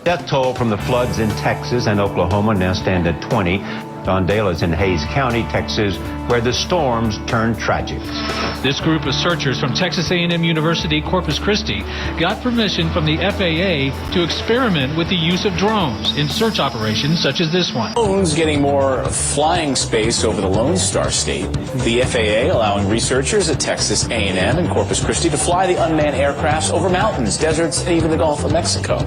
Death toll from the floods in Texas and Oklahoma now stand at 20. Don Dale is in Hayes County, Texas, where the storms turned tragic. This group of searchers from Texas A&M University-Corpus Christi got permission from the FAA to experiment with the use of drones in search operations such as this one. Drones getting more flying space over the Lone Star State. The FAA allowing researchers at Texas A&M and Corpus Christi to fly the unmanned aircrafts over mountains, deserts, and even the Gulf of Mexico.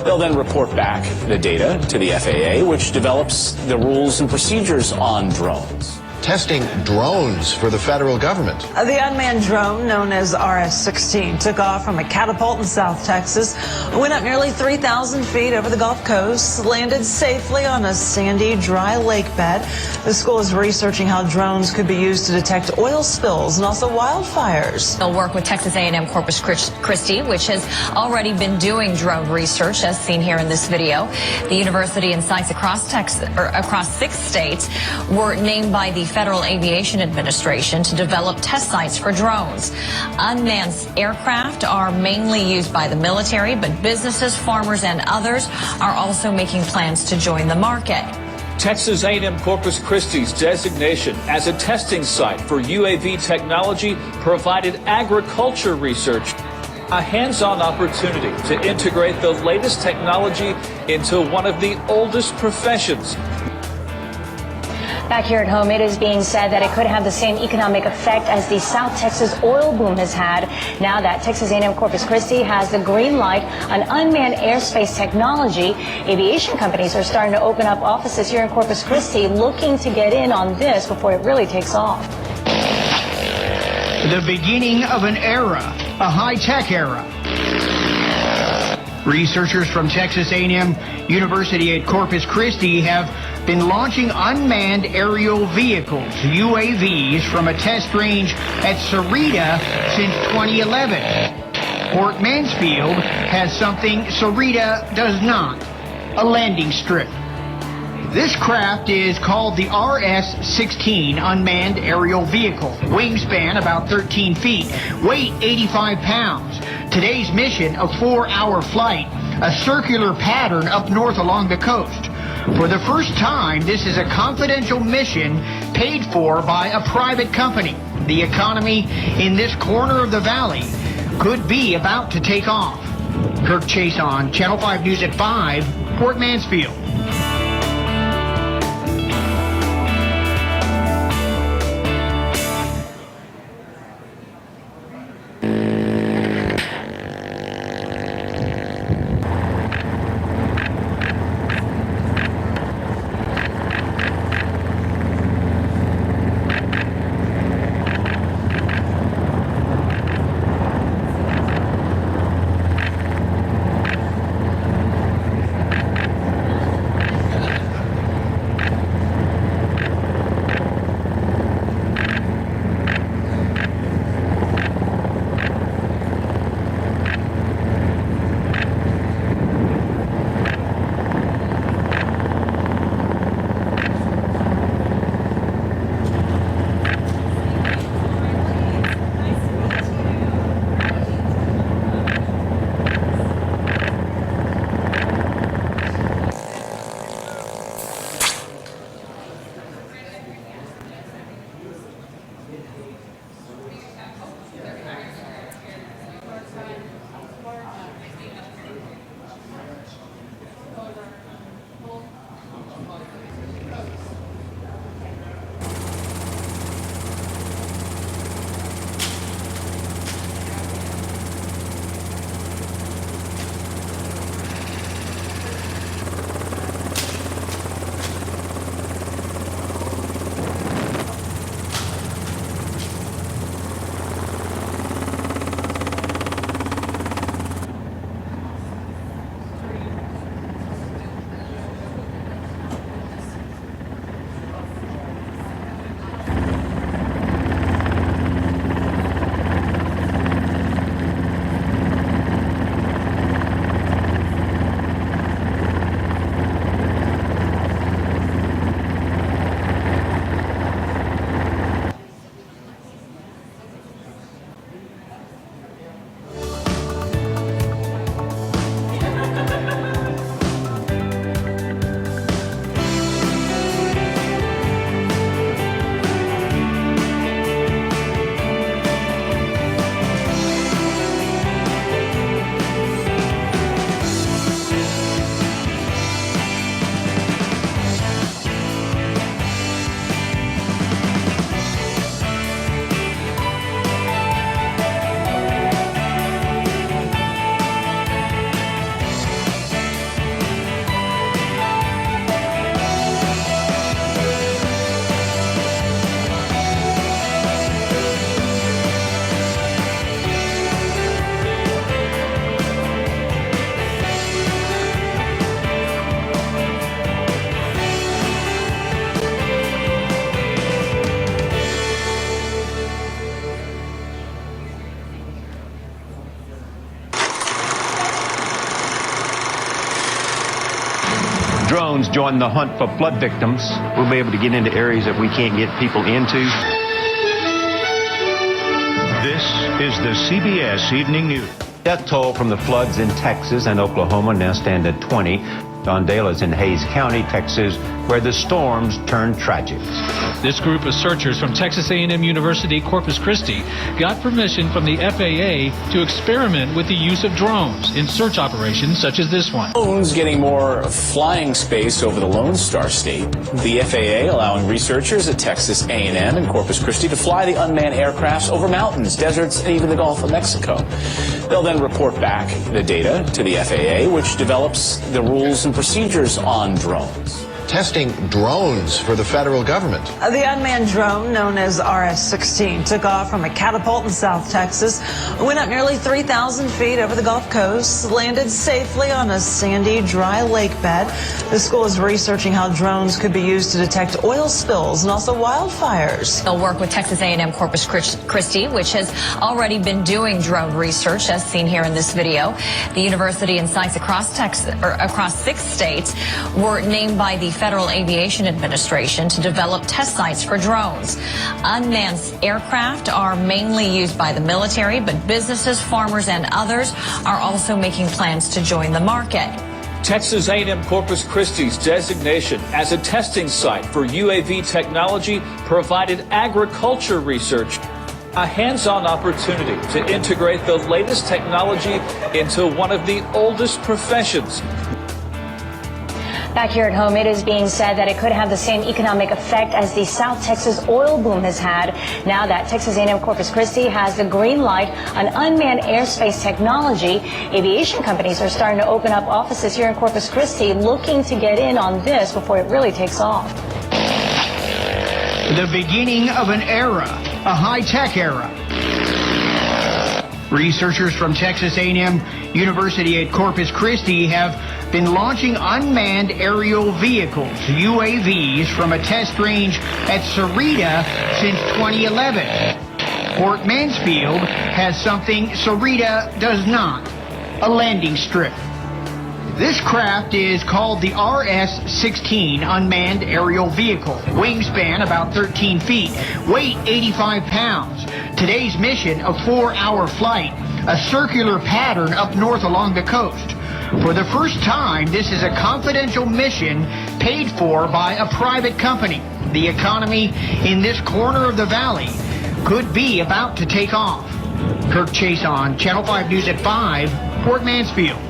They'll then report back the data to the FAA, which develops the rules and procedures on drones. Testing drones for the federal government. The unmanned drone, known as RS-16, took off from a catapult in South Texas, went up nearly 3,000 feet over the Gulf Coast, landed safely on a sandy, dry lake bed. The school is researching how drones could be used to detect oil spills and also wildfires. They'll work with Texas A&M Corpus Christi, which has already been doing drone research, as seen here in this video. The university and sites across Texas, or across 6 states, were named by the Federal Aviation Administration to develop test sites for drones. Unmanned aircraft are mainly used by the military, but businesses, farmers, and others are also making plans to join the market. Texas A&M Corpus Christi's designation as a testing site for UAV technology provided agriculture research a hands-on opportunity to integrate the latest technology into one of the oldest professions. Back here at home, it is being said that it could have the same economic effect as the South Texas oil boom has had. Now that Texas A&M Corpus Christi has the green light on unmanned airspace technology, aviation companies are starting to open up offices here in Corpus Christi, looking to get in on this before it really takes off. The beginning of an era, a high-tech era. Researchers from Texas A&M University at Corpus Christi have been launching unmanned aerial vehicles, UAVs, from a test range at Sarita since 2011. Port Mansfield has something Sarita does not, a landing strip. This craft is called the RS-16 Unmanned Aerial Vehicle. Wingspan about 13 feet, weight 85 pounds. Today's mission, a 4-hour flight, a circular pattern up north along the coast. For the first time, this is a confidential mission paid for by a private company. The economy in this corner of the valley could be about to take off. Kirk Chason, Channel 5 News at 5, Port Mansfield. Drones join the hunt for flood victims. We'll be able to get into areas that we can't get people into. This is the CBS Evening News. Death toll from the floods in Texas and Oklahoma now stand at 20. Don Dale in Hayes County, Texas, where the storms turned tragic. This group of searchers from Texas A&M University-Corpus Christi got permission from the FAA to experiment with the use of drones in search operations such as this one. Drones getting more flying space over the Lone Star State. The FAA allowing researchers at Texas A&M and Corpus Christi to fly the unmanned aircrafts over mountains, deserts, and even the Gulf of Mexico. They'll then report back the data to the FAA, which develops the rules and procedures on drones. Testing drones for the federal government. The unmanned drone, known as RS-16, took off from a catapult in South Texas, went up nearly 3,000 feet over the Gulf Coast, landed safely on a sandy, dry lake bed. The school is researching how drones could be used to detect oil spills and also wildfires. They'll work with Texas A&M Corpus Christi, which has already been doing drone research, as seen here in this video. The university and sites across Texas, or across 6 states, were named by the Federal Aviation Administration to develop test sites for drones. Unmanned aircraft are mainly used by the military, but businesses, farmers, and others are also making plans to join the market. Texas A&M Corpus Christi's designation as a testing site for UAV technology provided agriculture research a hands-on opportunity to integrate the latest technology into one of the oldest professions. Back here at home, it is being said that it could have the same economic effect as the South Texas oil boom has had. Now that Texas A&M Corpus Christi has the green light on unmanned airspace technology, aviation companies are starting to open up offices here in Corpus Christi, looking to get in on this before it really takes off. The beginning of an era, a high-tech era. Researchers from Texas A&M University at Corpus Christi have been launching unmanned aerial vehicles, UAVs, from a test range at Sarita since 2011. Port Mansfield has something Sarita does not, a landing strip. This craft is called the RS-16 Unmanned Aerial Vehicle. Wingspan about 13 feet, weight 85 pounds. Today's mission, a 4-hour flight, a circular pattern up north along the coast. For the first time, this is a confidential mission paid for by a private company. The economy in this corner of the valley could be about to take off. Kirk Chase on Channel 5 News at 5, Port Mansfield.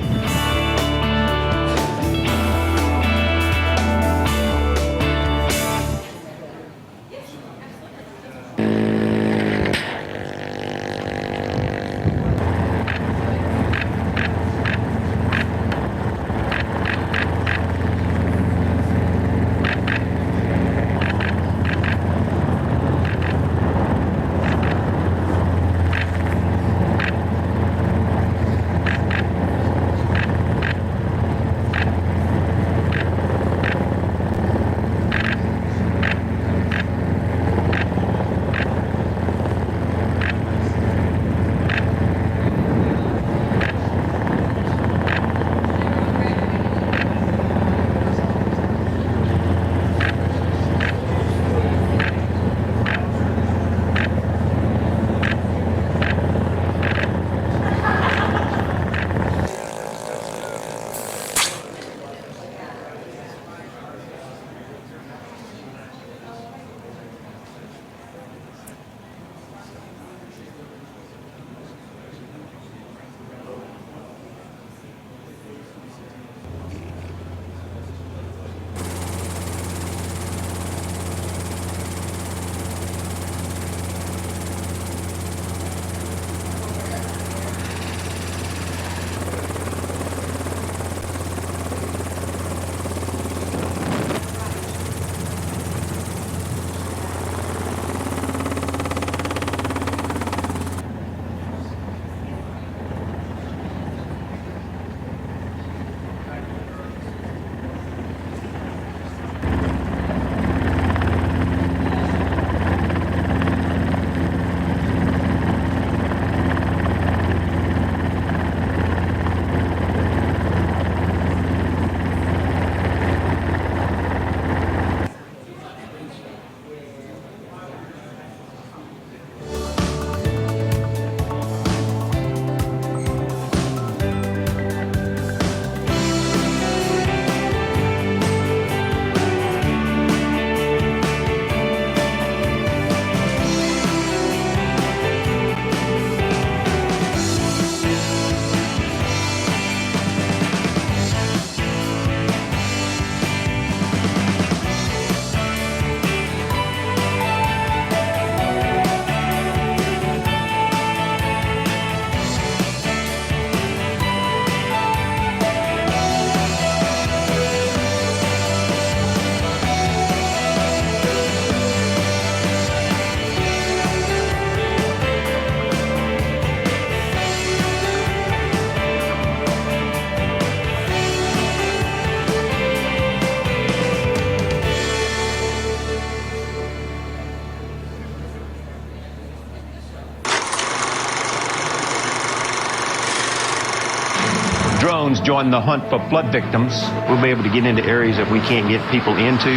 drones join the hunt for flood victims. We'll be able to get into areas that we can't get people into.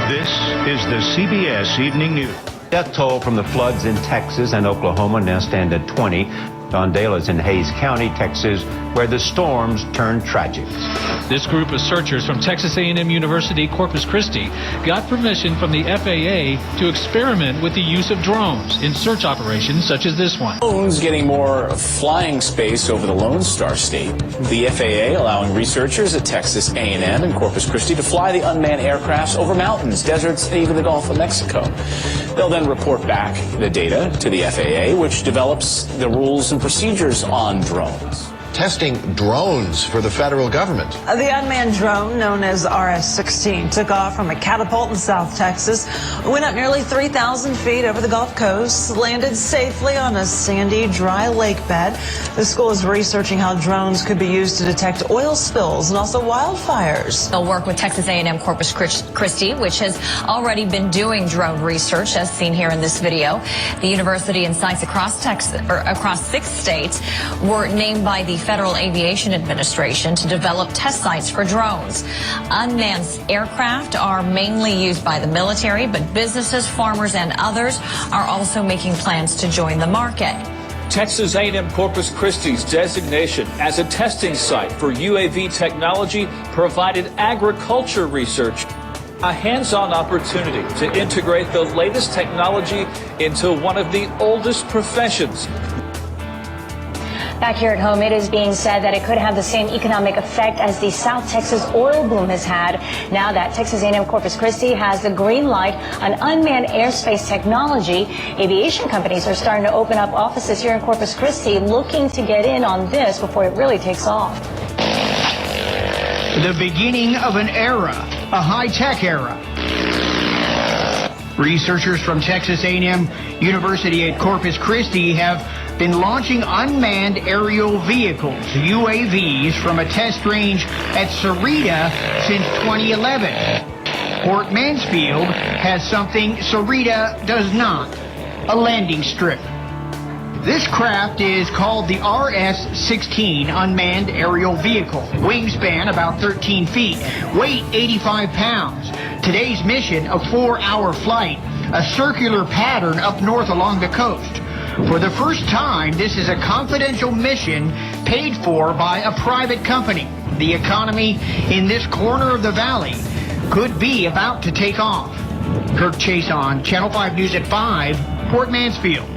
This is the CBS Evening News. Death toll from the floods in Texas and Oklahoma now stand at 20. Don Dale is in Hayes County, Texas, where the storms turned tragic. This group of searchers from Texas A&M University-Corpus Christi got permission from the FAA to experiment with the use of drones in search operations such as this one. Drones getting more flying space over the Lone Star State. The FAA allowing researchers at Texas A&M and Corpus Christi to fly the unmanned aircrafts over mountains, deserts, and even the Gulf of Mexico. They'll then report back the data to the FAA, which develops the rules and procedures on drones. Testing drones for the federal government. The unmanned drone, known as RS-16, took off from a catapult in South Texas, went up nearly 3,000 feet over the Gulf Coast, landed safely on a sandy, dry lake bed. The school is researching how drones could be used to detect oil spills and also wildfires. They'll work with Texas A&M Corpus Christi, which has already been doing drone research, as seen here in this video. The university and sites across Texas, or across 6 states, were named by the Federal Aviation Administration to develop test sites for drones. Unmanned aircraft are mainly used by the military, but businesses, farmers, and others are also making plans to join the market. Texas A&M Corpus Christi's designation as a testing site for UAV technology provided agriculture research a hands-on opportunity to integrate the latest technology into one of the oldest professions. Back here at home, it is being said that it could have the same economic effect as the South Texas oil boom has had. Now that Texas A&M Corpus Christi has the green light on unmanned airspace technology, aviation companies are starting to open up offices here in Corpus Christi, looking to get in on this before it really takes off. The beginning of an era, a high-tech era. Researchers from Texas A&M University at Corpus Christi have been launching unmanned aerial vehicles, UAVs, from a test range at Sarita since 2011. Port Mansfield has something Sarita does not, a landing strip. This craft is called the RS-16 Unmanned Aerial Vehicle. Wingspan about 13 feet, weight 85 pounds. Today's mission, a 4-hour flight, a circular pattern up north along the coast. For the first time, this is a confidential mission paid for by a private company. The economy in this corner of the valley could be about to take off. Kirk Chase on Channel 5 News at 5, Port Mansfield.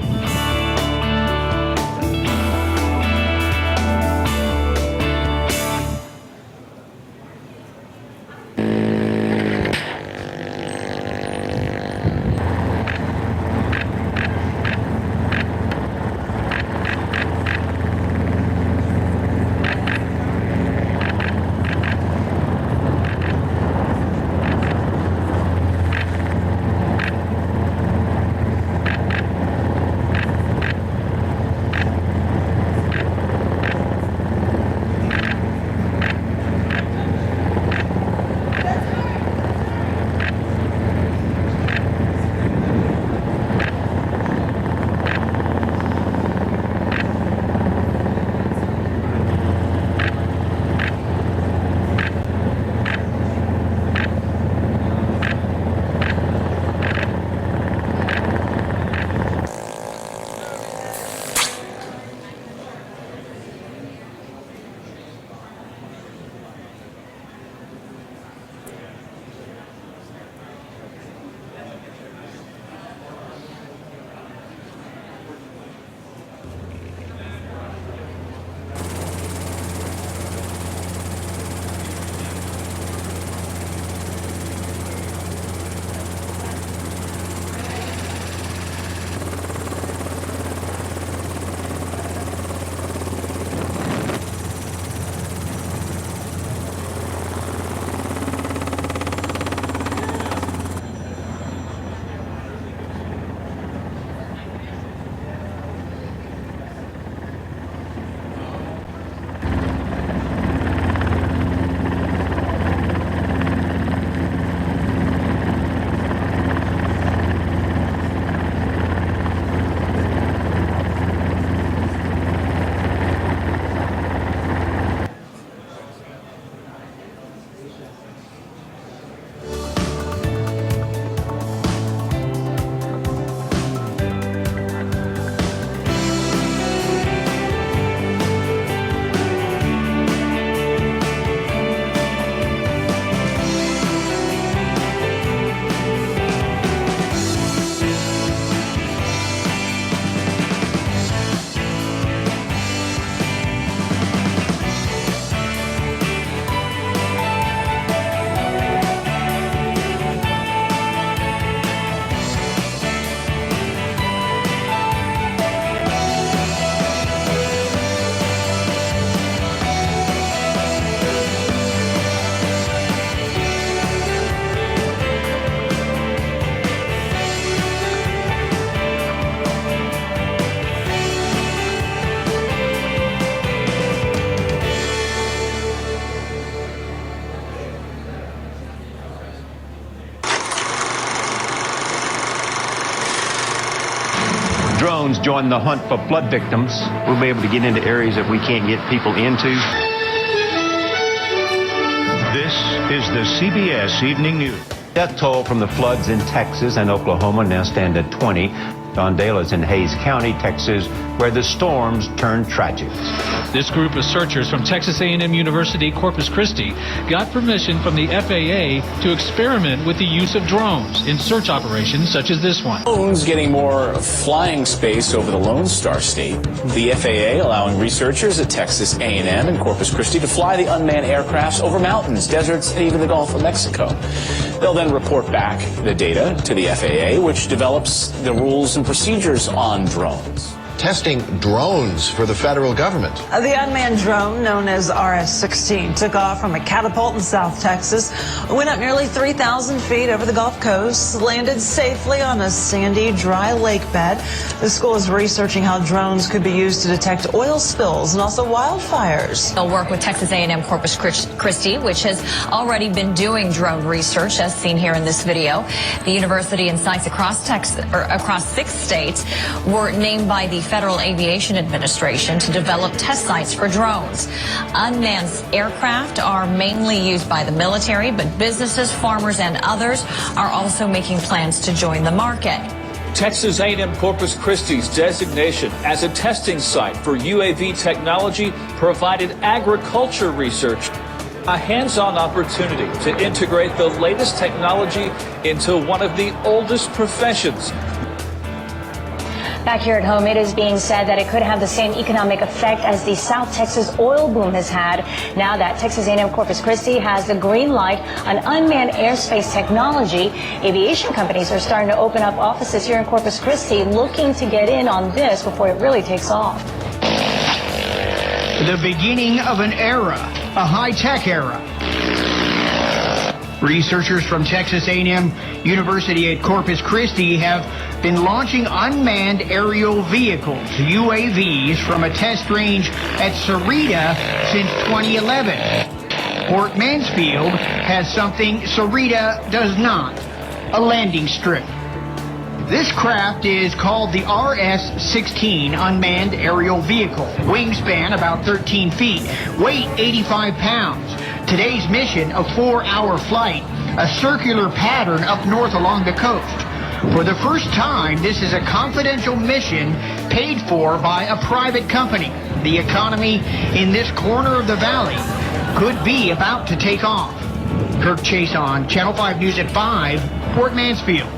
drones join the hunt for flood victims. We'll be able to get into areas that we can't get people into. This is the CBS Evening News. Death toll from the floods in Texas and Oklahoma now stand at 20. Don Dale is in Hayes County, Texas, where the storms turned tragic. This group of searchers from Texas A&M University-Corpus Christi got permission from the FAA to experiment with the use of drones in search operations such as this one. Drones getting more flying space over the Lone Star State. The FAA allowing researchers at Texas A&M and Corpus Christi to fly the unmanned aircrafts over mountains, deserts, and even the Gulf of Mexico. They'll then report back the data to the FAA, which develops the rules and procedures on drones. Testing drones for the federal government. The unmanned drone, known as RS-16, took off from a catapult in South Texas, went up nearly 3,000 feet over the Gulf Coast, landed safely on a sandy, dry lake bed. The school is researching how drones could be used to detect oil spills and also wildfires. They'll work with Texas A&M Corpus Christi, which has already been doing drone research, as seen here in this video. The university and sites across Texas, or across 6 states, were named by the Federal Aviation Administration to develop test sites for drones. Unmanned aircraft are mainly used by the military, but businesses, farmers, and others are also making plans to join the market. Texas A&M Corpus Christi's designation as a testing site for UAV technology provided agriculture research a hands-on opportunity to integrate the latest technology into one of the oldest professions. Back here at home, it is being said that it could have the same economic effect as the South Texas oil boom has had. Now that Texas A&M Corpus Christi has the green light on unmanned airspace technology, aviation companies are starting to open up offices here in Corpus Christi, looking to get in on this before it really takes off. The beginning of an era, a high-tech era. Researchers from Texas A&M University at Corpus Christi have been launching unmanned aerial vehicles, UAVs, from a test range at Sarita since 2011. Port Mansfield has something Sarita does not, a landing strip. This craft is called the RS-16 Unmanned Aerial Vehicle. Wingspan about 13 feet, weight 85 pounds. Today's mission, a 4-hour flight, a circular pattern up north along the coast. For the first time, this is a confidential mission paid for by a private company. The economy in this corner of the valley could be about to take off. Kirk Chason, Channel 5 News at 5, Port Mansfield.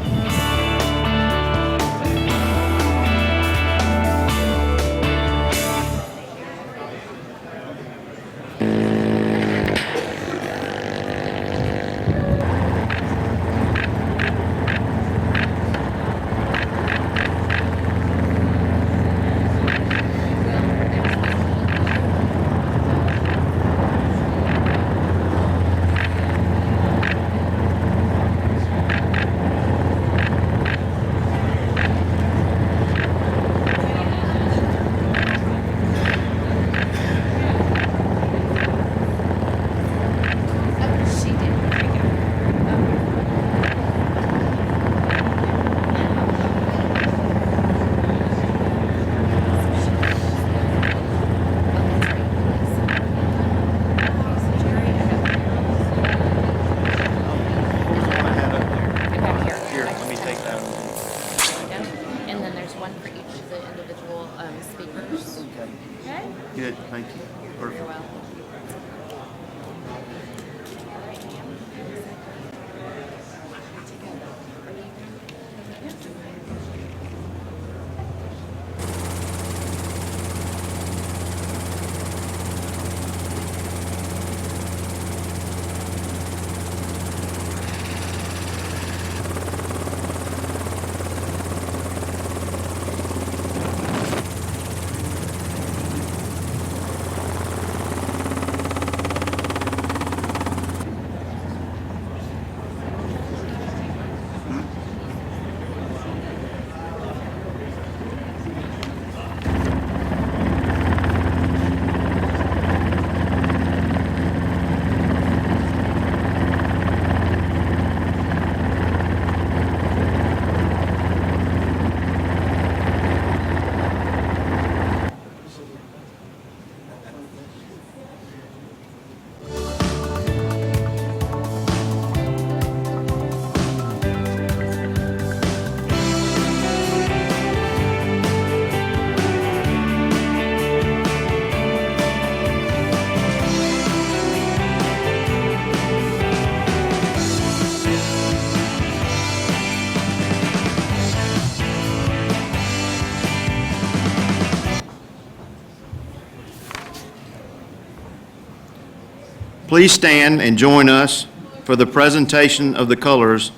Please stand and join us for the presentation of the colors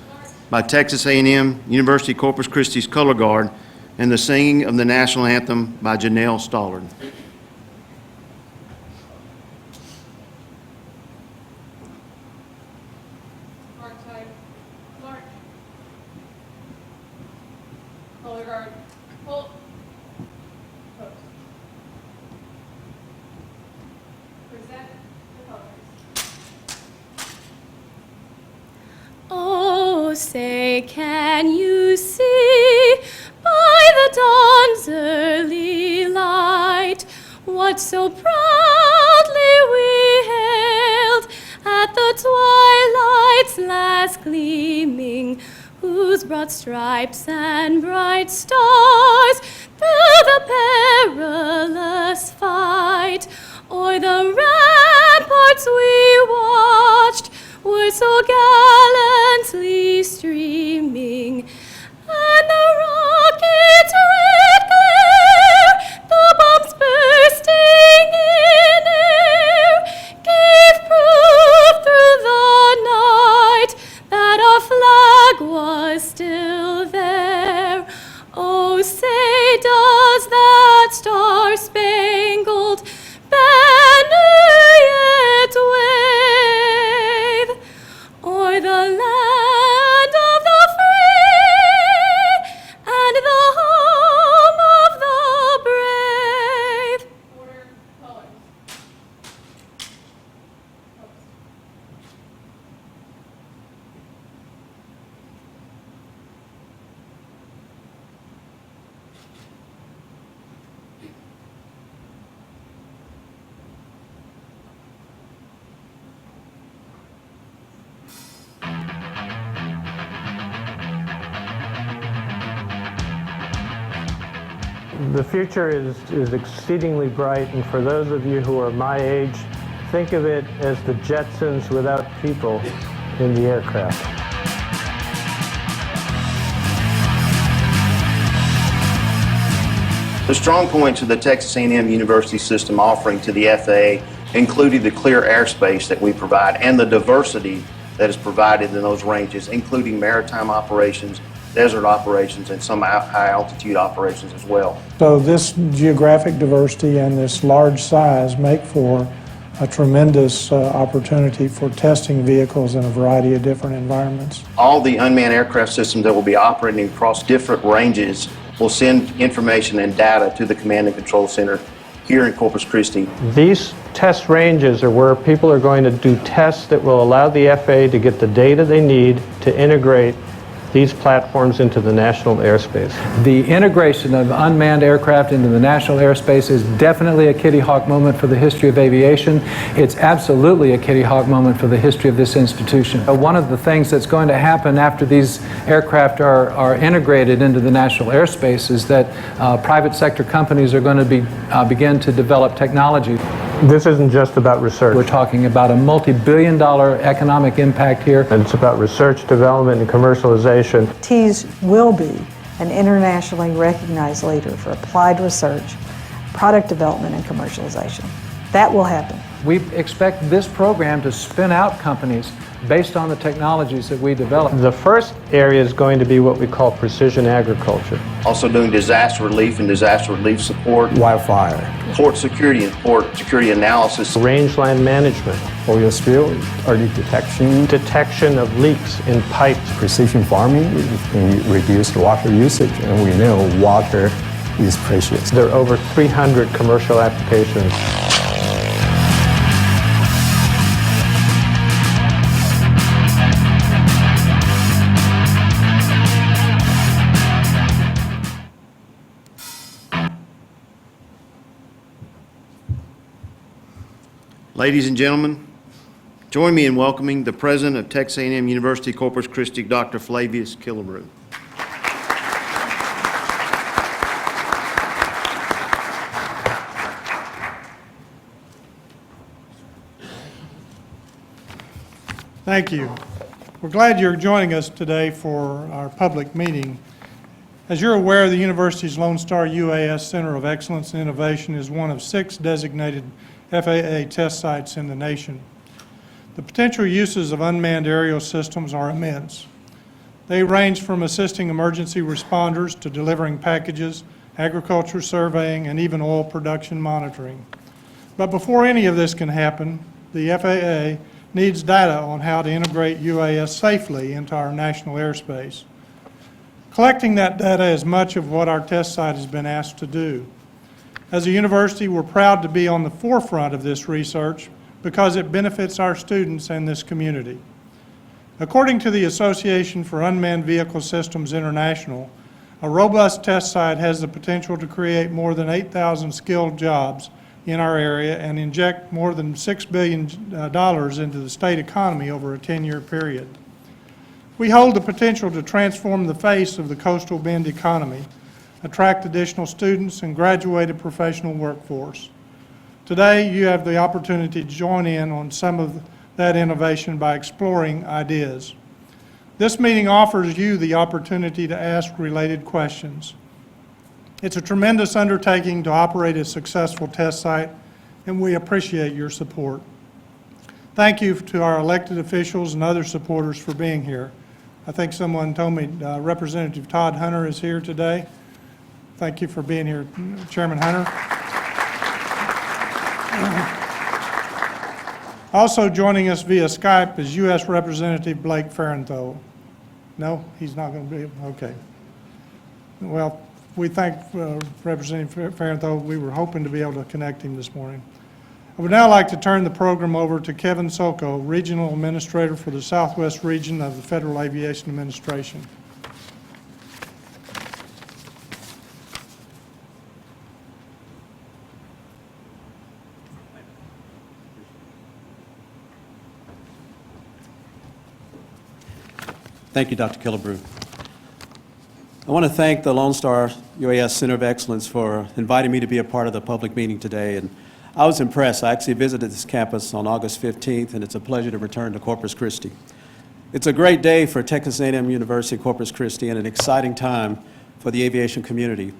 by Texas A&M University-Corpus Christi's Color Guard and the singing of the national anthem by Janelle Stollard. Color guard, hold, post. Present the colors. Oh, say, can you see by the dawn's early light what so proudly we hailed at the twilight's last gleaming, whose broad stripes and bright stars through the perilous fight o'er the ramparts we watched were so gallantly streaming, and the rocket's red glare, the bombs bursting in air, gave proof through the night that our flag was still there. Oh, say, does that star-spangled banner yet wave o'er the land of the free and the home of the brave? Order, colors. The future is exceedingly bright, and for those of you who are my age, think of it as the Jetsons without people in the aircraft. The strong points of the Texas A&M University system offering to the FAA including the clear airspace that we provide and the diversity that is provided in those ranges, including maritime operations, desert operations, and some high altitude operations as well. So this geographic diversity and this large size make for a tremendous opportunity for testing vehicles in a variety of different environments. All the unmanned aircraft systems that will be operating across different ranges will send information and data to the Command and Control Center here in Corpus Christi. These test ranges are where people are going to do tests that will allow the FAA to get the data they need to integrate these platforms into the national airspace. The integration of unmanned aircraft into the national airspace is definitely a Kitty Hawk moment for the history of aviation. It's absolutely a Kitty Hawk moment for the history of this institution. One of the things that's going to happen after these aircraft are integrated into the national airspace is that private sector companies are going to begin to develop technology. This isn't just about research. We're talking about a multi-billion-dollar economic impact here. And it's about research, development, and commercialization. TEAS will be an internationally recognized leader for applied research, product development, and commercialization. That will happen. We expect this program to spin out companies based on the technologies that we develop. The first area is going to be what we call precision agriculture. Also doing disaster relief and disaster relief support. Wildfire. Port security and port security analysis. Rangeland management. Oil spill, early detection. Detection of leaks in pipes. Precision farming, reduced water usage, and we know water is precious. There are over 300 commercial applications. Ladies and gentlemen, join me in welcoming the President of Texas A&M University-Corpus Christi, Dr. Flavius Killebrew. Thank you. We're glad you're joining us today for our public meeting. As you're aware, the university's Lone Star UAS Center of Excellence and Innovation is one of 6 designated FAA test sites in the nation. The potential uses of unmanned aerial systems are immense. They range from assisting emergency responders to delivering packages, agriculture surveying, and even oil production monitoring. But before any of this can happen, the FAA needs data on how to integrate UAS safely into our national airspace. Collecting that data is much of what our test site has been asked to do. As a university, we're proud to be on the forefront of this research because it benefits our students and this community. According to the Association for Unmanned Vehicle Systems International, a robust test site has the potential to create more than 8,000 skilled jobs in our area and inject more than $6 billion into the state economy over a 10-year period. We hold the potential to transform the face of the coastal bend economy, attract additional students, and graduated professional workforce. Today, you have the opportunity to join in on some of that innovation by exploring ideas. This meeting offers you the opportunity to ask related questions. It's a tremendous undertaking to operate a successful test site, and we appreciate your support. Thank you to our elected officials and other supporters for being here. I think someone told me Representative Todd Hunter is here today. Thank you for being here, Chairman Hunter. Also joining us via Skype is U.S. Representative Blake Farenthold. No, he's not going to be, okay. Well, we thank Representative Farenthold. We were hoping to be able to connect him this morning. I would now like to turn the program over to Kevin Soko, Regional Administrator for the Southwest Region of the Federal Aviation Administration. Thank you, Dr. Killebrew. I want to thank the Lone Star UAS Center of Excellence for inviting me to be a part of the public meeting today. And I was impressed. I actually visited this campus on August 15th, and it's a pleasure to return to Corpus Christi. It's a great day for Texas A&M University-Corpus Christi and an exciting time for the aviation community.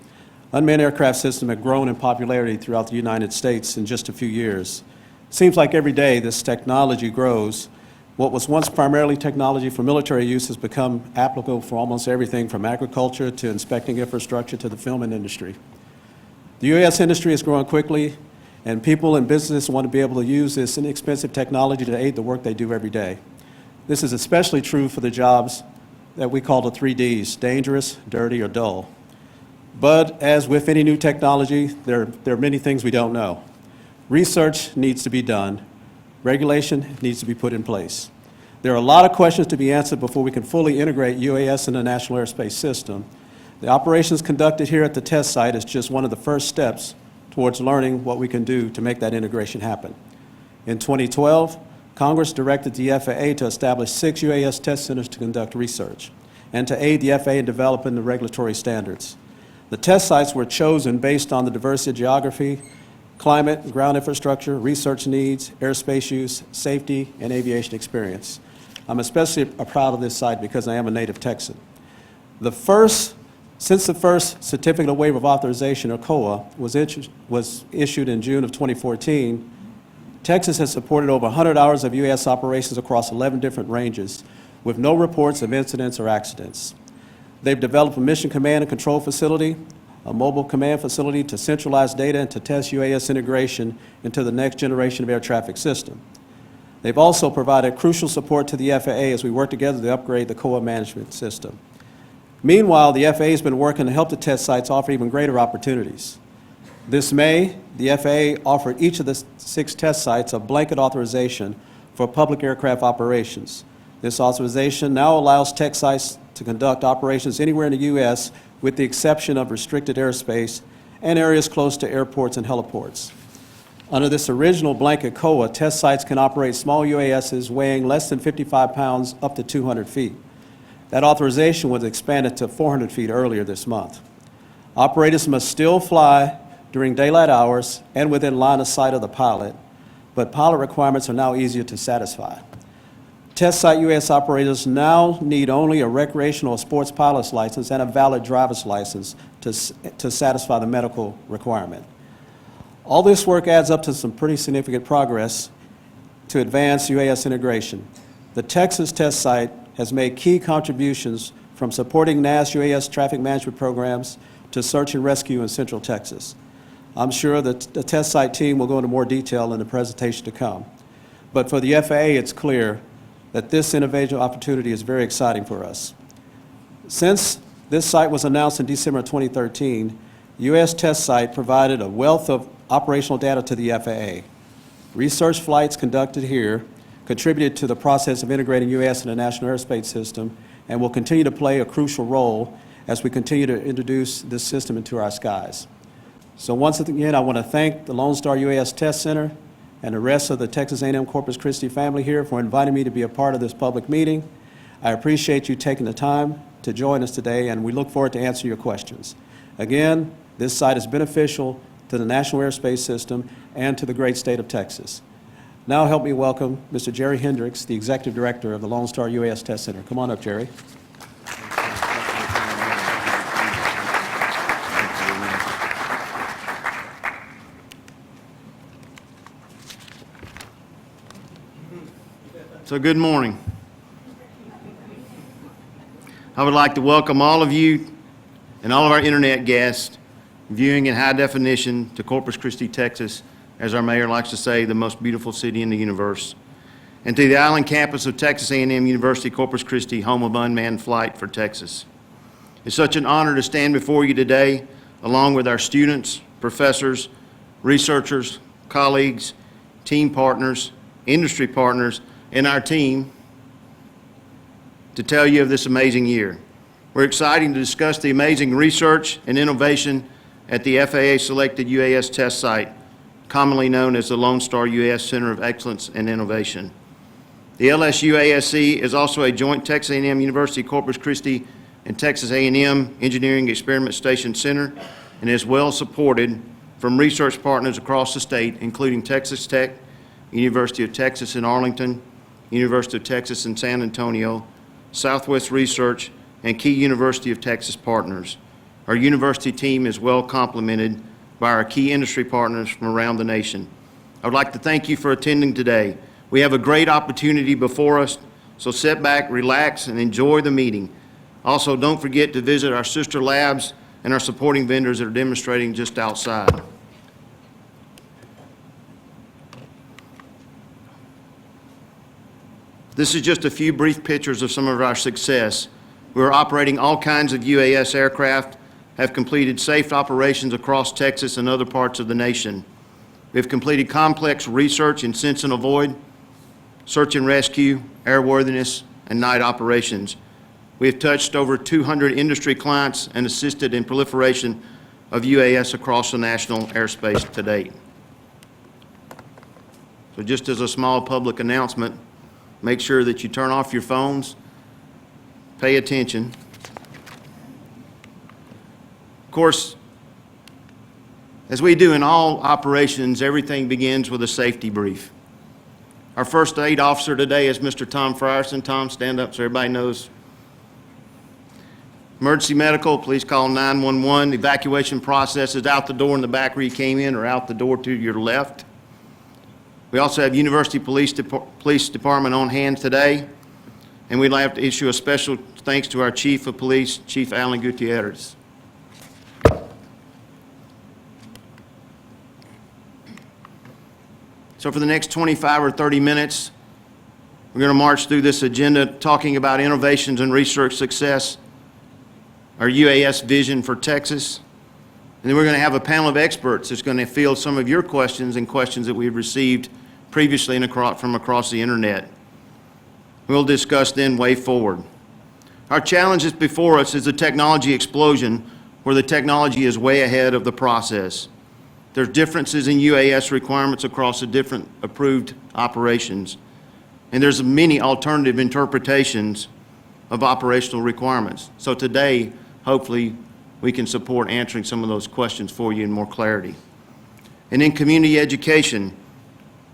Unmanned aircraft systems have grown in popularity throughout the United States in just a few years. It seems like every day this technology grows. What was once primarily technology for military use has become applicable for almost everything from agriculture to inspecting infrastructure to the filming industry. The UAS industry is growing quickly, and people in business want to be able to use this inexpensive technology to aid the work they do every day. This is especially true for the jobs that we call the 3Ds, dangerous, dirty, or dull. But as with any new technology, there are many things we don't know. Research needs to be done. Regulation needs to be put in place. There are a lot of questions to be answered before we can fully integrate UAS in the National Airspace System. The operations conducted here at the test site is just one of the first steps towards learning what we can do to make that integration happen. In 2012, Congress directed the FAA to establish 6 UAS test centers to conduct research and to aid the FAA in developing the regulatory standards. The test sites were chosen based on the diversity of geography, climate, ground infrastructure, research needs, airspace use, safety, and aviation experience. I'm especially proud of this site because I am a native Texan. Since the first Certificate of Waiver of Authorization, or COA, was issued in June of 2014, Texas has supported over 100 hours of UAS operations across 11 different ranges with no reports of incidents or accidents. They've developed a mission command and control facility, a mobile command facility to centralize data and to test UAS integration into the next generation of air traffic system. They've also provided crucial support to the FAA as we work together to upgrade the COA management system. Meanwhile, the FAA has been working to help the test sites offer even greater opportunities. This May, the FAA offered each of the 6 test sites a blanket authorization for public aircraft operations. This authorization now allows tech sites to conduct operations anywhere in the U.S. with the exception of restricted airspace and areas close to airports and heliports. Under this original blanket COA, test sites can operate small UASs weighing less than 55 pounds up to 200 feet. That authorization was expanded to 400 feet earlier this month. Operators must still fly during daylight hours and within line of sight of the pilot, but pilot requirements are now easier to satisfy. Test site UAS operators now need only a recreational or sports pilot's license and a valid driver's license to satisfy the medical requirement. All this work adds up to some pretty significant progress to advance UAS integration. The Texas test site has made key contributions from supporting NAS UAS traffic management programs to search and rescue in Central Texas. I'm sure that the test site team will go into more detail in the presentation to come. But for the FAA, it's clear that this innovation opportunity is very exciting for us. Since this site was announced in December 2013, U.S. test site provided a wealth of operational data to the FAA. Research flights conducted here contributed to the process of integrating UAS in the National Airspace System and will continue to play a crucial role as we continue to introduce this system into our skies. So once again, I want to thank the Lone Star UAS Test Center and the rest of the Texas A&M Corpus Christi family here for inviting me to be a part of this public meeting. I appreciate you taking the time to join us today, and we look forward to answering your questions. Again, this site is beneficial to the National Airspace System and to the great state of Texas. Now help me welcome Mr. Jerry Hendricks, the Executive Director of the Lone Star UAS Test Center. Come on up, Jerry. So good morning. I would like to welcome all of you and all of our internet guests viewing in high definition to Corpus Christi, Texas, as our mayor likes to say, the most beautiful city in the universe, and to the island campus of Texas A&M University-Corpus Christi, home of unmanned flight for Texas. It's such an honor to stand before you today, along with our students, professors, researchers, colleagues, team partners, industry partners, and our team to tell you of this amazing year. We're excited to discuss the amazing research and innovation at the FAA-selected UAS test site, commonly known as the Lone Star UAS Center of Excellence and Innovation. The LSUASC is also a joint Texas A&M University-Corpus Christi and Texas A&M Engineering Experiment Station Center, and is well supported from research partners across the state, including Texas Tech, University of Texas in Arlington, University of Texas in San Antonio, Southwest Research, and key University of Texas partners. Our university team is well complemented by our key industry partners from around the nation. I would like to thank you for attending today. We have a great opportunity before us, so sit back, relax, and enjoy the meeting. Also, don't forget to visit our sister labs and our supporting vendors that are demonstrating just outside. This is just a few brief pictures of some of our success. We are operating all kinds of UAS aircraft, have completed safe operations across Texas and other parts of the nation. We have completed complex research in sense and avoid, search and rescue, airworthiness, and night operations. We have touched over 200 industry clients and assisted in proliferation of UAS across the national airspace to date. So just as a small public announcement, make sure that you turn off your phones, pay attention. Of course, as we do in all operations, everything begins with a safety brief. Our first aid officer today is Mr. Tom Frierson. Tom, stand up so everybody knows. Emergency medical, please call 911. The evacuation process is out the door in the back where you came in or out the door to your left. We also have University Police Department on hand today, and we'd like to issue a special thanks to our Chief of Police, Chief Alan Gutierrez. So for the next 25 or 30 minutes, we're going to march through this agenda talking about innovations and research success, our UAS vision for Texas, and then we're going to have a panel of experts that's going to field some of your questions and questions that we've received previously from across the internet. We'll discuss then way forward. Our challenges before us is the technology explosion, where the technology is way ahead of the process. There's differences in UAS requirements across the different approved operations, and there's many alternative interpretations of operational requirements. So today, hopefully, we can support answering some of those questions for you in more clarity. And in community education,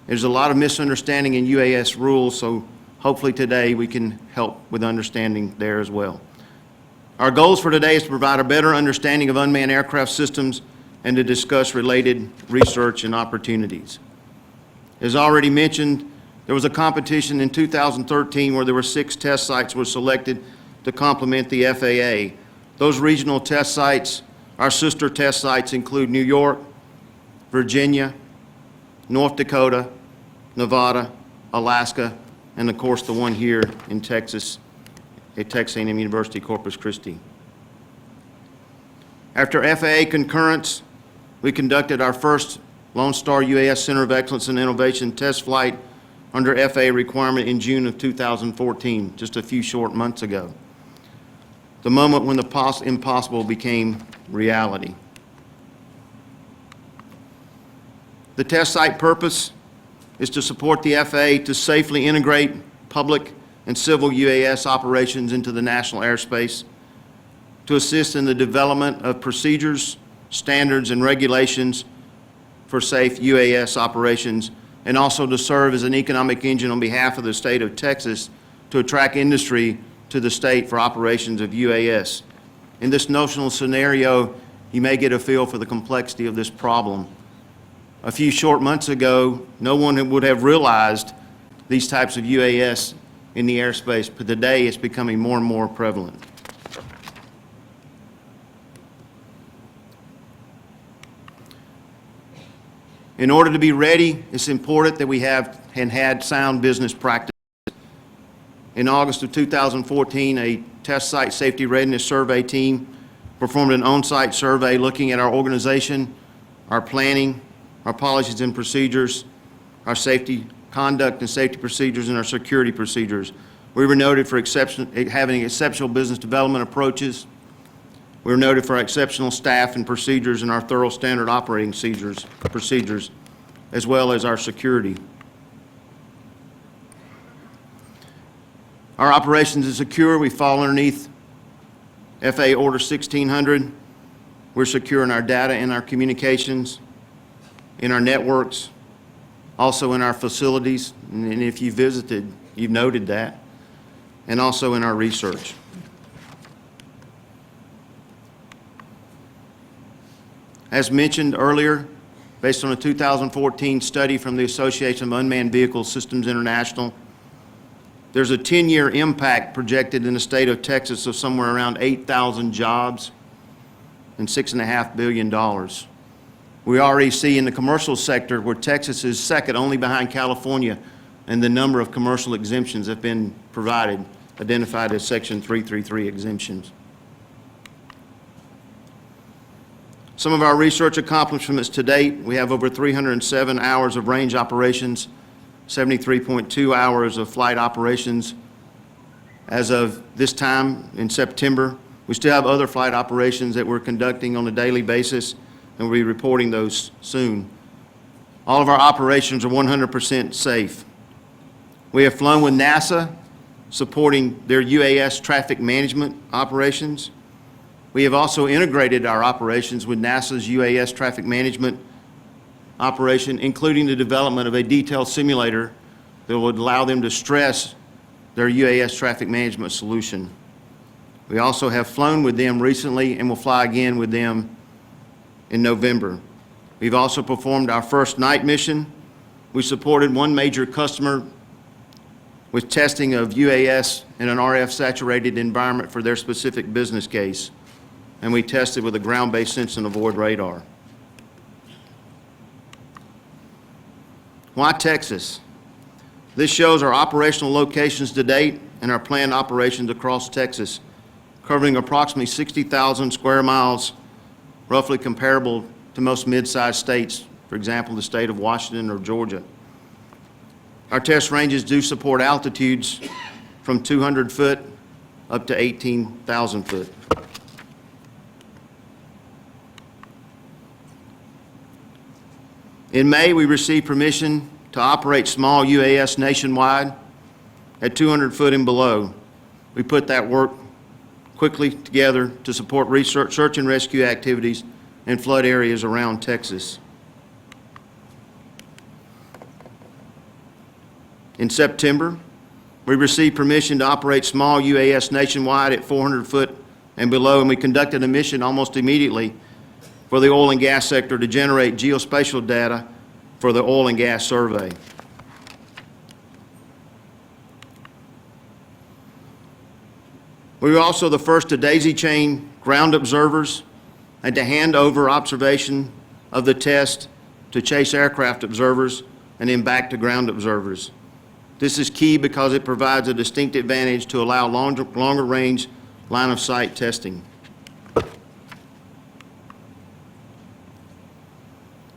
there's a lot of misunderstanding in UAS rules, so hopefully today we can help with understanding there as well. Our goals for today is to provide a better understanding of unmanned aircraft systems and to discuss related research and opportunities. As already mentioned, There was a competition in 2013 where there were 6 test sites were selected to complement the FAA. Those regional test sites, our sister test sites, include New York, Virginia, North Dakota, Nevada, Alaska, and of course the one here in Texas at Texas A&M University-Corpus Christi. After FAA concurrence, we conducted our first Lone Star UAS Center of Excellence and Innovation test flight under FAA requirement in June of 2014, just a few short months ago. The moment when the impossible became reality. The test site purpose is to support the FAA to safely integrate public and civil UAS operations into the national airspace, to assist in the development of procedures, standards, and regulations for safe UAS operations, and also to serve as an economic engine on behalf of the state of Texas to attract industry to the state for operations of UAS. In this notional scenario, you may get a feel for the complexity of this problem. A few short months ago, no one would have realized these types of UAS in the airspace, but today it's becoming more and more prevalent. In order to be ready, it's important that we have and had sound business practice. In August of 2014, a test site safety readiness survey team performed an on-site survey looking at our organization, our planning, our policies and procedures, our safety conduct and safety procedures, and our security procedures. We were noted for having exceptional business development approaches. We were noted for our exceptional staff and procedures and our thorough standard operating procedures, as well as our security. Our operations is secure. We fall underneath FAA Order 1600. We're secure in our data and our communications, in our networks, also in our facilities, and if you visited, you've noted that, and also in our research. As mentioned earlier, based on a 2014 study from the Association of Unmanned Vehicle Systems International, there's a 10-year impact projected in the state of Texas of somewhere around 8,000 jobs and $6.5 billion. We already see in the commercial sector where Texas is second only behind California, and the number of commercial exemptions have been provided, identified as Section 333 exemptions. Some of our research accomplishments to date: we have over 307 hours of range operations, 73.2 hours of flight operations. As of this time in September, we still have other flight operations that we're conducting on a daily basis, and we'll be reporting those soon. All of our operations are 100% safe. We have flown with NASA, supporting their UAS traffic management operations. We have also integrated our operations with NASA's UAS traffic management operation, including the development of a detailed simulator that would allow them to stress their UAS traffic management solution. We also have flown with them recently and will fly again with them in November. We've also performed our first night mission. We supported one major customer with testing of UAS in an RF saturated environment for their specific business case, and we tested with a ground-based sense and avoid radar. Why Texas? This shows our operational locations to date and our planned operations across Texas, covering approximately 60,000 square miles, roughly comparable to most mid-sized states, for example, the state of Washington or Georgia. Our test ranges do support altitudes from 200 foot up to 18,000 foot. In May, we received permission to operate small UAS nationwide at 200 foot and below. We put that work quickly together to support research, search and rescue activities in flood areas around Texas. In September, we received permission to operate small UAS nationwide at 400 foot and below, and we conducted a mission almost immediately for the oil and gas sector to generate geospatial data for the oil and gas survey. We were also the first to daisy chain ground observers and to hand over observation of the test to chase aircraft observers and then back to ground observers. This is key because it provides a distinct advantage to allow longer range line of sight testing.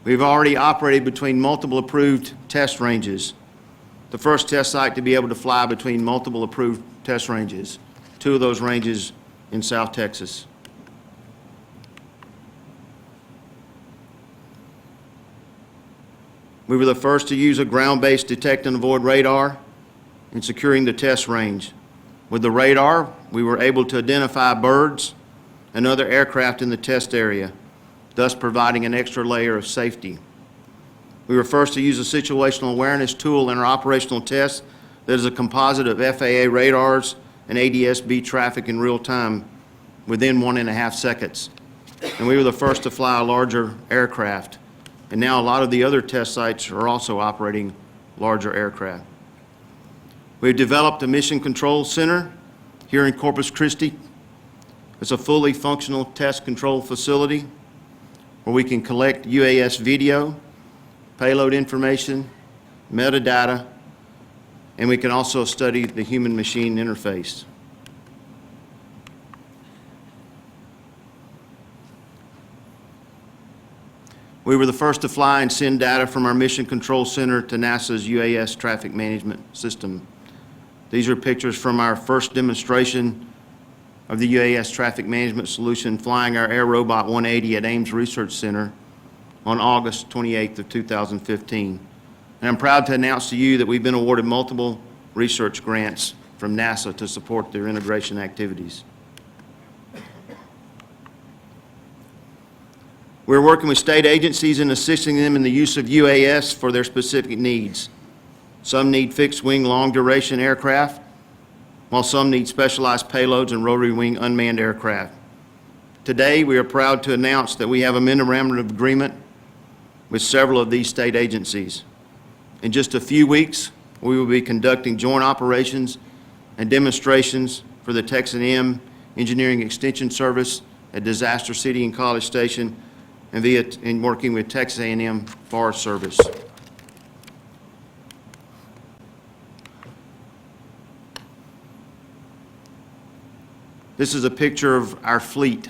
We've already operated between multiple approved test ranges. The first test site to be able to fly between multiple approved test ranges. 2 of those ranges in South Texas. We were the first to use a ground-based detect and avoid radar in securing the test range. With the radar, we were able to identify birds and other aircraft in the test area, thus providing an extra layer of safety. We were first to use a situational awareness tool in our operational test that is a composite of FAA radars and ADS-B traffic in real time within 1.5 seconds. And we were the first to fly a larger aircraft. And now a lot of the other test sites are also operating larger aircraft. We've developed a mission control center here in Corpus Christi. It's a fully functional test control facility where we can collect UAS video, payload information, metadata, and we can also study the human-machine interface. We were the first to fly and send data from our Mission Control Center to NASA's UAS traffic management system. These are pictures from our first demonstration of the UAS traffic management solution flying our Air Robot 180 at Ames Research Center on August 28th of 2015. And I'm proud to announce to you that we've been awarded multiple research grants from NASA to support their integration activities. We're working with state agencies and assisting them in the use of UAS for their specific needs. Some need fixed-wing, long-duration aircraft, while some need specialized payloads and rotary-wing unmanned aircraft. Today, we are proud to announce that we have a memorandum of agreement with several of these state agencies. In just a few weeks, we will be conducting joint operations and demonstrations for the Texas A&M Engineering Extension Service at Disaster City and College Station and working with Texas A&M Forest Service. This is a picture of our fleet.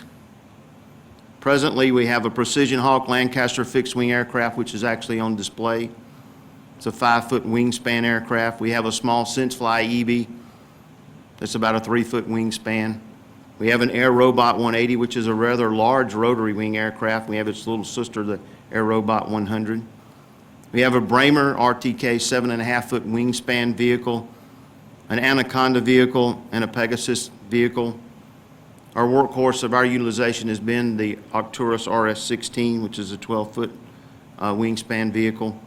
Presently, we have a Precision Hawk Lancaster fixed-wing aircraft, which is actually on display. It's a 5-foot wingspan aircraft. We have a small SenseFly EV that's about a 3-foot wingspan. We have an Air Robot 180, which is a rather large rotary wing aircraft. We have its little sister, the Air Robot 100. We have a Bramer RTK 7.5-foot wingspan vehicle, an Anaconda vehicle, and a Pegasus vehicle. Our workhorse of our utilization has been the Arcturus RS-16, which is a 12-foot wingspan vehicle.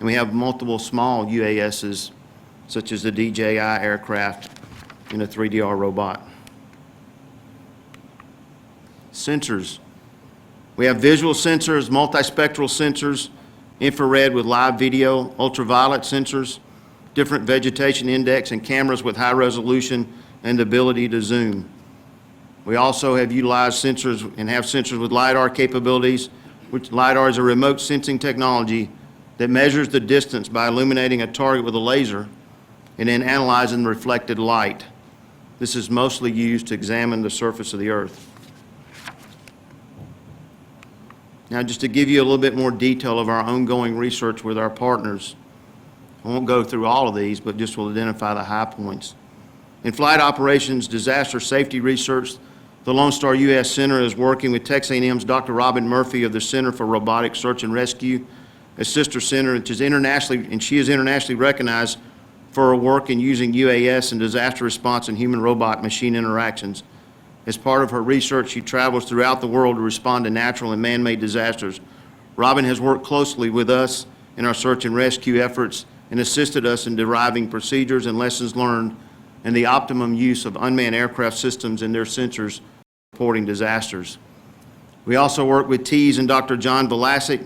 And we have multiple small UASs, such as the DJI aircraft and a 3DR robot. Sensors. We have visual sensors, multispectral sensors, infrared with live video, ultraviolet sensors, different vegetation index, and cameras with high resolution and the ability to zoom. We also have utilized sensors and have sensors with LiDAR capabilities, which LiDAR is a remote sensing technology that measures the distance by illuminating a target with a laser and then analyzing the reflected light. This is mostly used to examine the surface of the Earth. Now, just to give you a little bit more detail of our ongoing research with our partners, I won't go through all of these, but just will identify the high points. In flight operations, disaster safety research, the Lone Star UAS Center is working with Texas A&M's Dr. Robin Murphy of the Center for Robotic Search and Rescue, a sister center which is she is internationally recognized for her work in using UAS in disaster response and human-robot machine interactions. As part of her research, she travels throughout the world to respond to natural and man-made disasters. Robin has worked closely with us in our search and rescue efforts and assisted us in deriving procedures and lessons learned and the optimum use of unmanned aircraft systems and their sensors reporting disasters. We also work with TEAS and Dr. John Velasic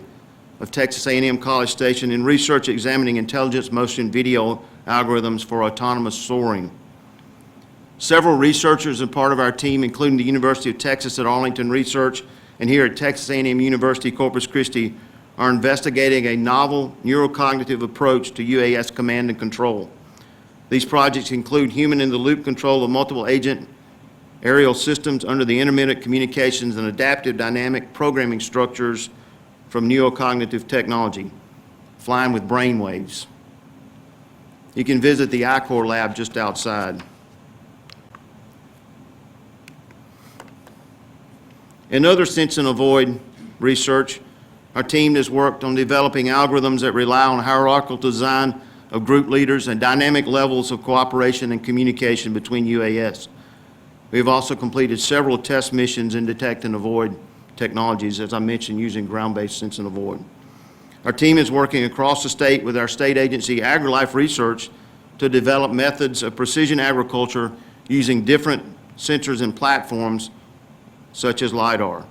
of Texas A&M College Station in research examining intelligence motion video algorithms for autonomous soaring. Several researchers and part of our team, including the University of Texas at Arlington Research and here at Texas A&M University-Corpus Christi, are investigating a novel neurocognitive approach to UAS command and control. These projects include human-in-the-loop control of multiple agent aerial systems under the intermittent communications and adaptive dynamic programming structures from neurocognitive technology, flying with brain waves. You can visit the I-Corps lab just outside. In other sense and avoid research, our team has worked on developing algorithms that rely on hierarchical design of group leaders and dynamic levels of cooperation and communication between UAS. We have also completed several test missions in detect and avoid technologies, as I mentioned, using ground-based sense and avoid. Our team is working across the state with our state agency, AgriLife Research, to develop methods of precision agriculture using different sensors and platforms, such as LiDAR.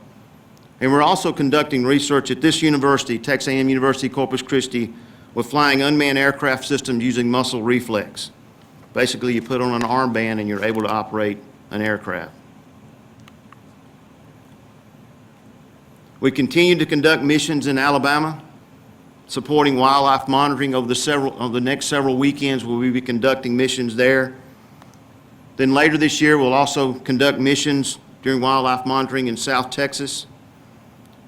And we're also conducting research at this university, Texas A&M University-Corpus Christi, with flying unmanned aircraft systems using muscle reflex. Basically, you put on an armband and you're able to operate an aircraft. We continue to conduct missions in Alabama, supporting wildlife monitoring over the next several weekends. We'll be conducting missions there. Then later this year, we'll also conduct missions during wildlife monitoring in South Texas.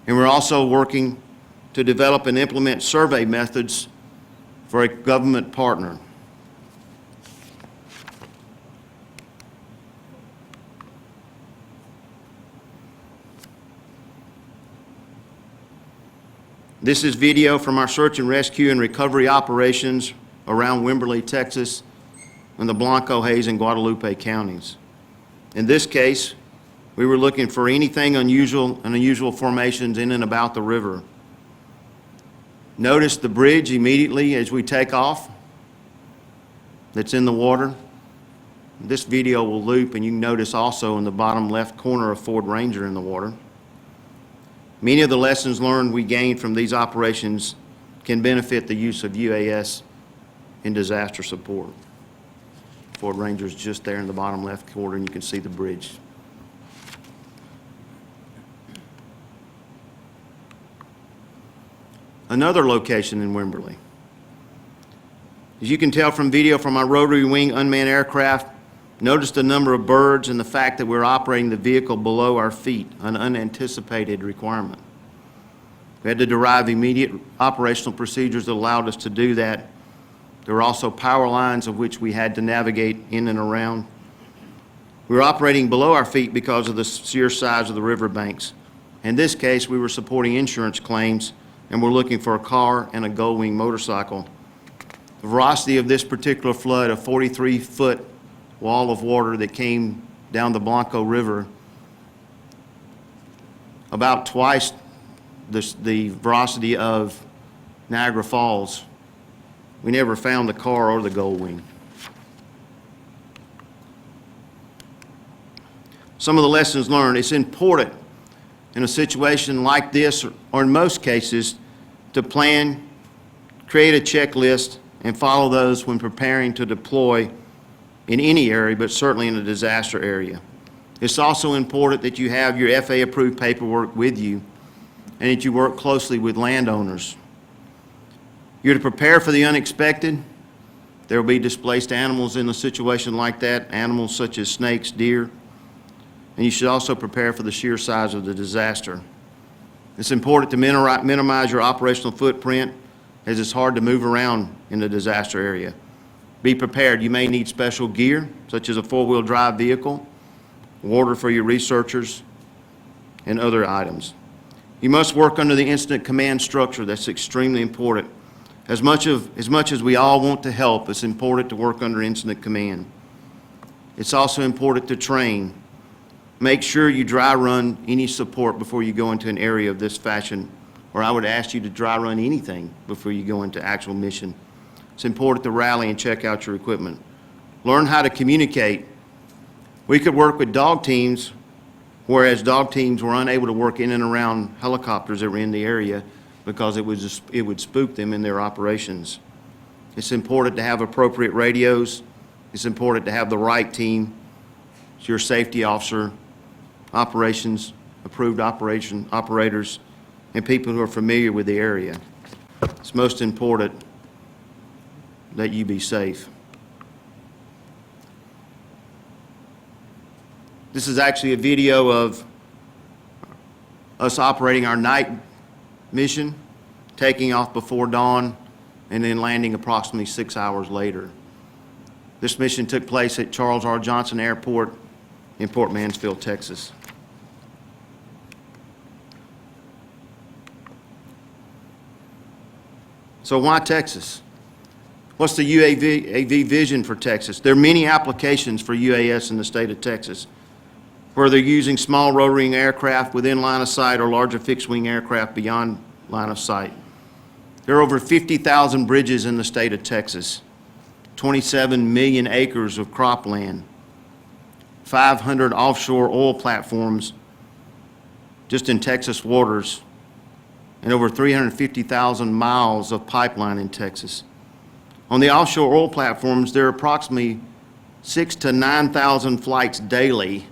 And we're also working to develop and implement survey methods for a government partner. This is video from our search and rescue and recovery operations around Wimberley, Texas, and the Blanco, Hays, and Guadalupe counties. In this case, we were looking for anything unusual and unusual formations in and about the river. Notice the bridge immediately as we take off that's in the water. This video will loop, and you can notice also in the bottom left corner a Ford Ranger in the water. Many of the lessons learned we gained from these operations can benefit the use of UAS in disaster support. Ford Ranger is just there in the bottom left corner, and you can see the bridge. Another location in Wimberley. As you can tell from video from our rotary wing unmanned aircraft, notice the number of birds and the fact that we're operating the vehicle below our feet, an unanticipated requirement. We had to derive immediate operational procedures that allowed us to do that. There were also power lines of which we had to navigate in and around. We were operating below our feet because of the sheer size of the riverbanks. In this case, we were supporting insurance claims, and we're looking for a car and a gull-wing motorcycle. The velocity of this particular flood, a 43-foot wall of water that came down the Blanco River, about twice the velocity of Niagara Falls. We never found the car or the gull-wing. Some of the lessons learned: it's important in a situation like this, or in most cases, to plan, create a checklist, and follow those when preparing to deploy in any area, but certainly in a disaster area. It's also important that you have your FAA-approved paperwork with you and that you work closely with landowners. You're to prepare for the unexpected. There will be displaced animals in a situation like that, animals such as snakes, deer, and you should also prepare for the sheer size of the disaster. It's important to minimize your operational footprint, as it's hard to move around in the disaster area. Be prepared. You may need special gear, such as a four-wheel drive vehicle, water for your researchers, and other items. You must work under the incident command structure. That's extremely important. As much as we all want to help, it's important to work under incident command. It's also important to train. Make sure you dry run any support before you go into an area of this fashion, or I would ask you to dry run anything before you go into actual mission. It's important to rally and check out your equipment. Learn how to communicate. We could work with dog teams, whereas dog teams were unable to work in and around helicopters that were in the area because it would spook them in their operations. It's important to have appropriate radios. It's important to have the right team. it's your safety officer, operations, approved operators, and people who are familiar with the area. It's most important that you be safe. This is actually a video of us operating our night mission, taking off before dawn, and then landing approximately 6 hours later. This mission took place at Charles R. Johnson Airport in Port Mansfield, Texas. So why Texas? What's the UAV vision for Texas? There are many applications for UAS in the state of Texas, where they're using small rotary aircraft within line of sight or larger fixed-wing aircraft beyond line of sight. There are over 50,000 bridges in the state of Texas, 27 million acres of cropland, 500 offshore oil platforms just in Texas waters, and over 350,000 miles of pipeline in Texas. On the offshore oil platforms, there are approximately 6,000 to 9,000 flights daily,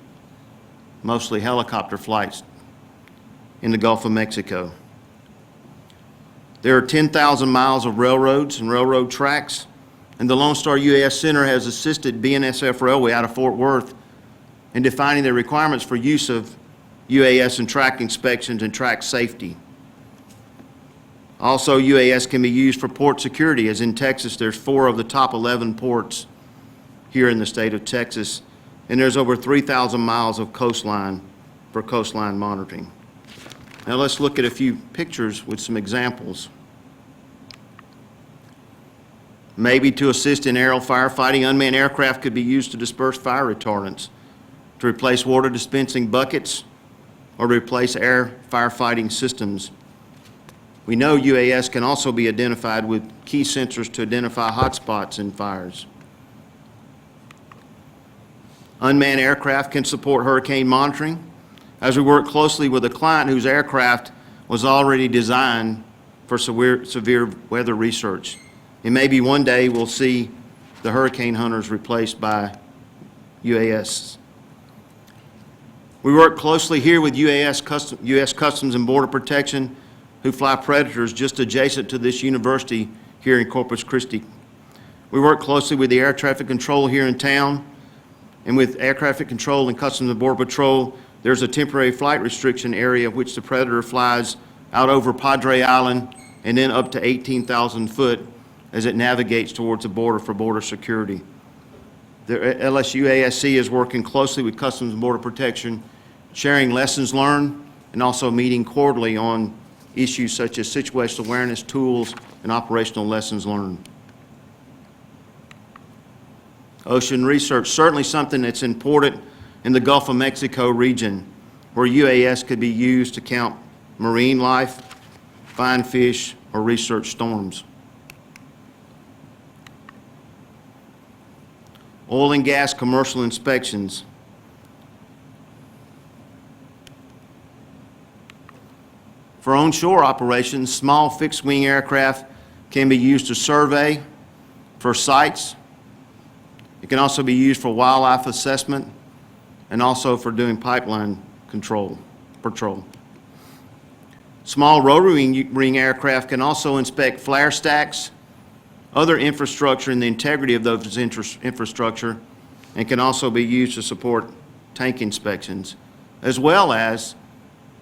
mostly helicopter flights, in the Gulf of Mexico. There are 10,000 miles of railroads and railroad tracks, and the Lone Star UAS Center has assisted BNSF Railway out of Fort Worth in defining the requirements for use of UAS and track inspections and track safety. Also, UAS can be used for port security, as in Texas there's 4 of the top 11 ports here in the state of Texas, and there's over 3,000 miles of coastline for coastline monitoring. Now let's look at a few pictures with some examples. Maybe to assist in aerial firefighting, unmanned aircraft could be used to disperse fire retardants, to replace water dispensing buckets, or to replace air firefighting systems. We know UAS can also be identified with key sensors to identify hotspots in fires. Unmanned aircraft can support hurricane monitoring, as we work closely with a client whose aircraft was already designed for severe weather research. And maybe one day we'll see the hurricane hunters replaced by UAS. We work closely here with U.S. Customs and Border Protection, who fly Predators just adjacent to this university here in Corpus Christi. We work closely with the Air Traffic Control here in town, and with Air Traffic Control and Customs and Border Patrol, there's a temporary flight restriction area which the Predator flies out over Padre Island and then up to 18,000 foot as it navigates towards the border for border security. The LSUASC is working closely with Customs and Border Protection, sharing lessons learned and also meeting quarterly on issues such as situational awareness tools and operational lessons learned. Ocean research, certainly something that's important in the Gulf of Mexico region, where UAS could be used to count marine life, find fish, or research storms. Oil and gas commercial inspections. For onshore operations, small fixed-wing aircraft can be used to survey for sites. It can also be used for wildlife assessment and also for doing pipeline patrol. Small rotary wing aircraft can also inspect flare stacks, other infrastructure, and the integrity of those infrastructure, and can also be used to support tank inspections, as well as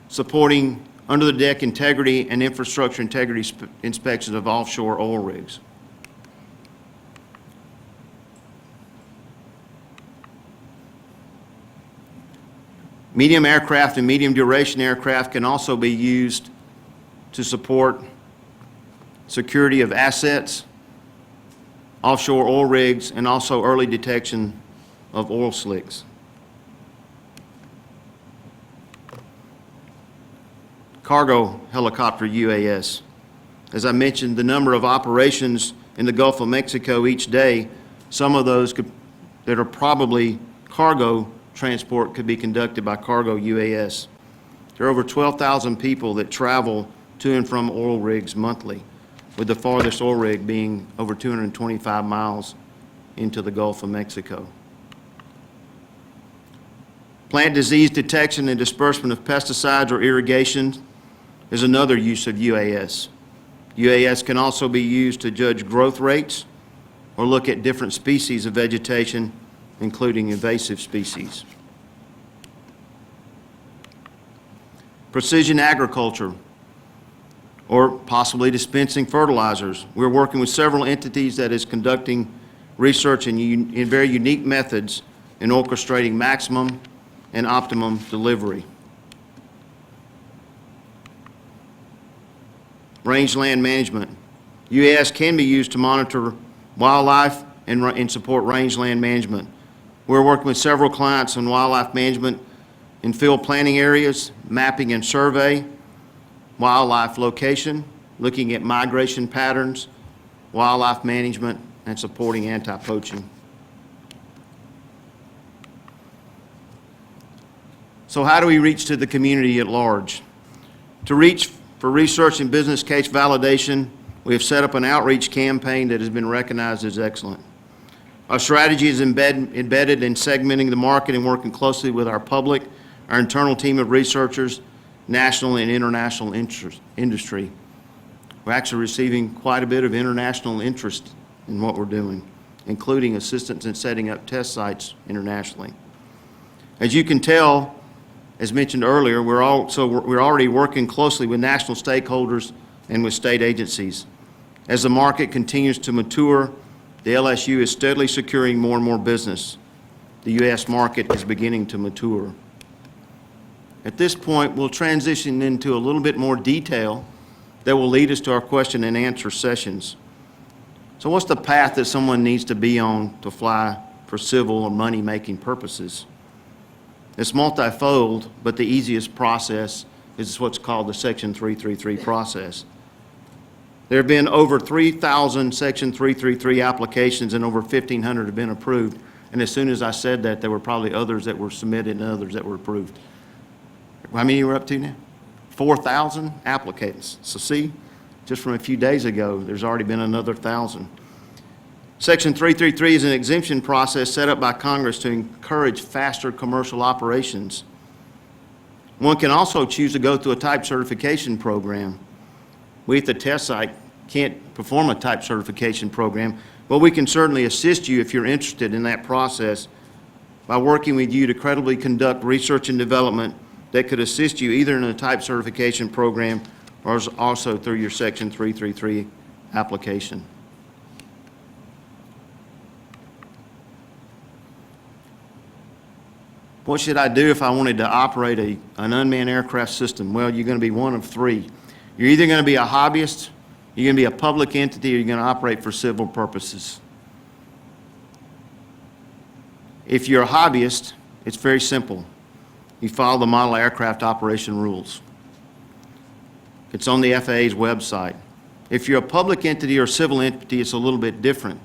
supporting under-the-deck integrity and infrastructure integrity inspections of offshore oil rigs. Medium aircraft and medium duration aircraft can also be used to support security of assets, offshore oil rigs, and also early detection of oil slicks. Cargo helicopter UAS. As I mentioned, the number of operations in the Gulf of Mexico each day, some of those that are probably cargo transport could be conducted by cargo UAS. There are over 12,000 people that travel to and from oil rigs monthly, with the farthest oil rig being over 225 miles into the Gulf of Mexico. Plant disease detection and disbursement of pesticides or irrigation is another use of UAS. UAS can also be used to judge growth rates or look at different species of vegetation, including invasive species. Precision agriculture, or possibly dispensing fertilizers. We're working with several entities that is conducting research in very unique methods in orchestrating maximum and optimum delivery. Rangeland management. UAS can be used to monitor wildlife and support rangeland management. We're working with several clients on wildlife management in field planning areas, mapping and survey, wildlife location, looking at migration patterns, wildlife management, and supporting anti-poaching. So how do we reach to the community at large? To reach for research and business case validation, we have set up an outreach campaign that has been recognized as excellent. Our strategy is embedded in segmenting the market and working closely with our public, our internal team of researchers, national and international industry. We're actually receiving quite a bit of international interest in what we're doing, including assistance in setting up test sites internationally. As you can tell, as mentioned earlier, we're already working closely with national stakeholders and with state agencies. As the market continues to mature, the LSU is steadily securing more and more business. The U.S. market is beginning to mature. At this point, we'll transition into a little bit more detail that will lead us to our question and answer sessions. So what's the path that someone needs to be on to fly for civil or money-making purposes? It's multifold, but the easiest process is what's called the Section 333 process. There have been over 3,000 Section 333 applications and over 1,500 have been approved. And as soon as I said that, there were probably others that were submitted and others that were approved. How many we're up to now? 4,000 applicants. So see, just from a few days ago, there's already been another 1,000. Section 333 is an exemption process set up by Congress to encourage faster commercial operations. One can also choose to go through a type certification program. We at the test site can't perform a type certification program, but we can certainly assist you if you're interested in that process by working with you to credibly conduct research and development that could assist you either in a type certification program or also through your Section 333 application. What should I do if I wanted to operate an unmanned aircraft system? Well, you're going to be one of three. You're either going to be a hobbyist, you're going to be a public entity, or you're going to operate for civil purposes. If you're a hobbyist, it's very simple. You follow the model aircraft operation rules. It's on the FAA's website. If you're a public entity or civil entity, it's a little bit different.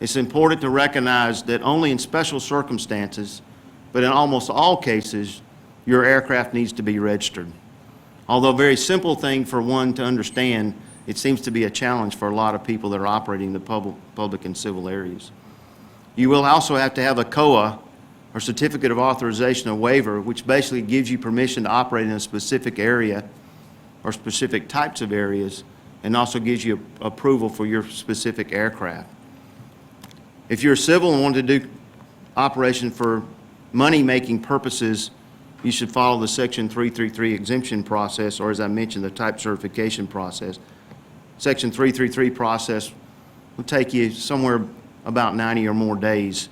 It's important to recognize that only in special circumstances, but in almost all cases, your aircraft needs to be registered. Although a very simple thing for one to understand, it seems to be a challenge for a lot of people that are operating the public and civil areas. You will also have to have a COA, or Certificate of Authorization or Waiver, which basically gives you permission to operate in a specific area or specific types of areas, and also gives you approval for your specific aircraft. If you're civil and want to do operation for money-making purposes, you should follow the Section 333 exemption process, or as I mentioned, the type certification process. Section 333 process will take you somewhere about 90 or more days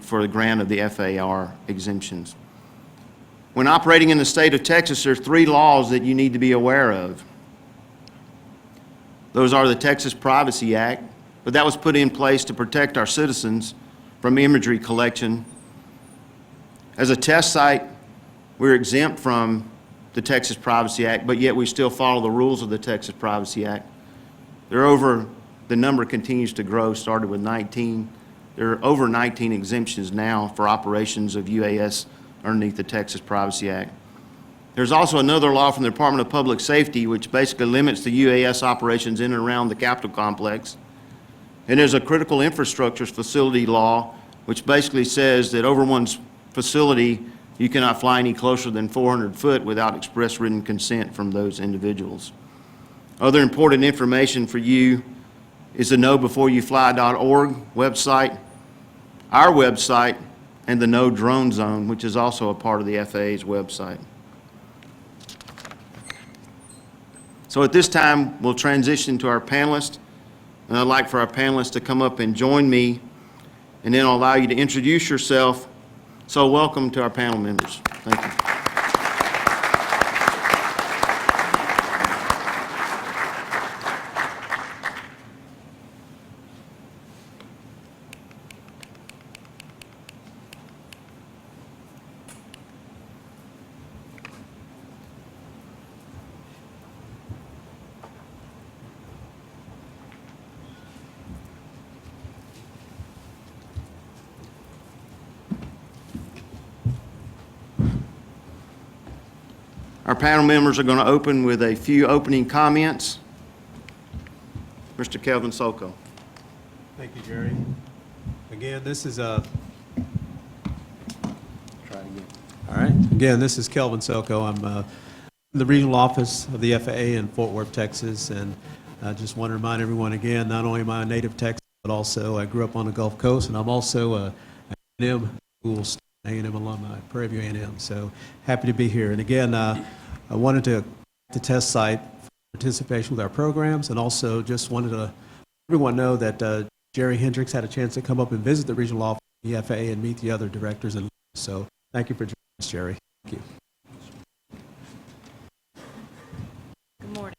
for the grant of the FAR exemptions. When operating in the state of Texas, there are 3 laws that you need to be aware of. Those are the Texas Privacy Act, but that was put in place to protect our citizens from imagery collection. As a test site, we're exempt from the Texas Privacy Act, but yet we still follow the rules of the Texas Privacy Act. The number continues to grow, started with 19. There are over 19 exemptions now for operations of UAS underneath the Texas Privacy Act. There's also another law from the Department of Public Safety which basically limits the UAS operations in and around the Capitol complex. And there's a critical infrastructures facility law which basically says that over one's facility, You cannot fly any closer than 400 foot without express written consent from those individuals. Other important information for you is the knowbeforeyouFly.org website, our website, and the No Drone Zone, which is also a part of the FAA's website. So at this time, we'll transition to our panelists, and I'd like for our panelists to come up and join me, and then I'll allow you to introduce yourself. So welcome to our panel members. Thank you. Our panel members are going to open with a few opening comments. Mr. Kelvin Soko. Thank you, Jerry. Again, this is a... Try it again. All right. Again, this is Kelvin Soko. I'm in the regional office of the FAA in Fort Worth, Texas, and I just want to remind everyone again, not only am I a native Texan, but also I grew up on the Gulf Coast, and I'm also a A&M school student, A&M alumni, Prairie View A&M. So happy to be here. And again, I wanted to the test site for participation with our programs, and also just wanted to let everyone know that Jerry Hendricks had a chance to come up and visit the regional office of the FAA and meet the other directors. And so thank you for joining us, Jerry. Thank you. Good morning.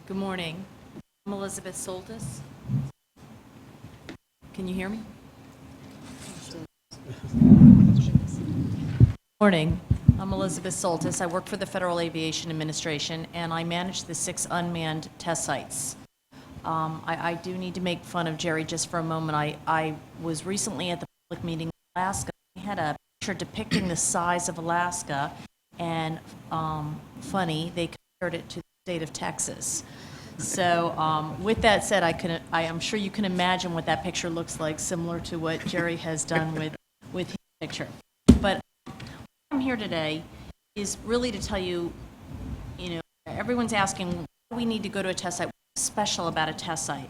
Good morning. I'm Elizabeth Soltis. Can you hear me? Morning. I'm Elizabeth Soltis. I work for the Federal Aviation Administration, and I manage the 6 unmanned test sites. I do need to make fun of Jerry just for a moment. I was recently at the public meeting in Alaska. We had a picture depicting the size of Alaska, and funny, they compared it to the state of Texas. So with that said, I am sure you can imagine what that picture looks like, similar to what Jerry has done with his picture. But I'm here today is really to tell you, everyone's asking, why do we need to go to a test site? What's special about a test site?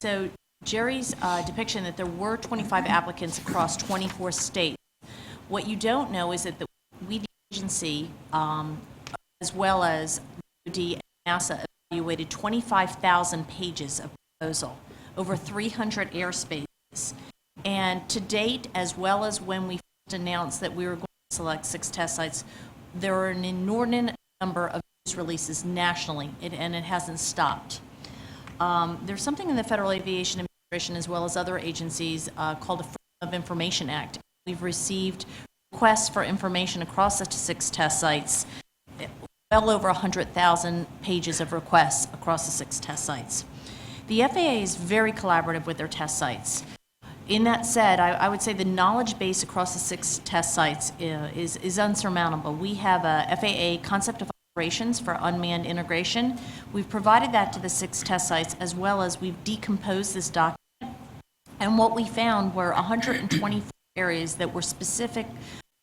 So Jerry's depiction that there were 25 applicants across 24 states. What you don't know is that we, the agency, as well as DoD and NASA, evaluated 25,000 pages of proposal, over 300 airspaces. And to date, as well as when we first announced that we were going to select 6 test sites, there are an inordinate number of news releases nationally, and it hasn't stopped. There's something in the Federal Aviation Administration, as well as other agencies, called the Freedom of Information Act. We've received requests for information across the 6 test sites, well over 100,000 pages of requests across the 6 test sites. The FAA is very collaborative with their test sites. In that said, I would say the knowledge base across the 6 test sites is unsurmountable. We have a FAA concept of operations for unmanned integration. We've provided that to the 6 test sites, as well as we've decomposed this document. And what we found were 124 areas that were specific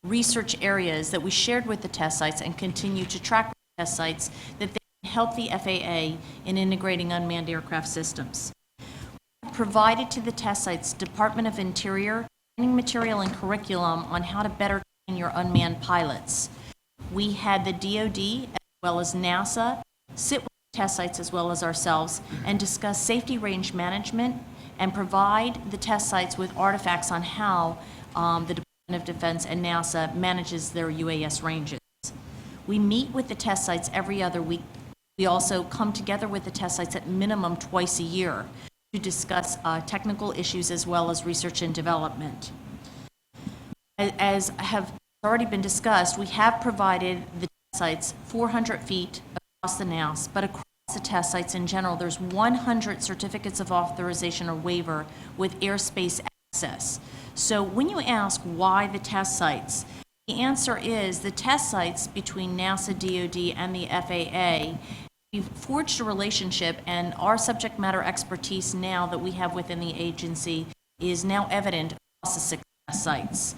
research areas that we shared with the test sites and continue to track with the test sites that they can help the FAA in integrating unmanned aircraft systems. Provided to the test sites Department of Interior training material and curriculum on how to better train your unmanned pilots. We had the DoD as well as NASA sit with the test sites as well as ourselves and discuss safety range management and provide the test sites with artifacts on how the Department of Defense and NASA manages their UAS ranges. We meet with the test sites every other week. We also come together with the test sites at minimum twice a year to discuss technical issues as well as research and development. As have already been discussed, we have provided the test sites 400 feet across the NAS, but across the test sites in general, there's 100 certificates of authorization or waiver with airspace access. So when you ask why the test sites, the answer is the test sites between NASA, DoD, and the FAA. We've forged a relationship, and our subject matter expertise now that we have within the agency is now evident across the 6 test sites.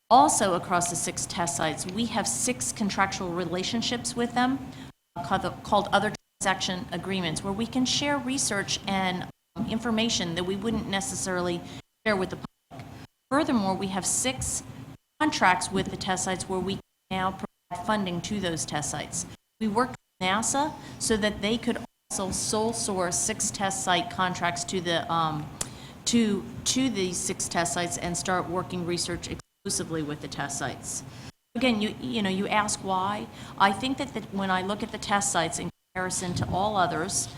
Also, across the 6 test sites, we have 6 contractual relationships with them called other transaction agreements, where we can share research and information that we wouldn't necessarily share with the public. Furthermore, we have 6 contracts with the test sites where we can now provide funding to those test sites. We worked with NASA so that they could also sole source 6 test site contracts to the to these 6 test sites and start working research exclusively with the test sites. Again, you ask why. I think that when I look at the test sites in comparison to all others,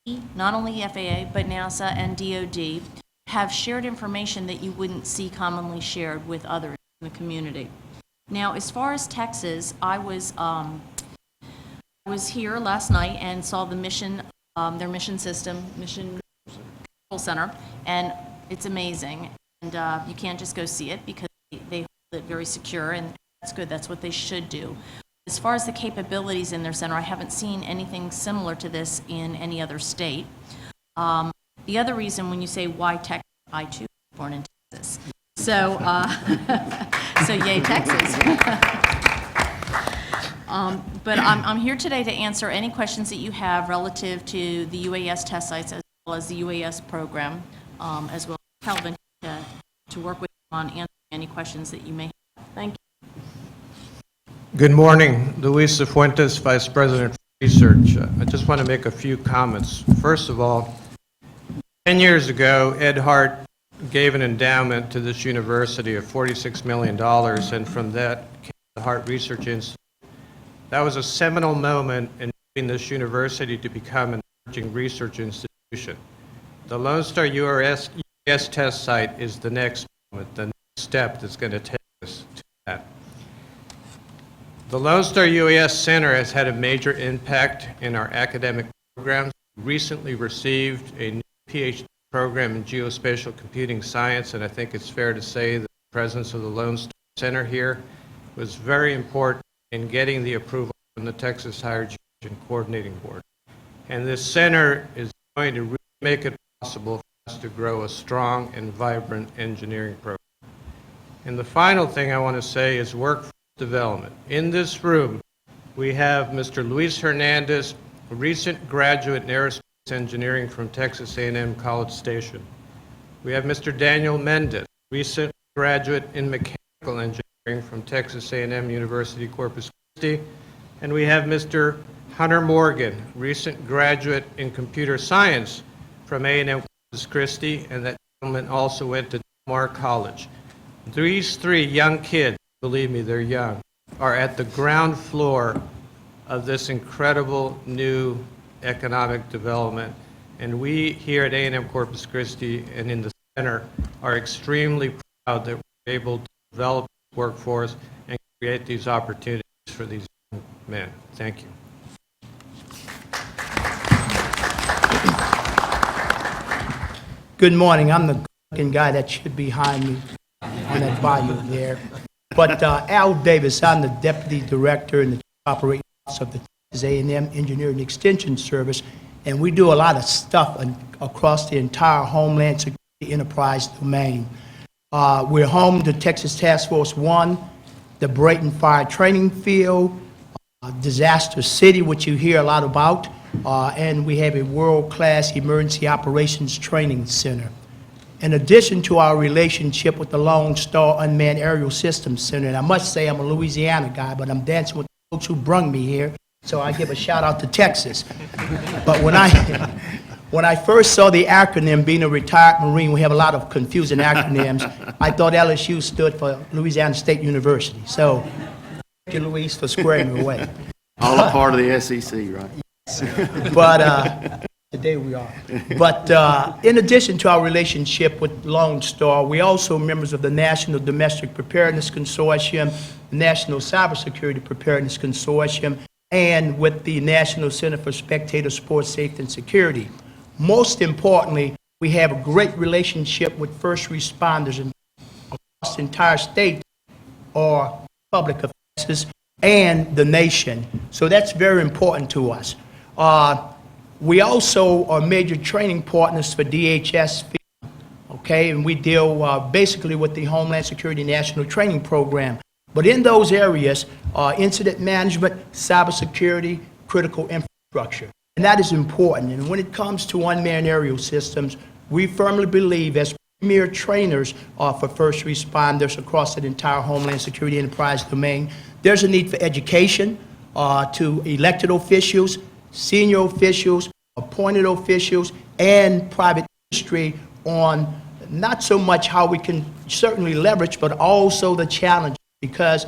we, not only FAA, but NASA and DoD, have shared information that you wouldn't see commonly shared with others in the community. Now, as far as Texas, I was here last night and saw the mission, their mission system, mission control center, and it's amazing. And you can't just go see it because they hold it very secure, and that's good. That's what they should do. As far as the capabilities in their center, I haven't seen anything similar to this in any other state. The other reason, when you say why Texas, I too was born in Texas. So, so yay, Texas. But I'm here today to answer any questions that you have relative to the UAS test sites as well as the UAS program, as well as Calvin to work with you on answering any questions that you may have. Thank you. Good morning. Luis Cifuentes, Vice President for Research. I just want to make a few comments. First of all, 10 years ago, Ed Hart gave an endowment to this university of $46 million, and from that came the Hart Research Institute. That was a seminal moment in moving this university to become an emerging research institution. The Lone Star UAS test site is the next moment, the next step that's going to take us to that. The Lone Star UAS Center has had a major impact in our academic programs. We recently received a new PhD program in geospatial computing science, and I think it's fair to say that the presence of the Lone Star Center here was very important in getting the approval from the Texas Higher Education Coordinating Board. And this center is going to really make it possible for us to grow a strong and vibrant engineering program. And the final thing I want to say is workforce development. In this room, we have Mr. Luis Hernandez, a recent graduate in aerospace engineering from Texas A&M College Station. We have Mr. Daniel Mendez, recent graduate in mechanical engineering from Texas A&M University-Corpus Christi. And we have Mr. Hunter Morgan, recent graduate in computer science from A&M Corpus Christi, and that gentleman also went to Del Mar College. These 3 young kids, believe me, they're young, are at the ground floor of this incredible new economic development. And we here at A&M Corpus Christi and in the center are extremely proud that we're able to develop this workforce and create these opportunities for these young men. Thank you. Good morning. I'm the looking guy that should be behind me on that bayou there. But Al Davis, I'm the Deputy Director and the Chief Operating Officer of the Texas A&M Engineering Extension Service, and we do a lot of stuff across the entire Homeland Security enterprise domain. We're home to Texas Task Force 1, the Brayton Fire Training Field, Disaster City, which you hear a lot about, and we have a world-class Emergency Operations Training Center. In addition to our relationship with the Lone Star Unmanned Aerial Systems Center, and I must say I'm a Louisiana guy, but I'm dancing with the folks who brung me here, so I give a shout out to Texas. But when I first saw the acronym, being a retired Marine, we have a lot of confusing acronyms, I thought LSU stood for Louisiana State University. So thank you, Luis, for squaring me away. All a part of the SEC, right? Yes. But today we are. But in addition to our relationship with Lone Star, we also members of the National Domestic Preparedness Consortium, the National Cybersecurity Preparedness Consortium, and with the National Center for Spectator Sports Safety and Security. Most importantly, we have a great relationship with first responders across the entire state or public officers and the nation. So that's very important to us. We also are major training partners for DHS, okay? And we deal basically with the Homeland Security National Training Program. But in those areas, incident management, cybersecurity, critical infrastructure. And that is important. And when it comes to unmanned aerial systems, we firmly believe as premier trainers for first responders across the entire Homeland Security enterprise domain, there's a need for education to elected officials, senior officials, appointed officials, and private industry on not so much how we can certainly leverage, but also the challenge. Because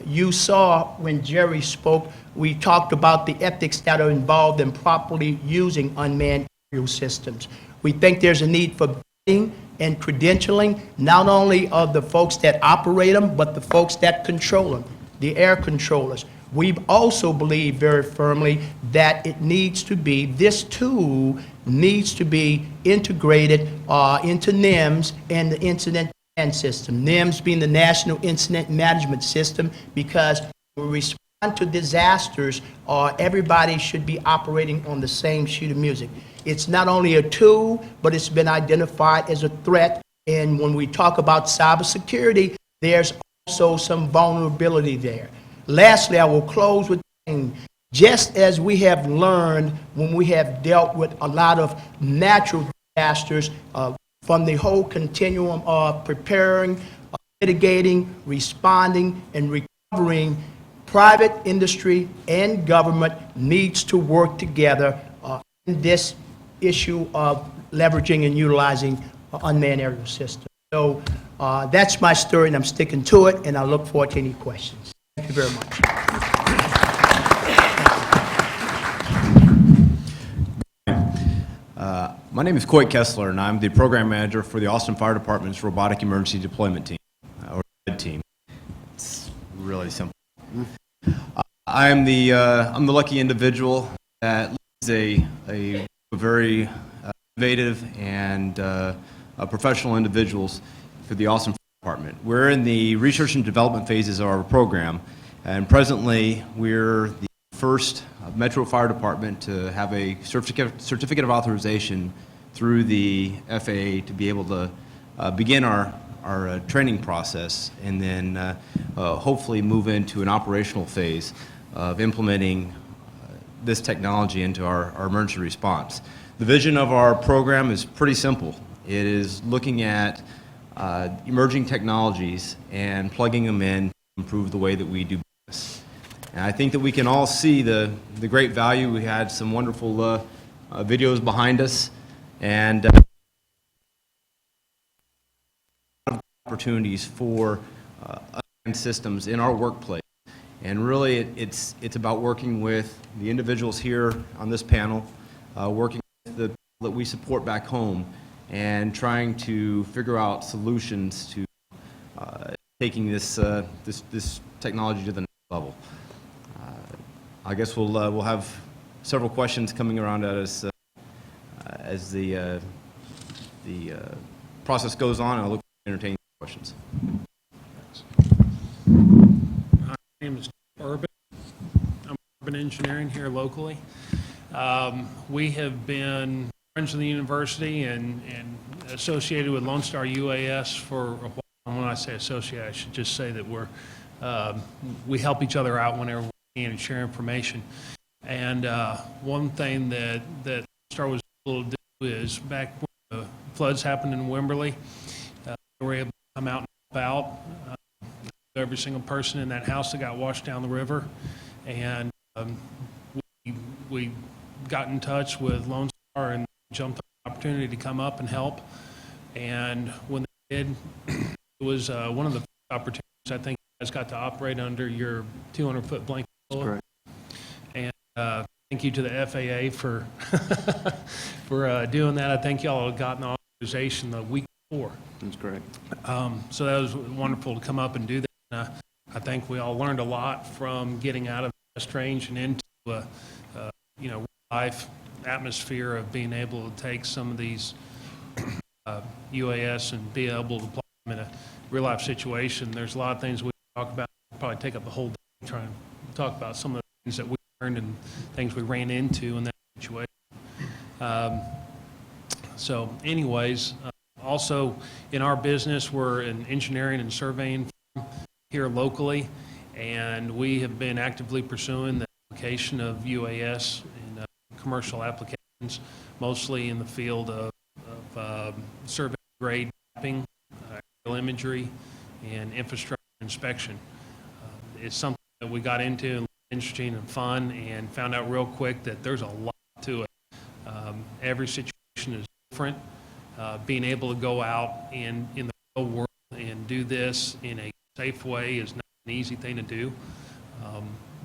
you saw when Jerry spoke, we talked about the ethics that are involved in properly using unmanned aerial systems. We think there's a need for vetting and credentialing, not only of the folks that operate them, but the folks that control them, the air controllers. We also believe very firmly that it needs to be, this tool needs to be integrated into NIMS and the incident command system. NIMS being the National Incident Management System, because when we respond to disasters, everybody should be operating on the same sheet of music. It's not only a tool, but it's been identified as a threat. And when we talk about cybersecurity, there's also some vulnerability there. Lastly, I will close with saying, just as we have learned when we have dealt with a lot of natural disasters, from the whole continuum of preparing, mitigating, responding, and recovering, private industry and government needs to work together in this issue of leveraging and utilizing unmanned aerial systems. So that's my story, and I'm sticking to it, and I look forward to any questions. Thank you very much. My name is Coy Kessler, and I'm the program manager for the Austin Fire Department's Robotic Emergency Deployment Team, or RED team. It's really simple. I'm the lucky individual that leads a very innovative and professional individuals for the Austin Fire Department. We're in the research and development phases of our program, and presently we're the first Metro Fire Department to have a certificate of authorization through the FAA to be able to begin our training process, and then hopefully move into an operational phase of implementing this technology into our emergency response. The vision of our program is pretty simple. It is looking at emerging technologies and plugging them in to improve the way that we do business. And I think that we can all see the great value. We had some wonderful videos behind us, and opportunities for unmanned systems in our workplace. And really, it's about working with the individuals here on this panel, working with the people that we support back home, and trying to figure out solutions to taking this technology to the next level. I guess we'll have several questions coming around at us as the process goes on. I'll look forward to entertaining questions. My name is Urban. I'm urban engineering here locally. We have been friends of the university and associated with Lone Star UAS for a while. And when I say associate, I should just say that we help each other out whenever we can and share information. And one thing that Lone Star was able to do is back when the floods happened in Wimberley, we were able to come out and help out every single person in that house that got washed down the river. And we got in touch with Lone Star and jumped on the opportunity to come up and help. And when they did, it was one of the opportunities I think you guys got to operate under your 200-foot blanket. Correct. And thank you to the FAA for doing that. I think y'all had gotten the authorization the week before. That's correct. So that was wonderful to come up and do that. I think we all learned a lot from getting out of the test range and into real life atmosphere of being able to take some of these UAS and be able to apply them in a real life situation. There's a lot of things we talk about. We'll probably take up the whole day trying to talk about some of the things that we learned and things we ran into in that situation. So anyways, Also, in our business, we're an engineering and surveying firm here locally, and we have been actively pursuing the application of UAS in commercial applications, mostly in the field of survey grade mapping, aerial imagery, and infrastructure inspection. It's something that we got into and interesting and fun, and found out real quick that there's a lot to it. Every situation is different. Being able to go out in the real world and do this in a safe way is not an easy thing to do.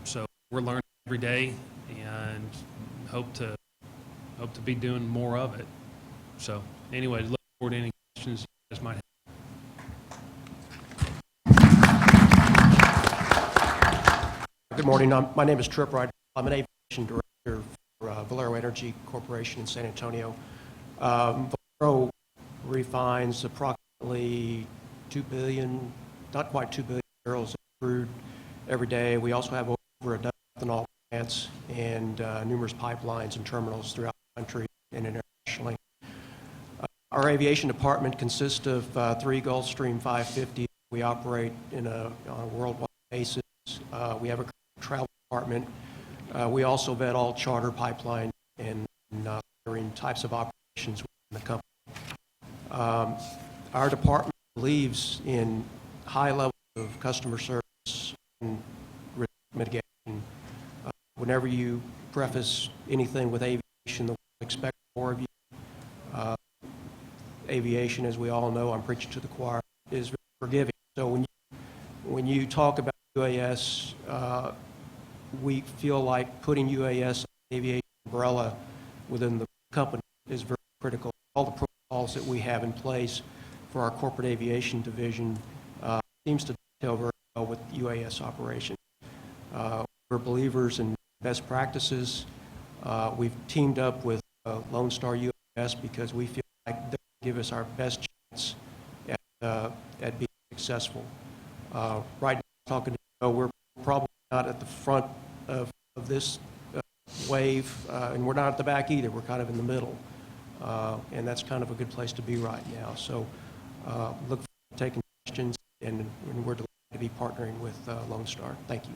So we're learning every day, and hope to be doing more of it. So anyway, look forward to any questions you guys might have. Good morning. My name is Trip Ryder. I'm an aviation director for Valero Energy Corporation in San Antonio. Valero refines approximately 2 billion, not quite 2 billion barrels of crude every day. We also have over a dozen ethanol plants and numerous pipelines and terminals throughout the country and internationally. Our aviation department consists of 3 Gulfstream 550. We operate on a worldwide basis. We have a travel department. We also vet all charter pipeline and types of operations within the company. Our department believes in high levels of customer service and risk mitigation. Whenever you preface anything with aviation, the world expects more of you. Aviation, as we all know, I'm preaching to the choir, is very forgiving. So when you talk about UAS, we feel like putting UAS aviation umbrella within the company is very critical. All the protocols that we have in place for our corporate aviation division seems to dovetail very well with UAS operations. We're believers in best practices. We've teamed up with Lone Star UAS because we feel like they give us our best chance at being successful. Right now, talking to you, we're probably not at the front of this wave, and we're not at the back either. We're kind of in the middle, and that's kind of a good place to be right now. So look forward to taking questions, and we're delighted to be partnering with Lone Star. Thank you.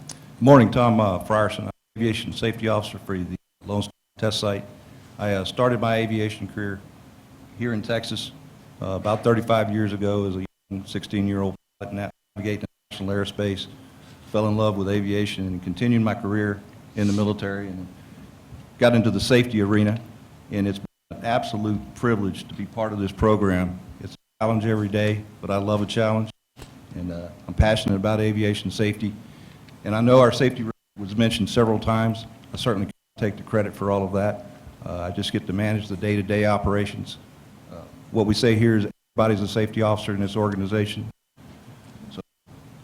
Good morning, Tom Frierson. I'm Aviation Safety Officer for the Lone Star Test Site. I started my aviation career here in Texas about 35 years ago as a young 16-year-old pilot navigating national airspace. Fell in love with aviation and continued my career in the military and got into the safety arena. And it's been an absolute privilege to be part of this program. It's a challenge every day, but I love a challenge. And I'm passionate about aviation safety. And I know our safety was mentioned several times. I certainly can't take the credit for all of that. I just get to manage the day-to-day operations. What we say here is everybody's a safety officer in this organization. So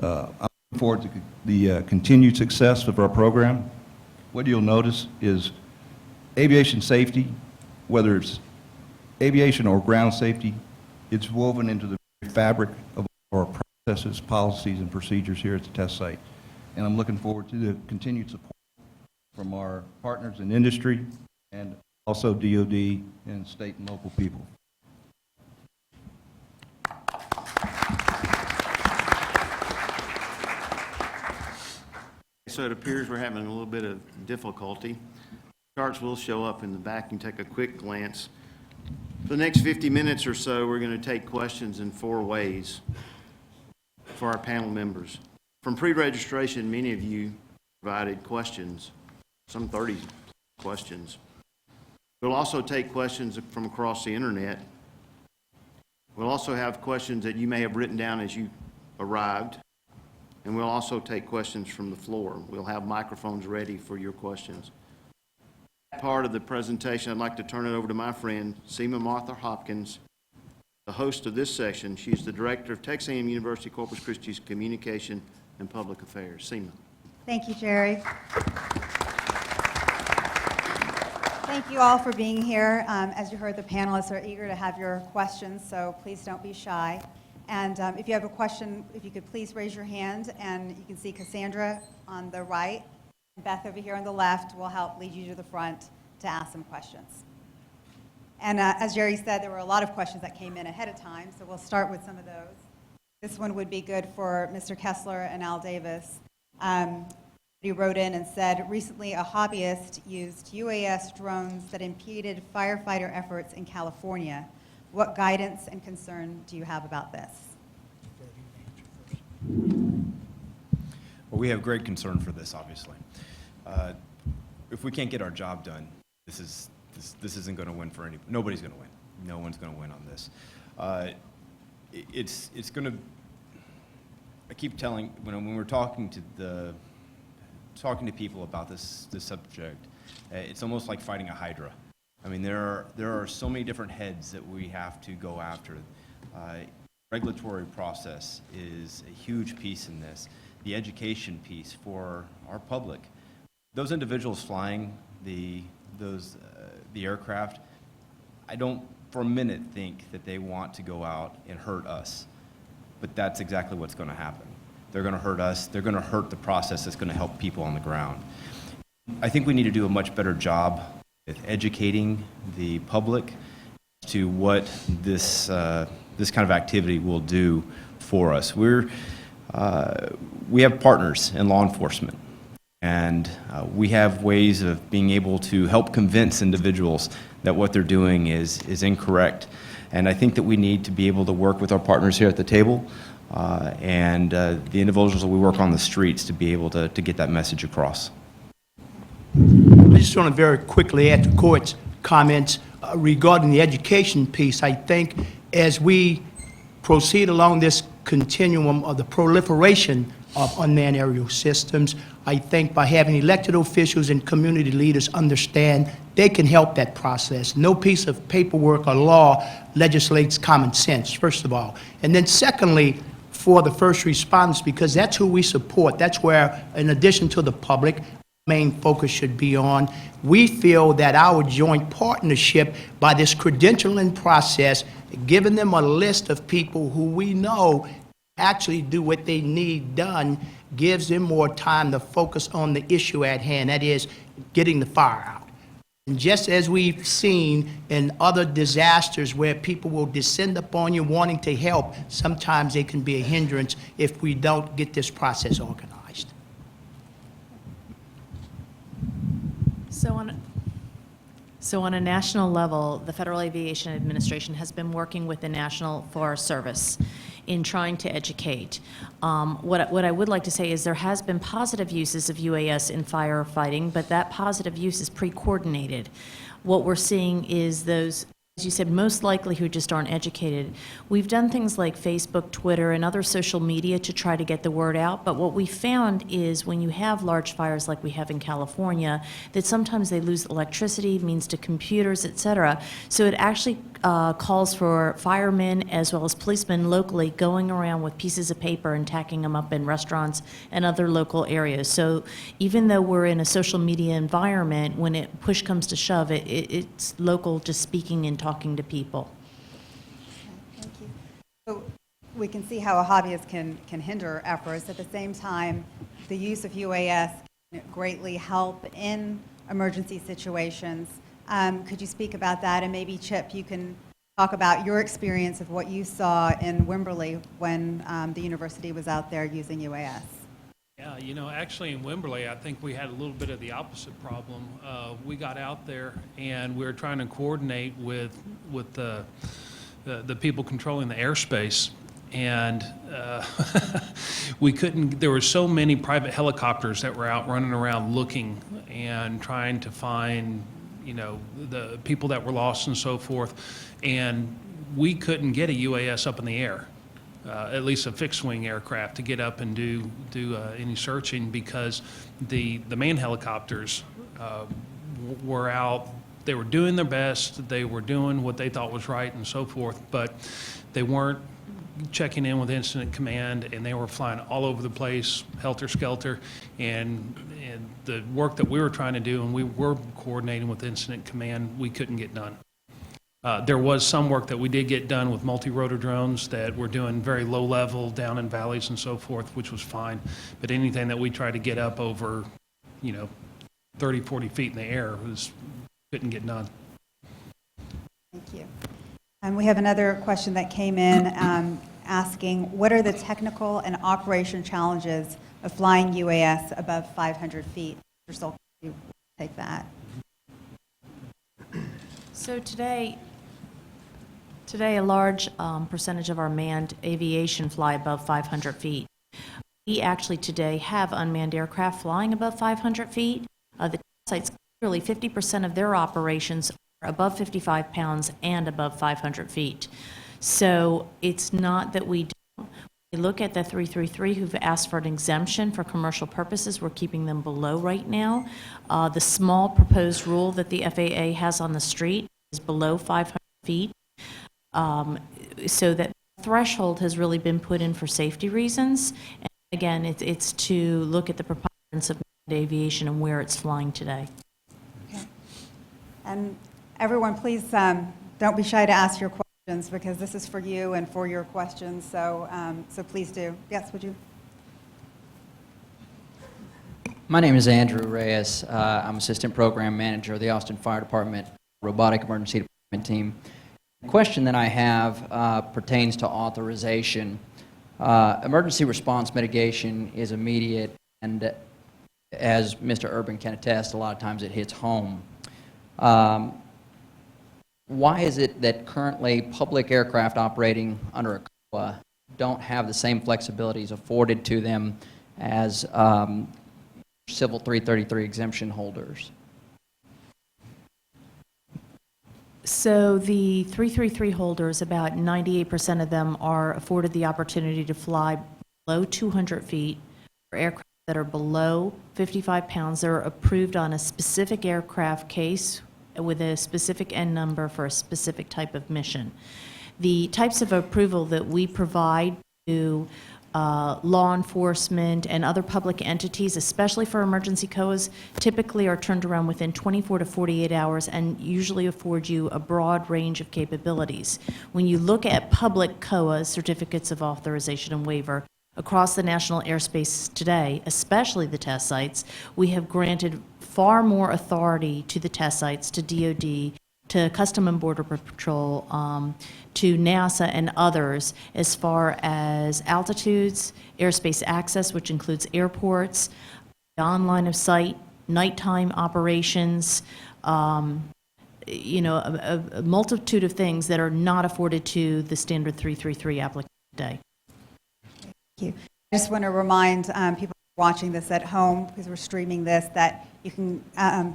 I'm looking forward to the continued success of our program. What you'll notice is aviation safety, whether it's aviation or ground safety, it's woven into the fabric of our processes, policies, and procedures here at the test site. And I'm looking forward to the continued support from our partners in industry and also DOD and state and local people. So it appears we're having a little bit of difficulty. Charts will show up in the back. You can take a quick glance. For the next 50 minutes or so, we're going to take questions in 4 ways for our panel members. From pre-registration, many of you provided questions, some 30 questions. We'll also take questions from across the internet. We'll also have questions that you may have written down as you arrived. And we'll also take questions from the floor. We'll have microphones ready for your questions. Part of the presentation, I'd like to turn it over to my friend, Seema Martha Hopkins, the host of this session. She's the director of Texas A&M University-Corpus Christi's Communication and Public Affairs. Seema. Thank you, Jerry. Thank you all for being here. As you heard, the panelists are eager to have your questions, so please don't be shy. And if you have a question, if you could please raise your hand, and you can see Cassandra on the right, and Beth over here on the left will help lead you to the front to ask some questions. And as Jerry said, there were a lot of questions that came in ahead of time, so we'll start with some of those. This one would be good for Mr. Kessler and Al Davis. He wrote in and said, recently a hobbyist used UAS drones that impeded firefighter efforts in California. What guidance and concern do you have about this? Well, we have great concern for this, obviously. If we can't get our job done, this isn't going to win for anybody. Nobody's going to win. No one's going to win on this. It's going to. I keep telling when we're talking to people about this subject, it's almost like fighting a hydra. I mean, there are so many different heads that we have to go after. Regulatory process is a huge piece in this. The education piece for our public. Those individuals flying the aircraft, I don't for a minute think that they want to go out and hurt us. But that's exactly what's going to happen. They're going to hurt us. They're going to hurt the process that's going to help people on the ground. I think we need to do a much better job with educating the public to what this kind of activity will do for us. We have partners in law enforcement, and we have ways of being able to help convince individuals that what they're doing is incorrect. And I think that we need to be able to work with our partners here at the table and the individuals that we work on the streets to be able to get that message across. I just want to very quickly add to Court's comments regarding the education piece. I think as we proceed along this continuum of the proliferation of unmanned aerial systems, I think by having elected officials and community leaders understand they can help that process. No piece of paperwork or law legislates common sense, first of all. And then secondly, for the first responders, because that's who we support. That's where, in addition to the public, main focus should be on. We feel that our joint partnership by this credentialing process, giving them a list of people who we know actually do what they need done, gives them more time to focus on the issue at hand, that is getting the fire out. And just as we've seen in other disasters where people will descend upon you wanting to help, sometimes they can be a hindrance if we don't get this process organized. So on a national level, the Federal Aviation Administration has been working with the National Forest Service in trying to educate. What I would like to say is there has been positive uses of UAS in firefighting, but that positive use is pre-coordinated. What we're seeing is those, as you said, most likely who just aren't educated. We've done things like Facebook, Twitter, and other social media to try to get the word out, but what we found is when you have large fires like we have in California, that sometimes they lose electricity, means to computers, et cetera. So it actually calls for firemen as well as policemen locally going around with pieces of paper and tacking them up in restaurants and other local areas. So even though we're in a social media environment, when push comes to shove, it's local, just speaking and talking to people. Thank you. So we can see how a hobbyist can hinder efforts. At the same time, the use of UAS can greatly help in emergency situations. Could you speak about that? And maybe, Chip, you can talk about your experience of what you saw in Wimberley when the university was out there using UAS. Yeah, you know, actually in Wimberley, I think we had a little bit of the opposite problem. We got out there and we were trying to coordinate with the people controlling the airspace, and we couldn't. There were so many private helicopters that were out running around looking and trying to find, you know, the people that were lost and so forth, and we couldn't get a UAS up in the air. At least a fixed-wing aircraft to get up and do any searching, because the manned helicopters were out. They were doing their best. They were doing what they thought was right and so forth, but they weren't checking in with incident command, and they were flying all over the place, helter-skelter, and the work that we were trying to do, and we were coordinating with incident command, we couldn't get done. There was some work that we did get done with multi-rotor drones that were doing very low level down in valleys and so forth, which was fine. But anything that we tried to get up over, 30, 40 feet in the air couldn't get done. And we have another question that came in asking, what are the technical and operation challenges of flying UAS above 500 feet? Mr. Soltis, you take that. So today a large percentage of our manned aviation fly above 500 feet. We actually today have unmanned aircraft flying above 500 feet. The test sites, clearly 50% of their operations are above 55 pounds and above 500 feet. So it's not that we don't. We look at the 333 who've asked for an exemption for commercial purposes. We're keeping them below right now. The small proposed rule that the FAA has on the street is below 500 feet. So that threshold has really been put in for safety reasons. And again, it's to look at the preponderance of aviation and where it's flying today. Okay. And everyone, please don't be shy to ask your questions, because this is for you and for your questions. So, so please do. Yes, would you? My name is Andrew Reyes. I'm Assistant Program Manager of the Austin Fire Department Robotic Emergency Department Team. The question that I have pertains to authorization. Emergency response mitigation is immediate, and as Mr. Urban can attest, a lot of times it hits home. Why is it that currently public aircraft operating under a COA don't have the same flexibilities afforded to them as Civil 333 exemption holders? So the 333 holders, about 98% of them are afforded the opportunity to fly below 200 feet for aircraft that are below 55 pounds. They're approved on a specific aircraft case with a specific N number for a specific type of mission. The types of approval that we provide to law enforcement and other public entities, especially for emergency COAs, typically are turned around within 24 to 48 hours and usually afford you a broad range of capabilities. When you look at public COAs, certificates of authorization and waiver, across the national airspace today, especially the test sites, we have granted far more authority to the test sites, to DoD, to Custom and Border Patrol, to NASA and others, as far as altitudes, airspace access, which includes airports, beyond line of sight, nighttime operations, you know, a multitude of things that are not afforded to the standard 333 applicant today. Thank you. I just want to remind people watching this at home, because we're streaming this, that you can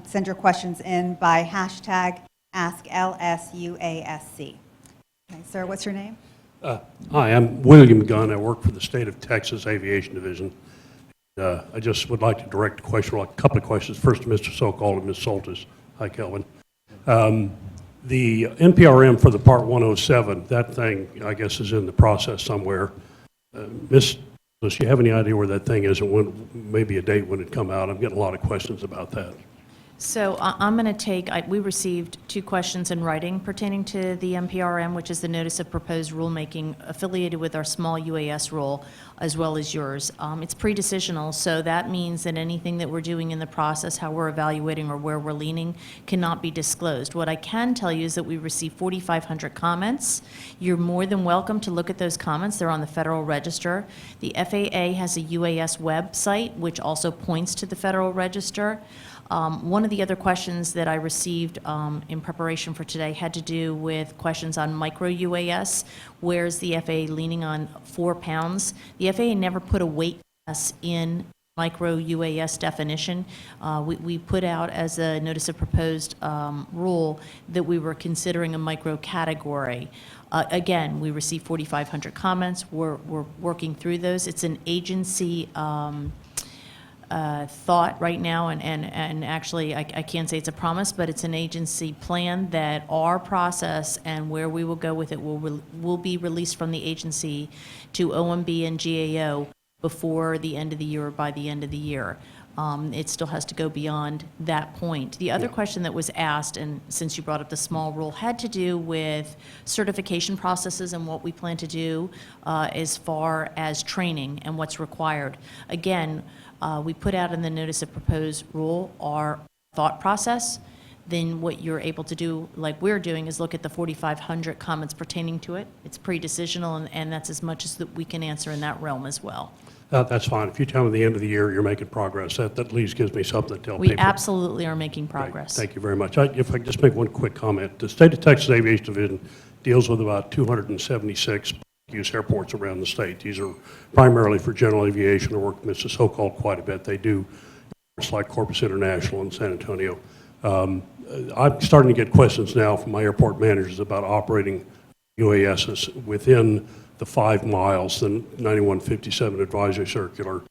send your questions in by hashtag Ask LSUASC. Okay, sir, what's your name? Hi, I'm William Gunn. I work for the State of Texas Aviation Division. I just would like to direct a question, or a couple of questions. First to Mr. Sokol and Ms. Soltis. Hi, Kelvin. The NPRM for the Part 107, that thing, I guess, is in the process somewhere. Ms. Soltis, do you have any idea where that thing is and when, maybe a date when it come out? I'm getting a lot of questions about that. So I'm going to take, we received 2 questions in writing pertaining to the NPRM, which is the Notice of Proposed Rulemaking affiliated with our small UAS rule, as well as yours. It's pre-decisional, so that means that anything that we're doing in the process, how we're evaluating or where we're leaning, cannot be disclosed. What I can tell you is that we received 4,500 comments. You're more than welcome to look at those comments. They're on the Federal Register. The FAA has a UAS website, which also points to the Federal Register. One of the other questions that I received in preparation for today had to do with questions on micro UAS. Where's the FAA leaning on 4 pounds? The FAA never put a weight class in micro UAS definition. We put out as a notice of proposed rule that we were considering a micro category. Again, we received 4,500 comments. We're working through those. It's an agency thought right now, and actually I can't say it's a promise, but it's an agency plan that our process and where we will go with it will be released from the agency to OMB and GAO before the end of the year or by the end of the year. It still has to go beyond that point. The other question that was asked, and since you brought up the small rule, had to do with certification processes and what we plan to do as far as training and what's required. Again, we put out in the notice of proposed rule our thought process then what you're able to do, like we're doing, is look at the 4,500 comments pertaining to it. It's pre-decisional, and that's as much as that we can answer in that realm as well. That's fine. If you tell me at the end of the year you're making progress, that at least gives me something to tell We people. absolutely are making Great. progress. Thank you very much. If I could just make one quick comment. The State of Texas Aviation Division deals with about 276 use airports around the state. These are primarily for general aviation. I work with Mr. So-Called quite a bit. They do airports like Corpus International and San Antonio. I'm starting to get questions now from my airport managers about operating UASs within the 5 miles, the 9157 advisory circular,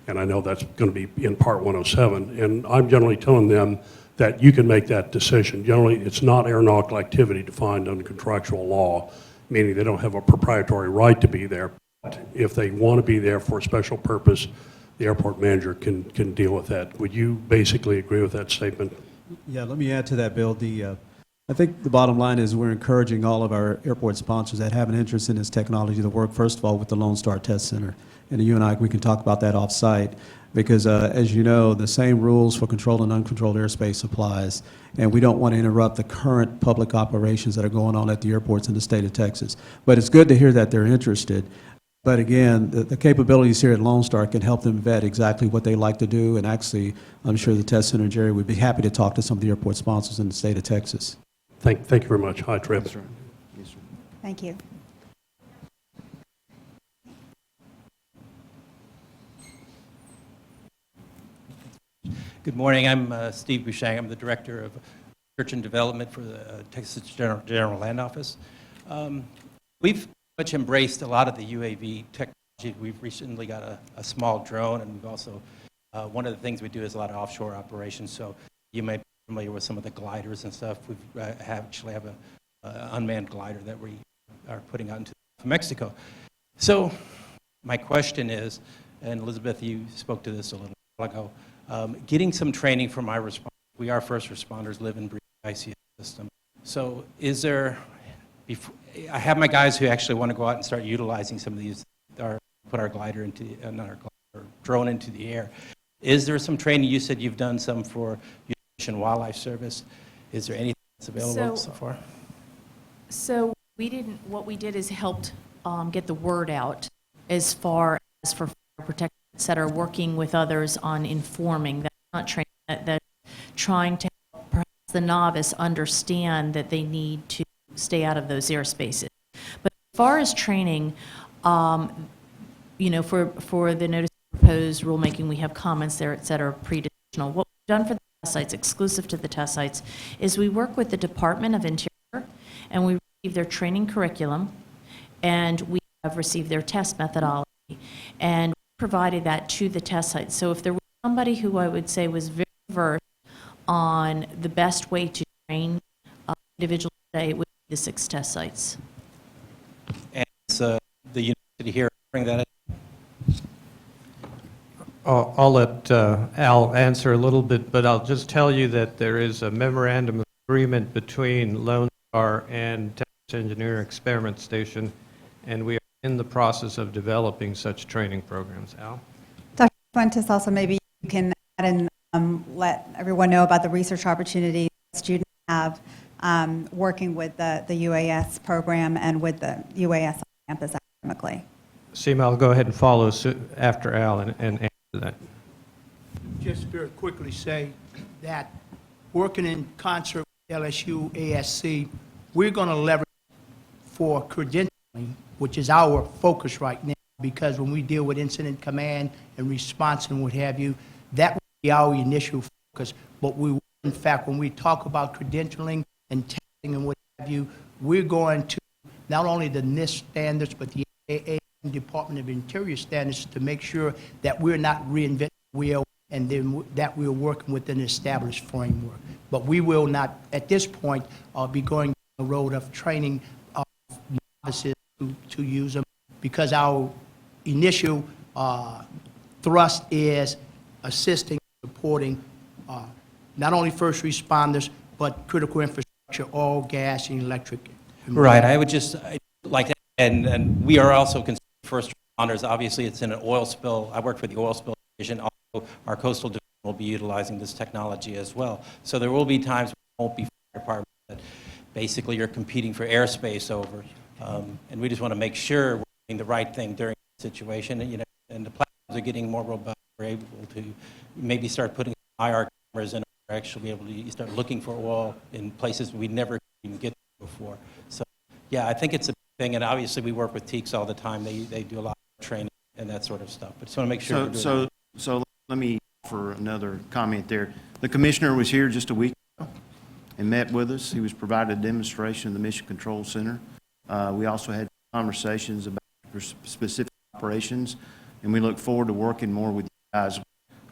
and I know that's going to be in Part 107, and I'm generally telling them that you can make that decision. Generally, it's not aeronautical activity defined under contractual law, meaning they don't have a proprietary right to be there. But if they want to be there for a special purpose, the airport manager can deal with that. Would you basically agree with that statement? Yeah, let me add to that, Bill. I think the bottom line is we're encouraging all of our airport sponsors that have an interest in this technology to work, first of all, with the Lone Star Test Center. And you and I, we can talk about that off-site because, as you know, the same rules for controlled and uncontrolled airspace applies. And we don't want to interrupt the current public operations that are going on at the airports in the state of Texas. But it's good to hear that they're interested. But again, the capabilities here at Lone Star can help them vet exactly what they like to do. And actually, I'm sure the Test Center and Jerry would be happy to talk to some of the airport sponsors in the state of Texas. Thank you very much. Hi, Trip. Yes, sir. Thank you. Good morning. I'm Steve Bouchang. I'm the Director of Research and Development for the Texas General Land Office. We've much embraced a lot of the UAV technology. We've recently got a small drone, and we've also, one of the things we do is a lot of offshore operations. So you may be familiar with some of the gliders and stuff. We actually have an unmanned glider that we are putting out into Mexico. So my question is, and Elizabeth, you spoke to this a little while ago, getting some training from our responders. We are first responders, live and breathe ICS system. So is there, I have my guys who actually want to go out and start utilizing some of these, put our glider into, not our glider, drone into the air. Is there some training? You said you've done some for Fish and Wildlife Service. Is there anything that's available so far? So what we did is helped get the word out as far as for fire protection, et cetera, working with others on informing, that not training, that trying to help perhaps the novice understand that they need to stay out of those airspaces. But as far as training, you know, for the notice of proposed rulemaking, we have comments there, et cetera, pre-decisional. What we've done for the test sites, exclusive to the test sites, is we work with the Department of Interior, and we receive their training curriculum, and we have received their test methodology, and provided that to the test sites. So if there was somebody who I would say was very versed on the best way to train individuals today, it would be the 6 test sites. And the university here bring that in? I'll let Al answer a little bit, but I'll just tell you that there is a memorandum of agreement between Lone Star and Texas Engineering Experiment Station, and we are in the process of developing such training programs. Al? Dr. Fuentes, also maybe you can add and let everyone know about the research opportunity students have working with the UAS program and with the UAS on campus academically. Seema, I'll go ahead and follow after Al and answer that. Just very quickly say that working in concert with LSUASC, we're going to leverage for credentialing, which is our focus right now, because when we deal with incident command and response and what have you, that will be our initial focus. But we, in fact, when we talk about credentialing and testing and what have you, we're going to not only the NIST standards, but the FAA and Department of Interior standards to make sure that we're not reinventing the wheel and then that we're working with an established framework. But we will not, at this point, be going down the road of training novices to use them, because our initial thrust is assisting, supporting not only first responders, but critical infrastructure, oil, gas, and electric. Right. I would just like to, and we are also considered first responders. Obviously, it's in an oil spill. I work for the oil spill division. Also, our coastal division will be utilizing this technology as well. So there will be times won't be fire department, that basically you're competing for airspace over. And we just want to make sure we're doing the right thing during the situation. And, and the platforms are getting more robust. We're able to maybe start putting IR cameras in, or actually be able to start looking for oil in places we never even get to before. So, yeah, I think it's a big thing. And obviously, we work with TEECs all the time. They do a lot of training and that sort of stuff. But just want to make sure we're doing So let me offer another comment there. The commissioner was here just a week ago and met with us. He was provided a demonstration of the Mission Control Center. We also had conversations about specific operations, and we look forward to working more with you guys.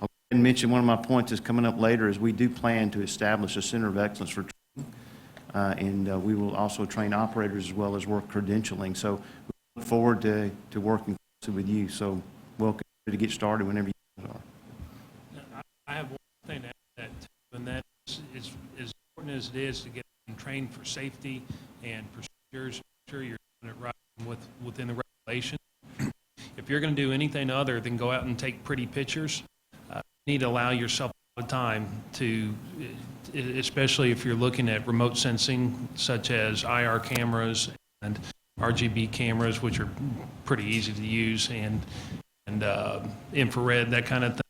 I'll mention one of my points is coming up later is we do plan to establish a center of excellence for training, and we will also train operators as well as work credentialing. So we look forward to working closely with you. So welcome to get started whenever you guys are. I have one thing to add to that, too, and that is as important as it is to get them trained for safety and procedures, make sure you're doing it right within the regulations. If you're going to do anything other than go out and take pretty pictures, you need to allow yourself a lot of time to, especially if you're looking at remote sensing, such as IR cameras and RGB cameras, which are pretty easy to use, and infrared, that kind of thing.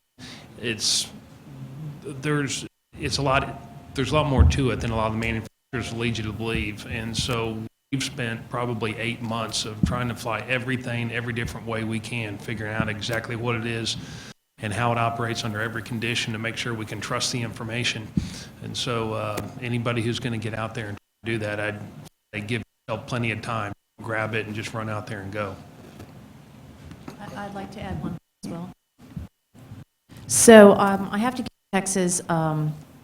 There's a lot more to it than a lot of the manufacturers lead you to believe, and so we've spent probably 8 months of trying to fly everything every different way we can, figuring out exactly what it is and how it operates under every condition to make sure we can trust the information. And so anybody who's going to get out there and do that, I'd say give yourself plenty of time, grab it and just run out there and go. I'd like to add one as well. So I have to give Texas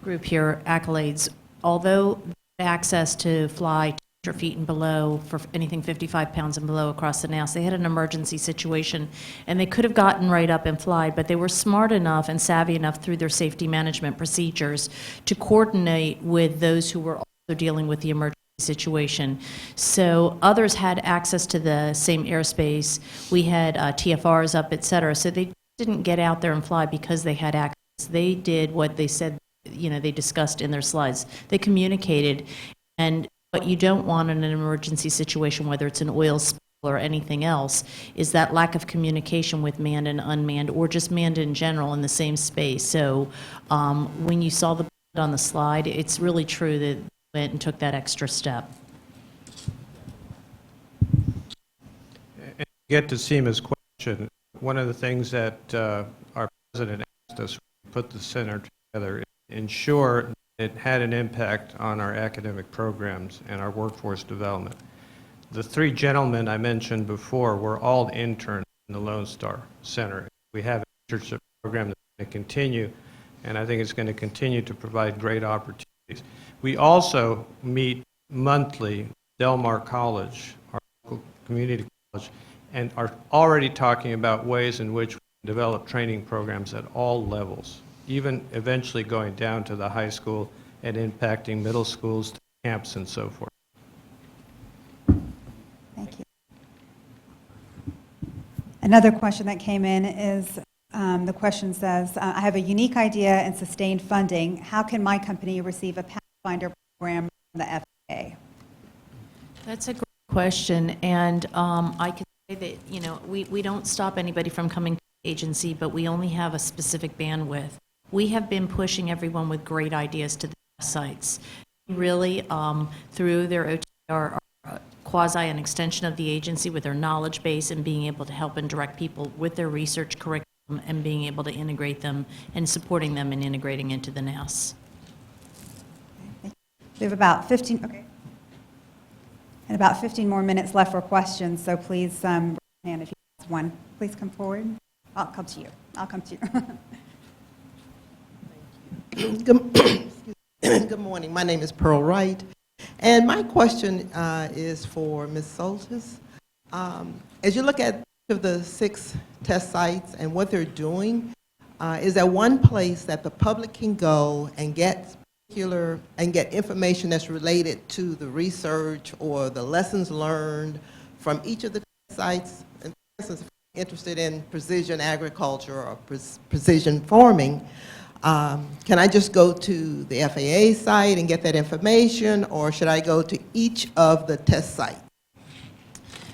group here accolades. Although access to fly 200 feet and below for anything 55 pounds and below across the NAS, they had an emergency situation, and they could have gotten right up and fly, but they were smart enough and savvy enough through their safety management procedures to coordinate with those who were also dealing with the emergency situation. So others had access to the same airspace. We had TFRs up, et cetera. So they didn't get out there and fly because they had access. They did what they said, they discussed in their slides. They communicated. And what you don't want in an emergency situation, whether it's an oil spill or anything else, is that lack of communication with manned and unmanned, or just manned in general in the same space. So when you saw the on the slide, it's really true that they went and took that extra step. And get to Seema's question, one of the things that our president asked us to put the center together is ensure it had an impact on our academic programs and our workforce development. The 3 gentlemen I mentioned before were all interns in the Lone Star Center. We have an internship program that's going to continue, and I think it's going to continue to provide great opportunities. We also meet monthly with Del Mar College, our local community college, and are already talking about ways in which we can develop training programs at all levels, even eventually going down to the high school and impacting middle schools, camps, and so forth. Thank you. Another question that came in is, the question says, I have a unique idea and sustained funding. How can my company receive a Pathfinder program from the FAA? That's a great question, and I can say that, we don't stop anybody from coming to the agency, but we only have a specific bandwidth. We have been pushing everyone with great ideas to the sites. Really, through their OTR, quasi an extension of the agency with their knowledge base and being able to help and direct people with their research curriculum and being able to integrate them and supporting them and integrating into the NAS. We have about 15, okay. And about 15 more minutes left for questions, so please raise your hand if you have one. Please come forward. I'll come to you. I'll come to you. Good morning. My name is Pearl Wright, and my question is for Ms. Soltis. As you look at the 6 test sites and what they're doing, is there one place that the public can go and get information that's related to the research or the lessons learned from each of the sites? And for instance, if you're interested in precision agriculture or precision farming, Can I just go to the FAA site and get that information, or should I go to each of the test sites?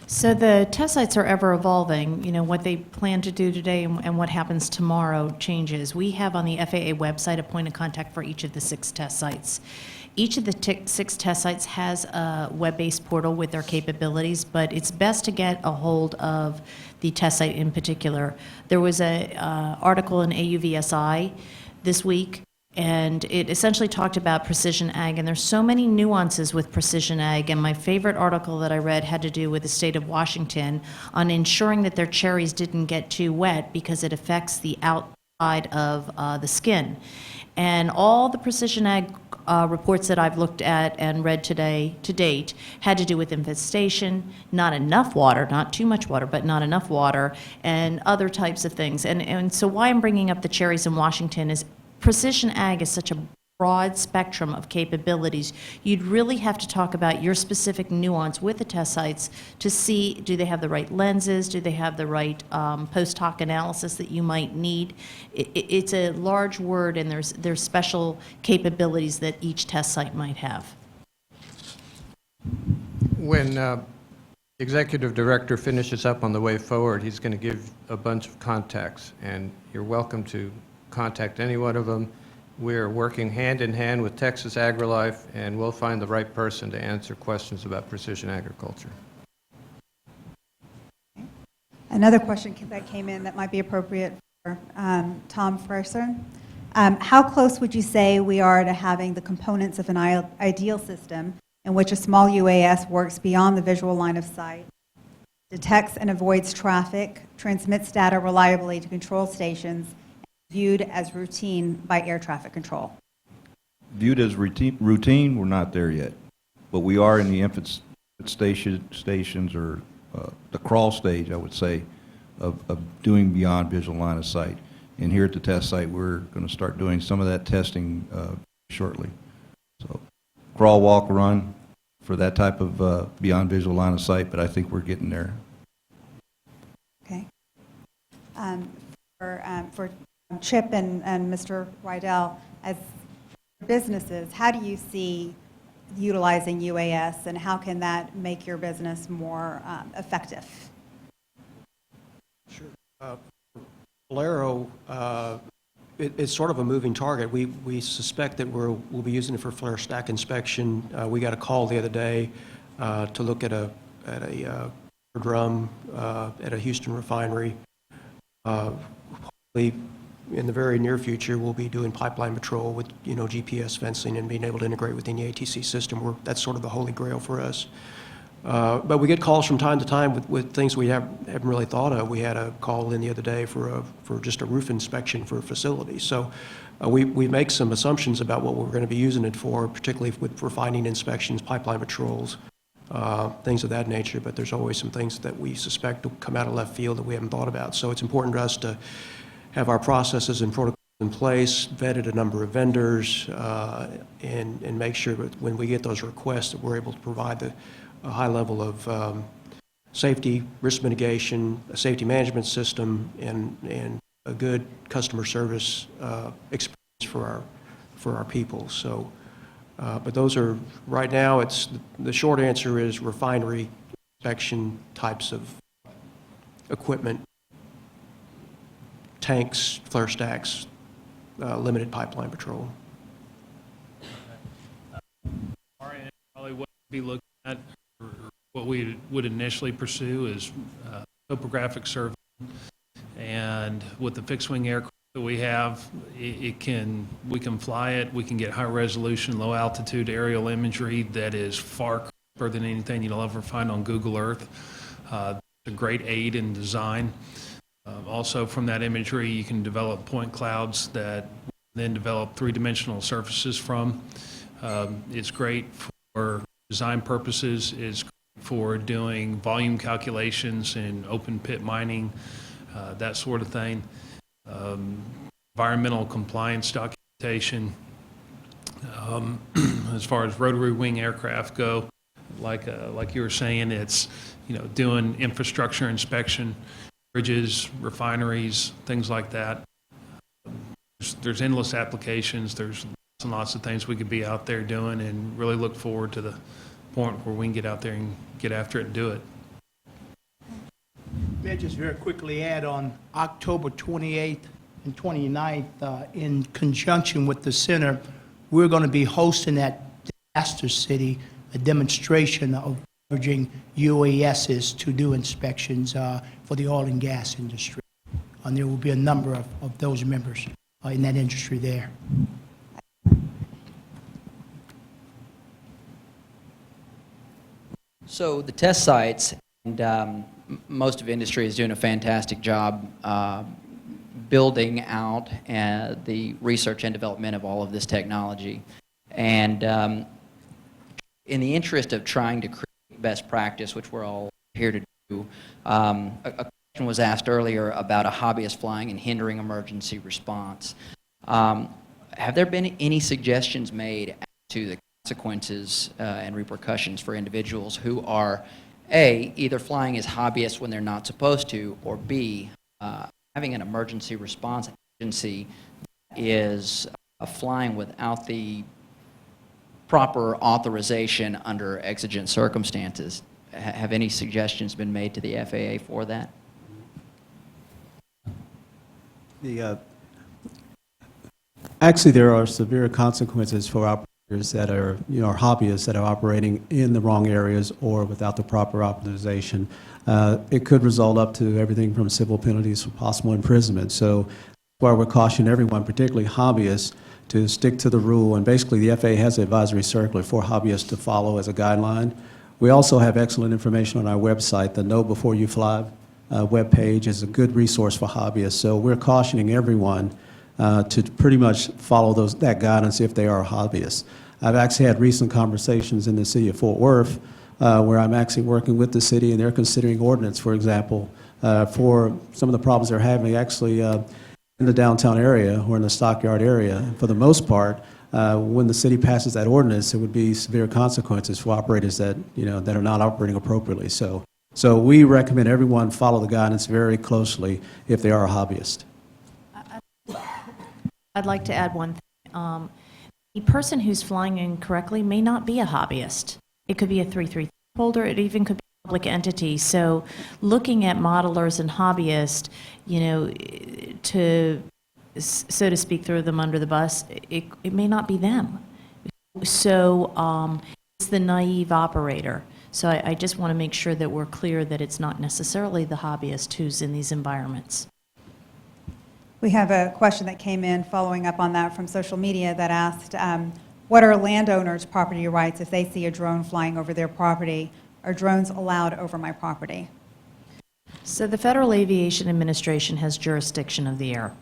So the test sites are ever evolving. You know, what they plan to do today and what happens tomorrow changes. We have on the FAA website a point of contact for each of the 6 test sites. Each of the 6 test sites has a web-based portal with their capabilities, but it's best to get a hold of the test site in particular. There was an article in AUVSI this week, and it essentially talked about precision ag, and there's so many nuances with precision ag, and my favorite article that I read had to do with the state of Washington on ensuring that their cherries didn't get too wet because it affects the outside of the skin. And all the precision ag reports that I've looked at and read today to date had to do with infestation, not enough water, not too much water, but not enough water, and other types of things. And so why I'm bringing up the cherries in Washington is precision ag is such a broad spectrum of capabilities. You'd really have to talk about your specific nuance with the test sites to see, do they have the right lenses? Do they have the right post hoc analysis that you might need? It's a large word, and there's special capabilities that each test site might have. When the executive director finishes up on the way forward, he's going to give a bunch of contacts, and you're welcome to contact any one of them. We're working hand in hand with Texas AgriLife, and we'll find the right person to answer questions about precision agriculture. Another question that came in that might be appropriate for Tom Fraser. How close would you say we are to having the components of an ideal system in which a small UAS works beyond the visual line of sight, detects and avoids traffic, transmits data reliably to control stations, viewed as routine by air traffic control? Viewed as routine, we're not there yet. But we are in the infant stations, or the crawl stage, I would say, of doing beyond visual line of sight. And here at the test site, we're going to start doing some of that testing shortly. So crawl, walk, run for that type of beyond visual line of sight, but I think we're getting there. Okay. For Chip and Mr. Rydell, as businesses, how do you see utilizing UAS, and how can that make your business more effective? Sure. Valero, it's sort of a moving target. We suspect that we'll be using it for flare stack inspection. We got a call the other day to look at a drum at a Houston refinery. Hopefully, in the very near future, we'll be doing pipeline patrol with, GPS fencing and being able to integrate within the ATC system. That's sort of the holy grail for us. But we get calls from time to time with things we haven't really thought of. We had a call in the other day for just a roof inspection for a facility. So we make some assumptions about what we're going to be using it for, particularly with refining inspections, pipeline patrols, things of that nature. But there's always some things that we suspect will come out of left field that we haven't thought about. So it's important to us to have our processes and protocols in place, vetted a number of vendors, and make sure that when we get those requests that we're able to provide a high level of safety, risk mitigation, a safety management system, and a good customer service experience for our people. So, but those are, right now, the short answer is refinery inspection types of equipment, tanks, flare stacks, limited pipeline patrol. Probably what we'd be looking at, or what we would initially pursue, is topographic survey. And with the fixed wing aircraft that we have, we can fly it. We can get high resolution, low altitude aerial imagery that is far crisper than anything you'll ever find on Google Earth. It's a great aid in design. Also, from that imagery, you can develop point clouds that then develop three-dimensional surfaces from. It's great for design purposes. It's great for doing volume calculations in open pit mining, that sort of thing. Environmental compliance documentation. As far as rotary wing aircraft go, like you were saying, it's doing infrastructure inspection, bridges, refineries, things like that. there's endless applications. There's lots and lots of things we could be out there doing, and really look forward to the point where we can get out there and get after it and do it. May I just very quickly add, on October 28th and 29th, in conjunction with the center, we're going to be hosting at Disaster City a demonstration of urging UASs to do inspections for the oil and gas industry. And there will be a number of those members in that industry there. So the test sites, and most of industry is doing a fantastic job building out the research and development of all of this technology. And in the interest of trying to create best practice, which we're all here to do, a question was asked earlier about a hobbyist flying and hindering emergency response. Have there been any suggestions made to the consequences and repercussions for individuals who are, A, either flying as hobbyists when they're not supposed to, or B, having an emergency response agency that is flying without the proper authorization under exigent circumstances? Have any suggestions been made to the FAA for that? Actually, there are severe consequences for operators that are, hobbyists that are operating in the wrong areas or without the proper authorization. It could result up to everything from civil penalties to possible imprisonment. So that's why we're cautioning everyone, particularly hobbyists, to stick to the rule. And basically, the FAA has an advisory circular for hobbyists to follow as a guideline. We also have excellent information on our website. The Know Before You Fly webpage is a good resource for hobbyists. So we're cautioning everyone to pretty much follow that guidance if they are hobbyists. I've actually had recent conversations in the city of Fort Worth where I'm actually working with the city, and they're considering ordinance, for example, for some of the problems they're having actually in the downtown area or in the stockyard area. For the most part, when the city passes that ordinance, it would be severe consequences for operators that are not operating appropriately. So we recommend everyone follow the guidance very closely if they are a hobbyist. I'd like to add one thing. The person who's flying incorrectly may not be a hobbyist. It could be a 333 holder. It even could be a public entity. So looking at modelers and hobbyists, to, so to speak, throw them under the bus, it may not be them. So it's the naive operator. So I just want to make sure that we're clear that it's not necessarily the hobbyist who's in these environments. We have a question that came in following up on that from social media that asked, what are landowners' property rights if they see a drone flying over their property? Are drones allowed over my property? So the Federal Aviation Administration has jurisdiction of the air.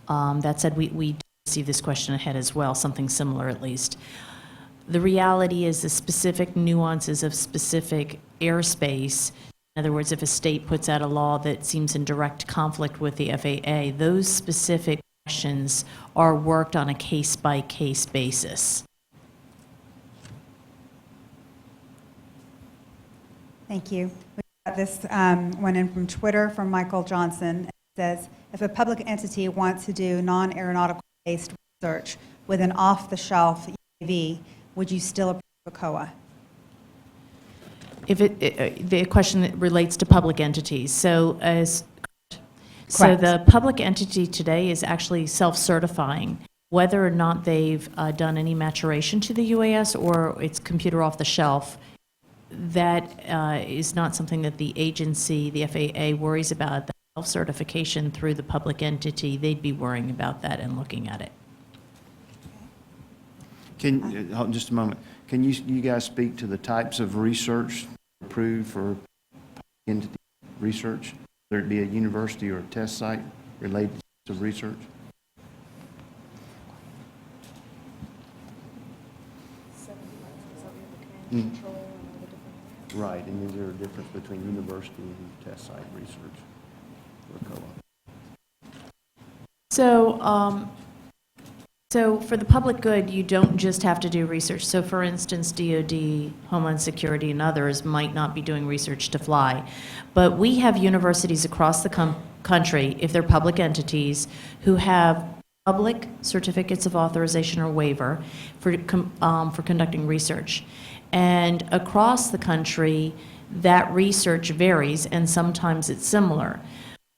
That said, we see this question ahead as well, something similar at least. The reality is the specific nuances of specific airspace. In other words, if a state puts out a law that seems in direct conflict with the FAA, those specific questions are worked on a case-by-case basis. Thank you. We got this one in from Twitter from Michael Johnson. It says, if a public entity wants to do non-aeronautical based research with an off-the-shelf UAV, would you still approve a COA? If the question relates to public entities, so the public entity today is actually self-certifying whether or not they've done any maturation to the UAS or it's computer off the shelf. That is not something that the agency, the FAA, worries about. The self-certification through the public entity, they'd be worrying about that and looking at it. Hold just a moment. Can you guys speak to the types of research approved for entity research, whether it be a university or a test site related to research? Right, and is there a difference between university and test site research or COA? So for the public good, you don't just have to do research. So for instance, DoD, Homeland Security, and others might not be doing research to fly. But we have universities across the country, if they're public entities, who have public certificates of authorization or waiver for conducting research. And across the country, that research varies, and sometimes it's similar.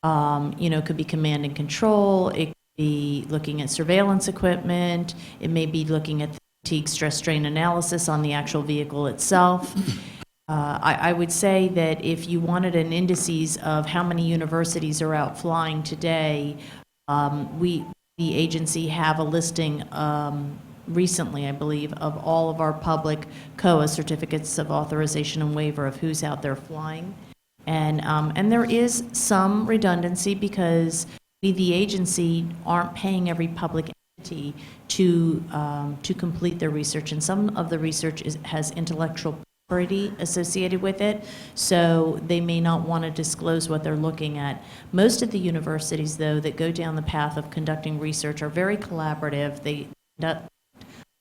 It could be command and control, it could be looking at surveillance equipment, it may be looking at fatigue stress strain analysis on the actual vehicle itself. I would say that if you wanted an indices of how many universities are out flying today, the agency have a listing recently, I believe, of all of our public COA certificates of authorization and waiver of who's out there flying. And there is some redundancy because we, the agency, aren't paying every public entity to complete their research, and some of the research has intellectual property associated with it, so they may not want to disclose what they're looking at. Most of the universities, though, that go down the path of conducting research are very collaborative. They conduct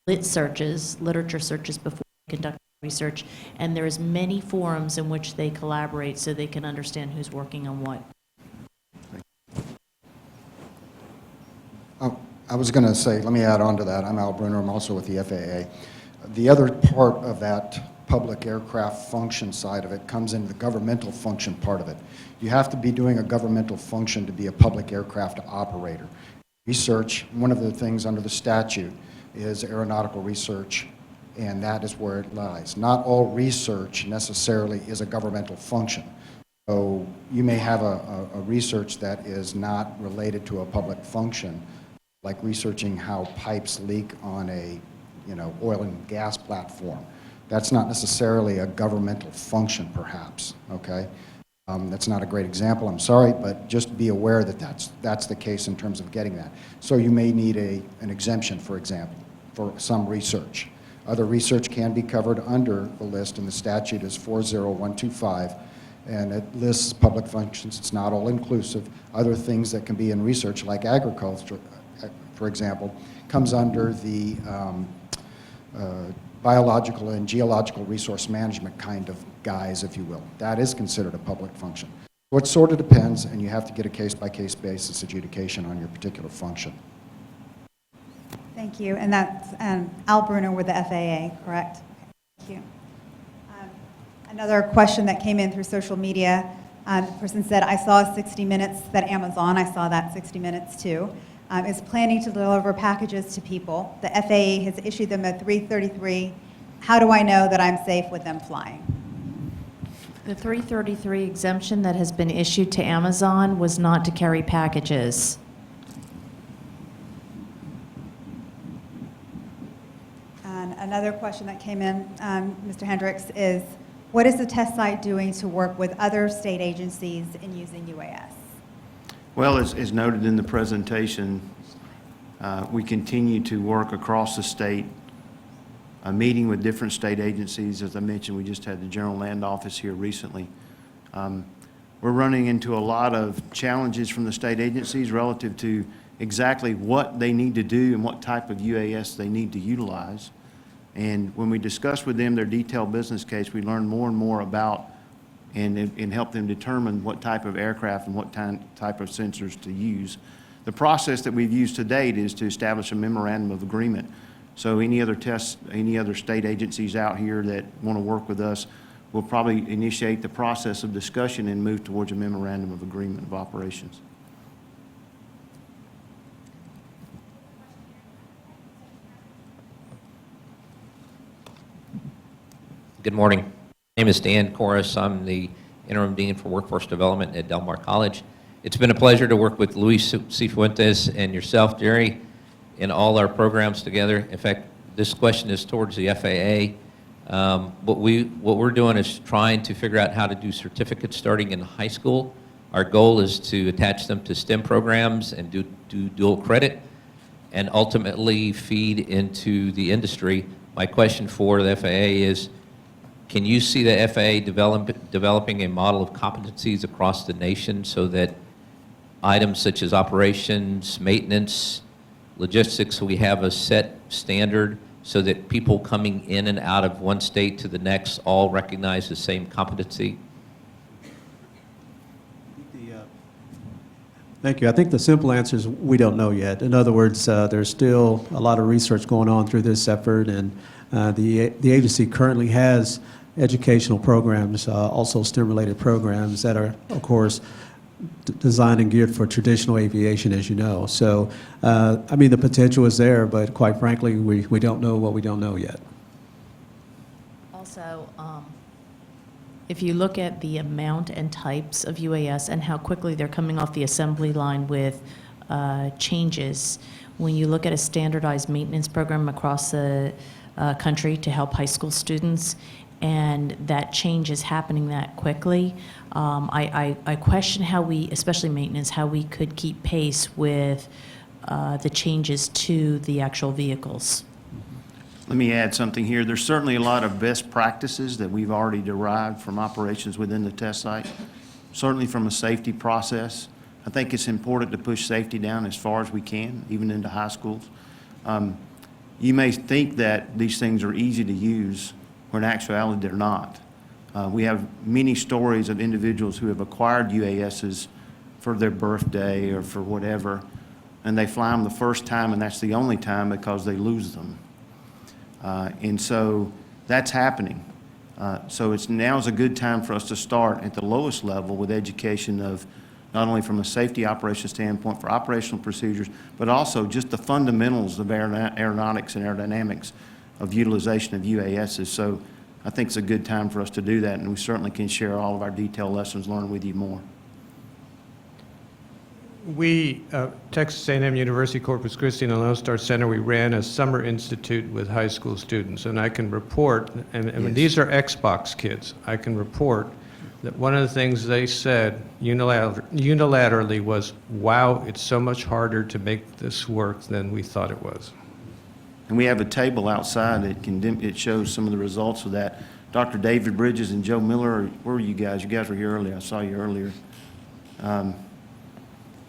literature searches before they conduct research, and there's many forums in which they collaborate so they can understand who's working on what. I was going to say, let me add on to that. I'm Al Bruner. I'm also with the FAA. The other part of that public aircraft function side of it comes into the governmental function part of it. You have to be doing a governmental function to be a public aircraft operator. Research, one of the things under the statute is aeronautical research, and that is where it lies. Not all research necessarily is a governmental function. So you may have a research that is not related to a public function, like researching how pipes leak on a oil and gas platform. That's not necessarily a governmental function, perhaps, okay? That's not a great example, I'm sorry, but just be aware that that's the case in terms of getting that. So you may need an exemption, for example, for some research. Other research can be covered under the list, and the statute is 40125, and it lists public functions. It's not all inclusive. Other things that can be in research, like agriculture, for example, comes under the biological and geological resource management kind of guise, if you will. That is considered a public function. So it sort of depends, and you have to get a case-by-case basis adjudication on your particular function. Thank you. And that's Al Bruner with the FAA, correct? Thank you. Another question that came in through social media, the person said, I saw 60 Minutes, that Amazon, I saw that 60 Minutes too, is planning to deliver packages to people. The FAA has issued them a 333. How do I know that I'm safe with them flying? The 333 exemption that has been issued to Amazon was not to carry packages. And another question that came in, Mr. Hendricks, is what is the test site doing to work with other state agencies in using UAS? Well, as noted in the presentation, we continue to work across the state, meeting with different state agencies. As I mentioned, we just had the General Land Office here recently. We're running into a lot of challenges from the state agencies relative to exactly what they need to do and what type of UAS they need to utilize. And when we discuss with them their detailed business case, we learn more and more about and help them determine what type of aircraft and what type of sensors to use. The process that we've used to date is to establish a memorandum of agreement. So any other state agencies out here that want to work with us will probably initiate the process of discussion and move towards a memorandum of agreement of operations. Good morning. My name is Dan Corris. I'm the Interim Dean for Workforce Development at Del Mar College. It's been a pleasure to work with Luis Cifuentes and yourself, Jerry, in all our programs together. In fact, this question is towards the FAA. What we're doing is trying to figure out how to do certificates starting in high school. Our goal is to attach them to STEM programs and do dual credit and ultimately feed into the industry. My question for the FAA is, can you see the FAA developing a model of competencies across the nation so that items such as operations, maintenance, logistics, we have a set standard so that people coming in and out of one state to the next all recognize the same competency? Thank you. I think the simple answer is we don't know yet. In other words, there's still a lot of research going on through this effort, and the agency currently has educational programs, also STEM-related programs that are, of course, designed and geared for traditional aviation, as you know. So, I mean, the potential is there, but quite frankly, we don't know what we don't know yet. Also, if you look at the amount and types of UAS and how quickly they're coming off the assembly line with changes, when you look at a standardized maintenance program across the country to help high school students, and that change is happening that quickly, I question how we, especially maintenance, how we could keep pace with the changes to the actual vehicles. Let me add something here. There's certainly a lot of best practices that we've already derived from operations within the test site, certainly from a safety process. I think it's important to push safety down as far as we can, even into high schools. You may think that these things are easy to use, when in actuality they're not. We have many stories of individuals who have acquired UASs for their birthday or for whatever, and they fly them the first time, and that's the only time because they lose them. And so that's happening. So now's a good time for us to start at the lowest level with education of not only from a safety operation standpoint for operational procedures, but also just the fundamentals of aeronautics and aerodynamics of utilization of UASs. So I think it's a good time for us to do that, and we certainly can share all of our detailed lessons learned with you more. We, Texas A&M University-Corpus Christi and the Lone Star Center, we ran a summer institute with high school students, and I can report, and these are Xbox kids, I can report that one of the things they said unilaterally was, wow, it's so much harder to make this work than we thought it was. And we have a table outside that it shows some of the results of that. Dr. David Bridges and Joe Miller, where were you guys? You guys were here earlier. I saw you earlier.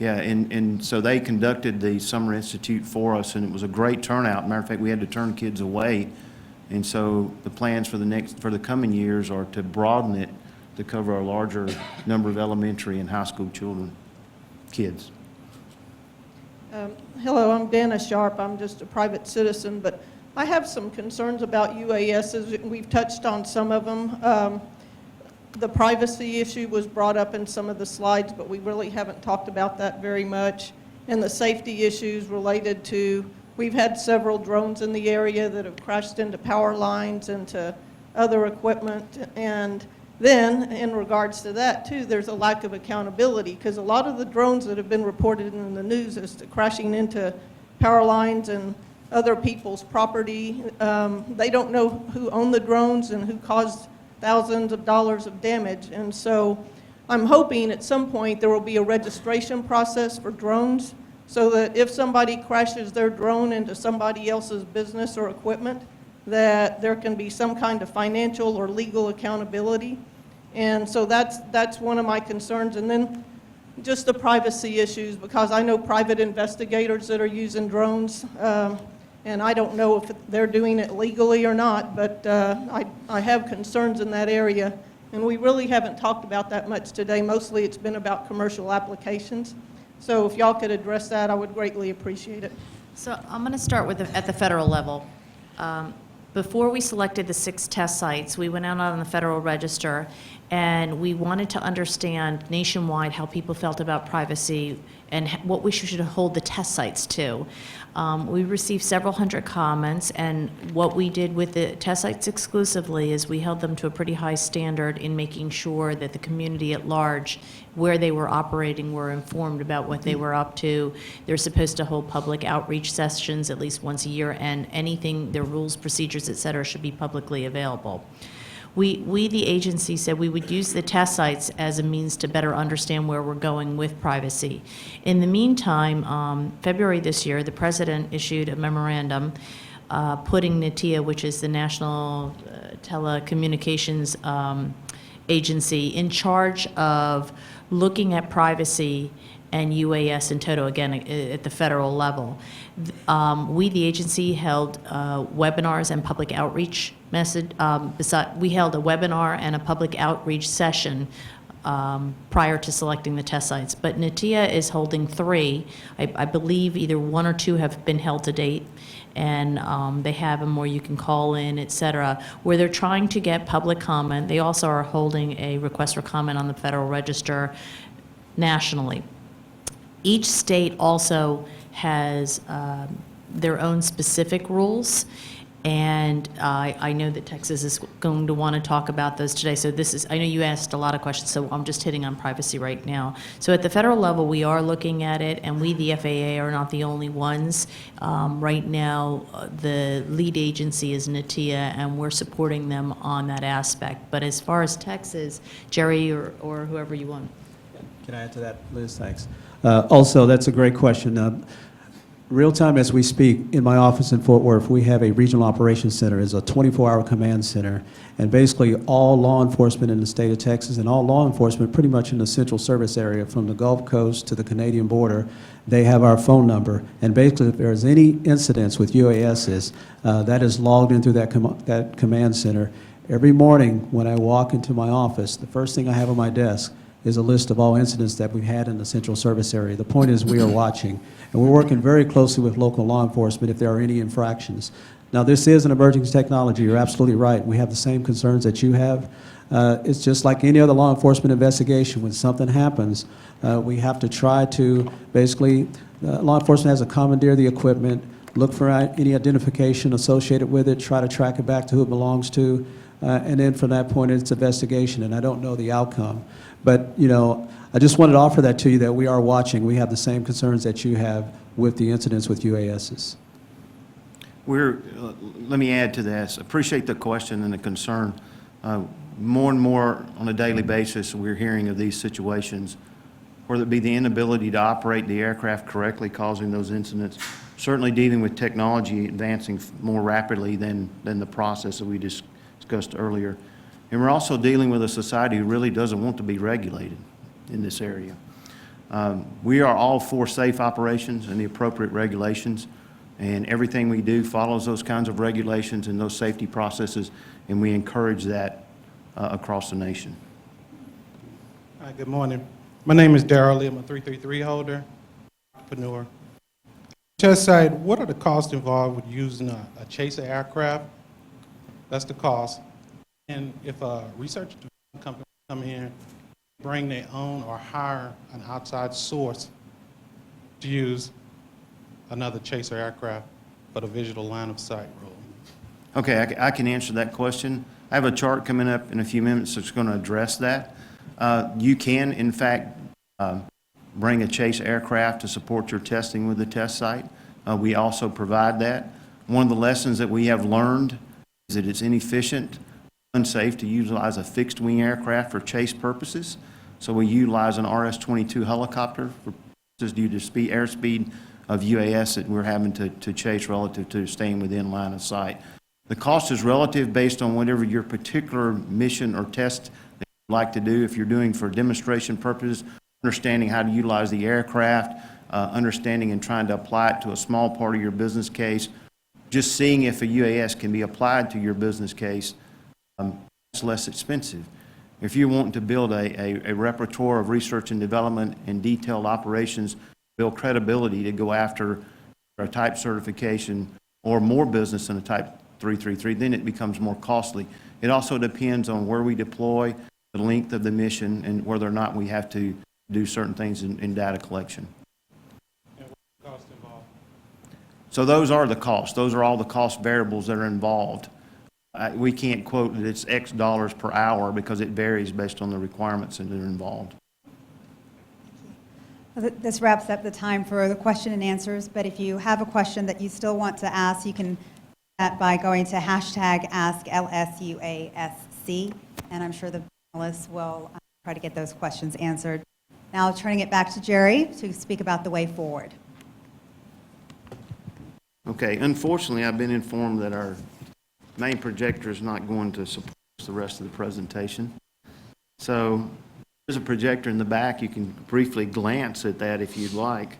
Yeah, and so they conducted the Summer Institute for us, and it was a great turnout. Matter of fact, we had to turn kids away. And so the plans for the coming years are to broaden it to cover a larger number of elementary and high school kids. Hello, I'm Dana Sharp. I'm just a private citizen, but I have some concerns about UASs. We've touched on some of them. The privacy issue was brought up in some of the slides, but we really haven't talked about that very much. And the safety issues related to, we've had several drones in the area that have crashed into power lines and to other equipment. And then, in regards to that, too, there's a lack of accountability, because a lot of the drones that have been reported in the news as to crashing into power lines and other people's property, they don't know who owned the drones and who caused thousands of dollars of damage. And so I'm hoping at some point there will be a registration process for drones, so that if somebody crashes their drone into somebody else's business or equipment, that there can be some kind of financial or legal accountability. And so that's one of my concerns. And then just the privacy issues, because I know private investigators that are using drones, and I don't know if they're doing it legally or not, but I have concerns in that area. And we really haven't talked about that much today. Mostly it's been about commercial applications. So if y'all could address that, I would greatly appreciate it. So I'm going to start with at the federal level. Before we selected the 6 test sites, we went out on the Federal Register, and we wanted to understand nationwide how people felt about privacy and what we should hold the test sites to. We received several hundred comments, and what we did with the test sites exclusively is we held them to a pretty high standard in making sure that the community at large, where they were operating, were informed about what they were up to. They're supposed to hold public outreach sessions at least once a year, and anything, their rules, procedures, et cetera, should be publicly available. We, the agency, said we would use the test sites as a means to better understand where we're going with privacy. In the meantime, February this year, the President issued a memorandum putting NATIA, which is the National Telecommunications Agency, in charge of looking at privacy and UAS in total, again, at the federal level. We, the agency, held webinars and public outreach we held a webinar and a public outreach session prior to selecting the test sites. But NATIA is holding 3. I believe either 1 or 2 have been held to date, and they have them where you can call in, et cetera, where they're trying to get public comment. They also are holding a request for comment on the Federal Register nationally. Each state also has their own specific rules, and I know that Texas is going to want to talk about those today. So this is, I know you asked a lot of questions, so I'm just hitting on privacy right now. So at the federal level, we are looking at it, and we, the FAA, are not the only ones. Right now, the lead agency is NATIA, and we're supporting them on that aspect. But as far as Texas, Jerry or whoever you want. Can I add to that, Liz? Thanks. Also, that's a great question. Real time as we speak, in my office in Fort Worth, we have a regional operations center. It's a 24-hour command center. And basically, all law enforcement in the state of Texas and all law enforcement pretty much in the central service area from the Gulf Coast to the Canadian border, they have our phone number. And basically, if there's any incidents with UASs, that is logged into that command center. Every morning when I walk into my office, the first thing I have on my desk is a list of all incidents that we've had in the central service area. The point is we are watching, and we're working very closely with local law enforcement if there are any infractions. Now, this is an emerging technology. You're absolutely right. We have the same concerns that you have. It's just like any other law enforcement investigation. When something happens, we have to try to basically, law enforcement has to commandeer the equipment, look for any identification associated with it, try to track it back to who it belongs to, and then from that point, it's investigation, and I don't know the outcome. But, you know, I just wanted to offer that to you, that we are watching. We have the same concerns that you have with the incidents with UASs. Let me add to this. Appreciate the question and the concern. More and more on a daily basis, we're hearing of these situations, whether it be the inability to operate the aircraft correctly causing those incidents, certainly dealing with technology advancing more rapidly than the process that we discussed earlier. And we're also dealing with a society who really doesn't want to be regulated in this area. We are all for safe operations and the appropriate regulations, and everything we do follows those kinds of regulations and those safety processes, and we encourage that across the nation. Hi, good morning. My name is Darrell Lee. I'm a 333 holder, entrepreneur. Test site, what are the costs involved with using a chaser aircraft? That's the cost. And if a research company come in, bring their own or hire an outside source to use another chaser aircraft for the visual line of sight rule. Okay, I can answer that question. I have a chart coming up in a few minutes that's going to address that. You can, in fact, bring a chase aircraft to support your testing with the test site. We also provide that. One of the lessons that we have learned is that it's inefficient, unsafe to utilize a fixed wing aircraft for chase purposes. So we utilize an RS-22 helicopter for purposes due to airspeed of UAS that we're having to chase relative to staying within line of sight. The cost is relative based on whatever your particular mission or test that you'd like to do. If you're doing for demonstration purposes, understanding how to utilize the aircraft, understanding and trying to apply it to a small part of your business case, just seeing if a UAS can be applied to your business case, it's less expensive. If you're wanting to build a repertoire of research and development and detailed operations, build credibility to go after a type certification or more business in a type 333, then it becomes more costly. It also depends on where we deploy, the length of the mission, and whether or not we have to do certain things in data collection. And what's the cost involved? So those are the costs. Those are all the cost variables that are involved. We can't quote that it's X dollars per hour because it varies based on the requirements that are involved. This wraps up the time for the question and answers, but if you have a question that you still want to ask, you can do that by going to hashtag #AskLSUASC, and I'm sure the panelists will try to get those questions answered. Now turning it back to Jerry to speak about the way forward. Okay, unfortunately, I've been informed that our main projector is not going to support the rest of the presentation. So there's a projector in the back. You can briefly glance at that if you'd like.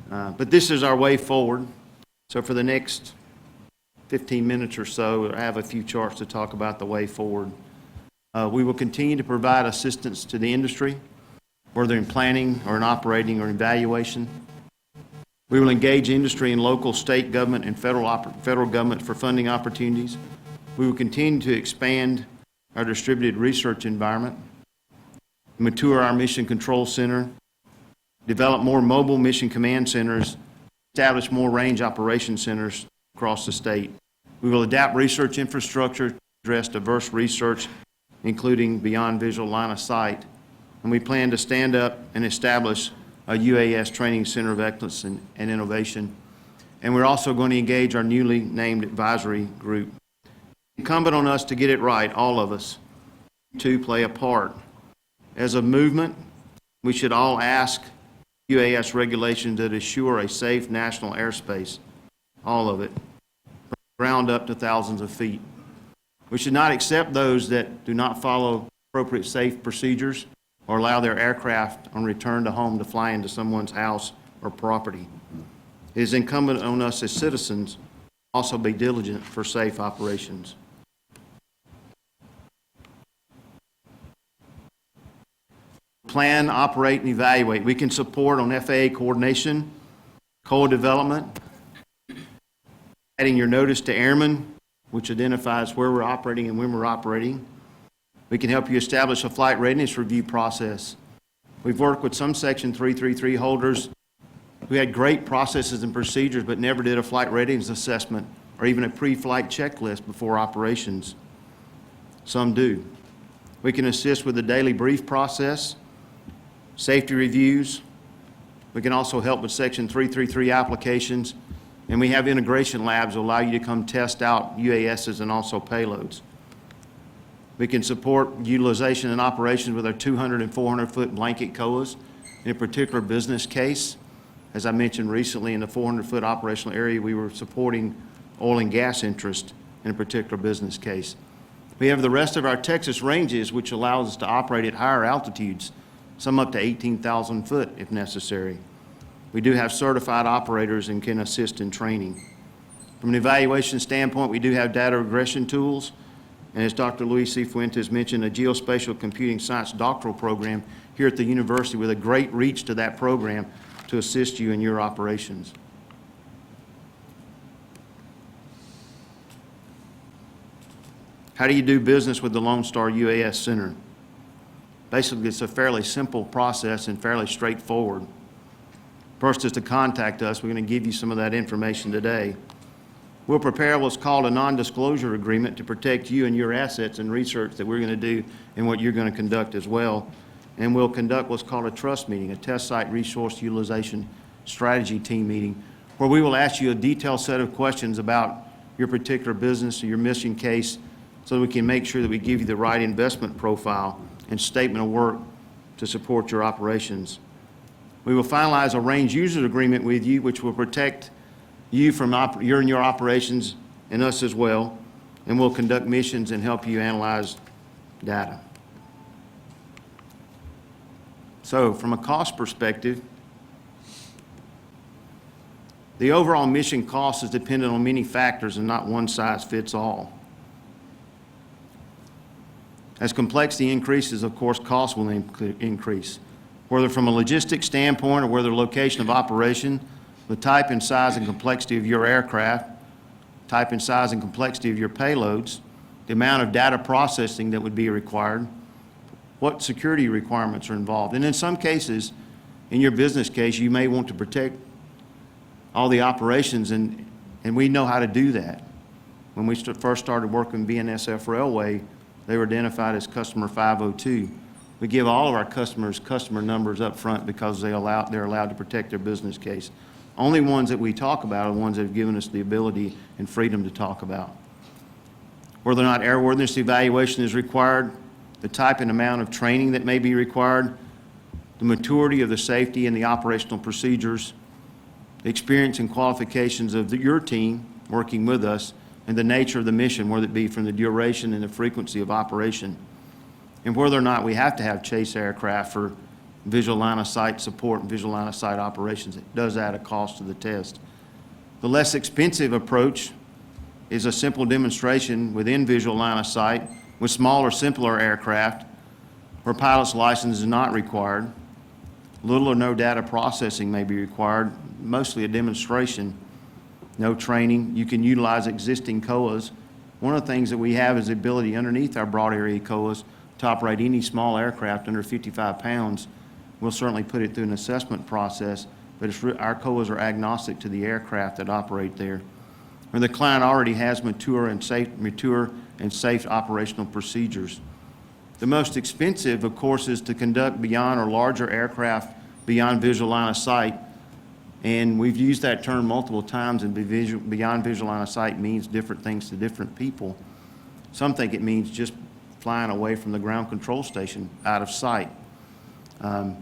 But this is our way forward. So for the next 15 minutes or so, I have a few charts to talk about the way forward. We will continue to provide assistance to the industry, whether in planning or in operating or evaluation. We will engage industry and local, state government, and federal government for funding opportunities. We will continue to expand our distributed research environment, mature our Mission Control Center, develop more mobile mission command centers, establish more range operation centers across the state. We will adapt research infrastructure to address diverse research, including beyond visual line of sight. And we plan to stand up and establish a UAS Training Center of Excellence and Innovation. And we're also going to engage our newly named advisory group. Incumbent on us to get it right, all of us, to play a part. As a movement, we should all ask UAS regulations that assure a safe national airspace, all of it, from ground up to thousands of feet. We should not accept those that do not follow appropriate safe procedures or allow their aircraft on return to home to fly into someone's house or property. It is incumbent on us as citizens to also be diligent for safe operations. Plan, operate, and evaluate. We can support on FAA coordination, co-development, adding your notice to airmen, which identifies where we're operating and when we're operating. We can help you establish a flight readiness review process. We've worked with some Section 333 holders who had great processes and procedures but never did a flight readiness assessment or even a pre-flight checklist before operations. Some do. We can assist with the daily brief process, safety reviews. We can also help with Section 333 applications, and we have integration labs that allow you to come test out UASs and also payloads. We can support utilization and operations with our 200 and 400-foot blanket COAs in a particular business case. As I mentioned recently, in the 400-foot operational area, we were supporting oil and gas interest in a particular business case. We have the rest of our Texas ranges, which allows us to operate at higher altitudes, some up to 18,000 foot if necessary. We do have certified operators and can assist in training. From an evaluation standpoint, we do have data regression tools, and as Dr. Luis C. Fuentes mentioned, a geospatial computing science doctoral program here at the university with a great reach to that program to assist you in your operations. How do you do business with the Lone Star UAS Center? Basically, it's a fairly simple process and fairly straightforward. First is to contact us. We're going to give you some of that information today. We'll prepare what's called a non-disclosure agreement to protect you and your assets and research that we're going to do and what you're going to conduct as well. And we'll conduct what's called a trust meeting, a test site resource utilization strategy team meeting, where we will ask you a detailed set of questions about your particular business or your mission case so that we can make sure that we give you the right investment profile and statement of work to support your operations. We will finalize a range user agreement with you, which will protect you from your operations and us as well, and we'll conduct missions and help you analyze data. So from a cost perspective, the overall mission cost is dependent on many factors and not one size fits all. As complexity increases, of course, costs will increase, whether from a logistics standpoint or whether location of operation, the type and size and complexity of your aircraft, type and size and complexity of your payloads, the amount of data processing that would be required, what security requirements are involved. And in some cases, in your business case, you may want to protect all the operations, and we know how to do that. When we first started working BNSF Railway, they were identified as customer 502. We give all of our customers customer numbers up front because they're allowed to protect their business case. Only ones that we talk about are the ones that have given us the ability and freedom to talk about. Whether or not airworthiness evaluation is required, the type and amount of training that may be required, the maturity of the safety and the operational procedures, the experience and qualifications of your team working with us, and the nature of the mission, whether it be from the duration and the frequency of operation, and whether or not we have to have chase aircraft for visual line of sight support and visual line of sight operations. It does add a cost to the test. The less expensive approach is a simple demonstration within visual line of sight with smaller, simpler aircraft where pilot's license is not required. Little or no data processing may be required, mostly a demonstration, no training. You can utilize existing COAs. One of the things that we have is the ability underneath our broad area COAs to operate any small aircraft under 55 pounds. We'll certainly put it through an assessment process, but our COAs are agnostic to the aircraft that operate there. Where the client already has mature and safe operational procedures. The most expensive, of course, is to conduct beyond or larger aircraft beyond visual line of sight. And we've used that term multiple times, and beyond visual line of sight means different things to different people. Some think it means just flying away from the ground control station, out of sight. And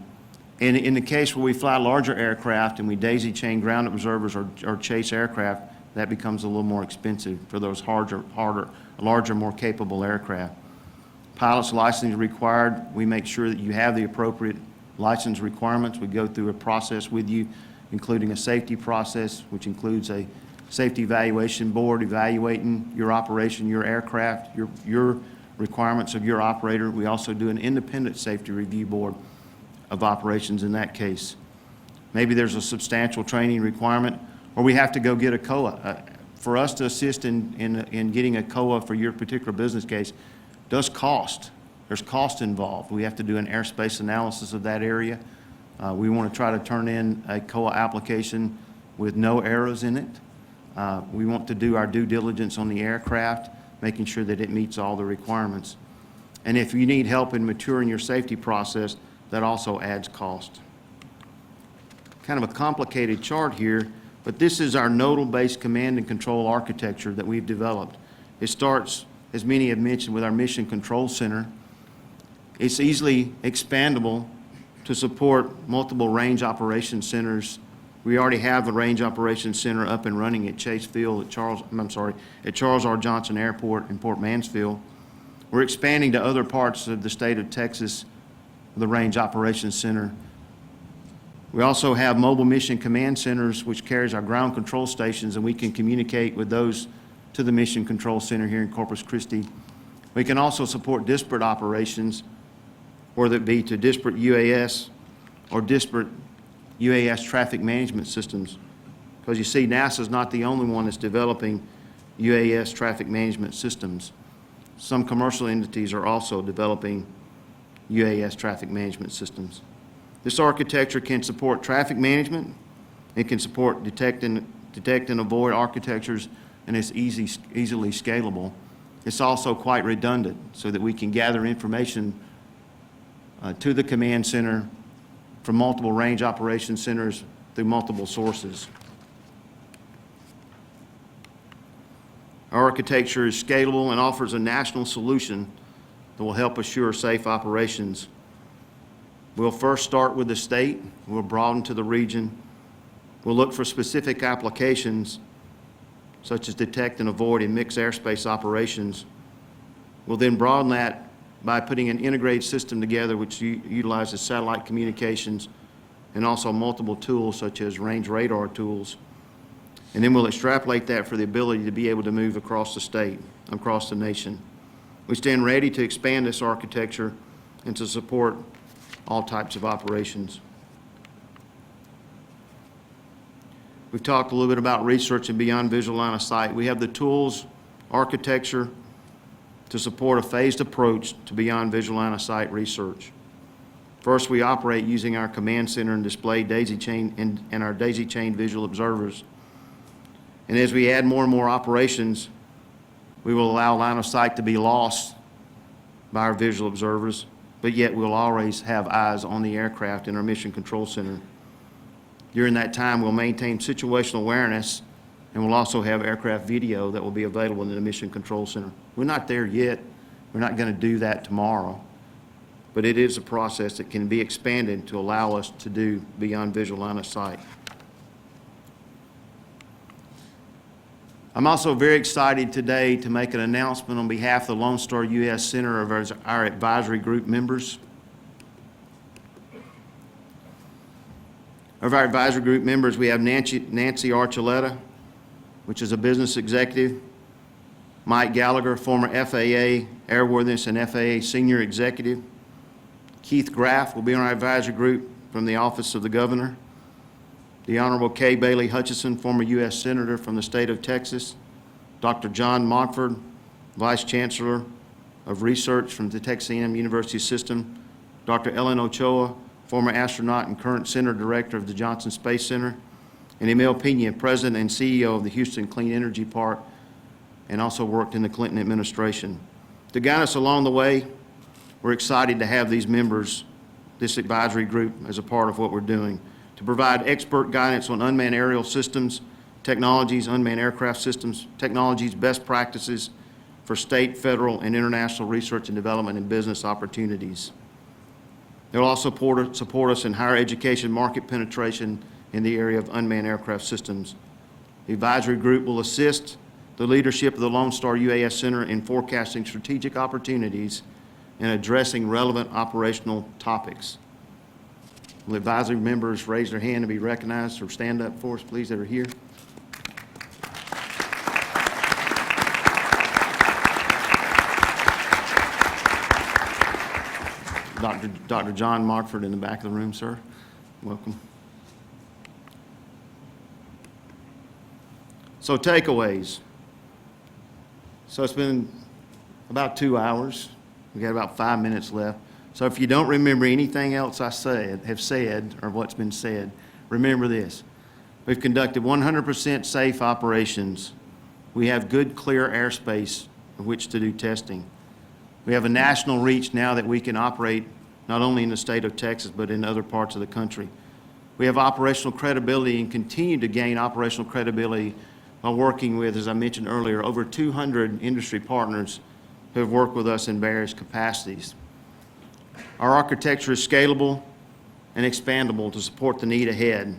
in the case where we fly larger aircraft and we daisy chain ground observers or chase aircraft, that becomes a little more expensive for those larger, more capable aircraft. Pilot's license is required. We make sure that you have the appropriate license requirements. We go through a process with you, including a safety process, which includes a safety evaluation board evaluating your operation, your aircraft, your requirements of your operator. We also do an independent safety review board of operations in that case. Maybe there's a substantial training requirement, or we have to go get a COA. For us to assist in getting a COA for your particular business case does cost. There's cost involved. We have to do an airspace analysis of that area. We want to try to turn in a COA application with no errors in it. We want to do our due diligence on the aircraft, making sure that it meets all the requirements. And if you need help in maturing your safety process, that also adds cost. Kind of a complicated chart here, but this is our nodal-based command and control architecture that we've developed. It starts, as many have mentioned, with our Mission Control Center. It's easily expandable to support multiple range operations centers. We already have a range operations center up and running at Chase Field at Charles R. Johnson Airport in Port Mansfield. We're expanding to other parts of the state of Texas, the Range Operations Center. We also have mobile mission command centers, which carries our ground control stations, and we can communicate with those to the Mission Control Center here in Corpus Christi. We can also support disparate operations, whether it be to disparate UAS or disparate UAS traffic management systems. Because you see, NASA's not the only one that's developing UAS traffic management systems. Some commercial entities are also developing UAS traffic management systems. This architecture can support traffic management. It can support detect and avoid architectures, and it's easily scalable. It's also quite redundant so that we can gather information to the command center from multiple range operations centers through multiple sources. Our architecture is scalable and offers a national solution that will help assure safe operations. We'll first start with the state. We'll broaden to the region. We'll look for specific applications such as detect and avoid in mixed airspace operations. We'll then broaden that by putting an integrated system together which utilizes satellite communications and also multiple tools such as range radar tools. And then we'll extrapolate that for the ability to be able to move across the state, across the nation. We stand ready to expand this architecture and to support all types of operations. We've talked a little bit about research and beyond visual line of sight. We have the tools, architecture to support a phased approach to beyond visual line of sight research. First, we operate using our command center and display daisy chain and our daisy chain visual observers. And as we add more and more operations, we will allow line of sight to be lost by our visual observers, but yet we'll always have eyes on the aircraft in our Mission Control Center. During that time, we'll maintain situational awareness, and we'll also have aircraft video that will be available in the Mission Control Center. We're not there yet. We're not going to do that tomorrow, but it is a process that can be expanded to allow us to do beyond visual line of sight. I'm also very excited today to make an announcement on behalf of the Lone Star UAS Center of our advisory group members. Of our advisory group members, we have Nancy Archuleta, which is a business executive. Mike Gallagher, former FAA Airworthiness and FAA Senior Executive. Keith Graff will be on our advisory group from the Office of the Governor. The Honorable Kay Bailey Hutchison, former U.S. Senator from the state of Texas. Dr. John Mockford, Vice Chancellor of Research from the Texas A&M University System. Dr. Ellen Ochoa, former astronaut and current Center Director of the Johnson Space Center. And Emil Pena, President and CEO of the Houston Clean Energy Park, and also worked in the Clinton administration. To guide us along the way, we're excited to have these members, this advisory group, as a part of what we're doing, to provide expert guidance on unmanned aerial systems, technologies, unmanned aircraft systems, technologies, best practices for state, federal, and international research and development and business opportunities. They'll also support us in higher education market penetration in the area of unmanned aircraft systems. The advisory group will assist the leadership of the Lone Star UAS Center in forecasting strategic opportunities and addressing relevant operational topics. Will the advisory members raise their hand to be recognized or stand up for us, please, that are here? Dr. John Mockford in the back of the room, sir. Welcome. So takeaways. So it's been about 2 hours. We got about 5 minutes left. So if you don't remember anything else I have said, or what's been said, remember this. We've conducted 100% safe operations. We have good, clear airspace of which to do testing. We have a national reach now that we can operate not only in the state of Texas, but in other parts of the country. We have operational credibility and continue to gain operational credibility while working with, as I mentioned earlier, over 200 industry partners who have worked with us in various capacities. Our architecture is scalable and expandable to support the need ahead.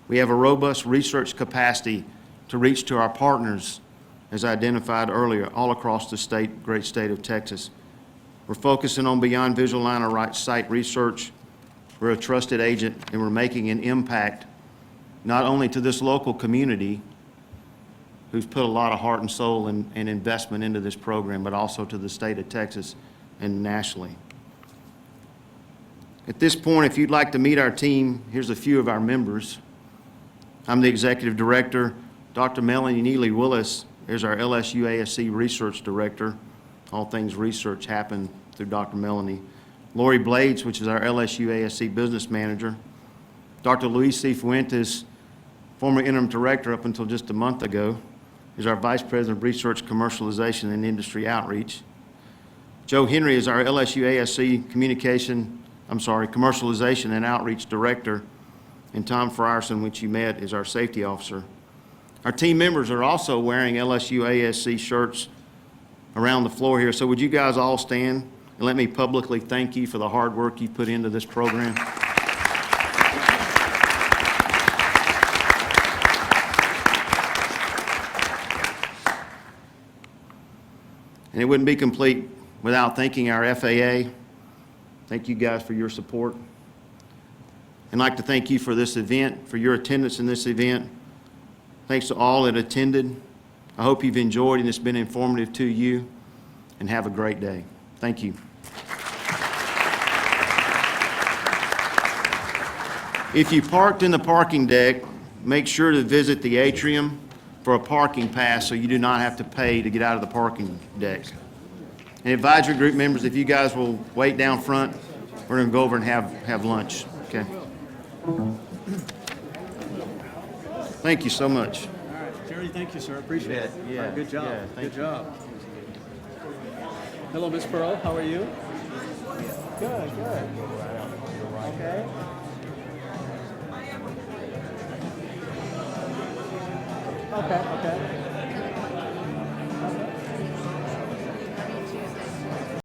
We have a robust research capacity to reach to our partners, as I identified earlier, all across the great state of Texas. We're focusing on beyond visual line of sight research. We're a trusted agent, and we're making an impact not only to this local community, who's put a lot of heart and soul and investment into this program, but also to the state of Texas and nationally. At this point, if you'd like to meet our team, here's a few of our members. I'm the Executive Director. Dr. Melanie Neely-Willis is our LSUASC Research Director. All things research happen through Dr. Melanie. Lori Blades, which is our LSUASC Business Manager. Dr. Luis C. Fuentes, former Interim Director up until just a month ago, is our Vice President of Research, Commercialization, and Industry Outreach. Joe Henry is our LSUASC Commercialization and Outreach Director, and Tom Frierson, which you met, is our Safety Officer. Our team members are also wearing LSUASC shirts around the floor here, so would you guys all stand and let me publicly thank you for the hard work you put into this program. And it wouldn't be complete without thanking our FAA. Thank you guys for your support. And I'd like to thank you for this event, for your attendance in this event. Thanks to all that attended. I hope you've enjoyed and it's been informative to you, and have a great day. Thank you. If you parked in the parking deck, make sure to visit the atrium for a parking pass so you do not have to pay to get out of the parking deck. And advisory group members, if you guys will wait down front, we're going to go over and have lunch. Okay. Thank you so much. All right, Jerry, thank you, sir. Appreciate it. Yeah, All right, good job. yeah, thank Good job. Hello, Miss Pearl. How are you? Good, good. Okay. Okay, okay.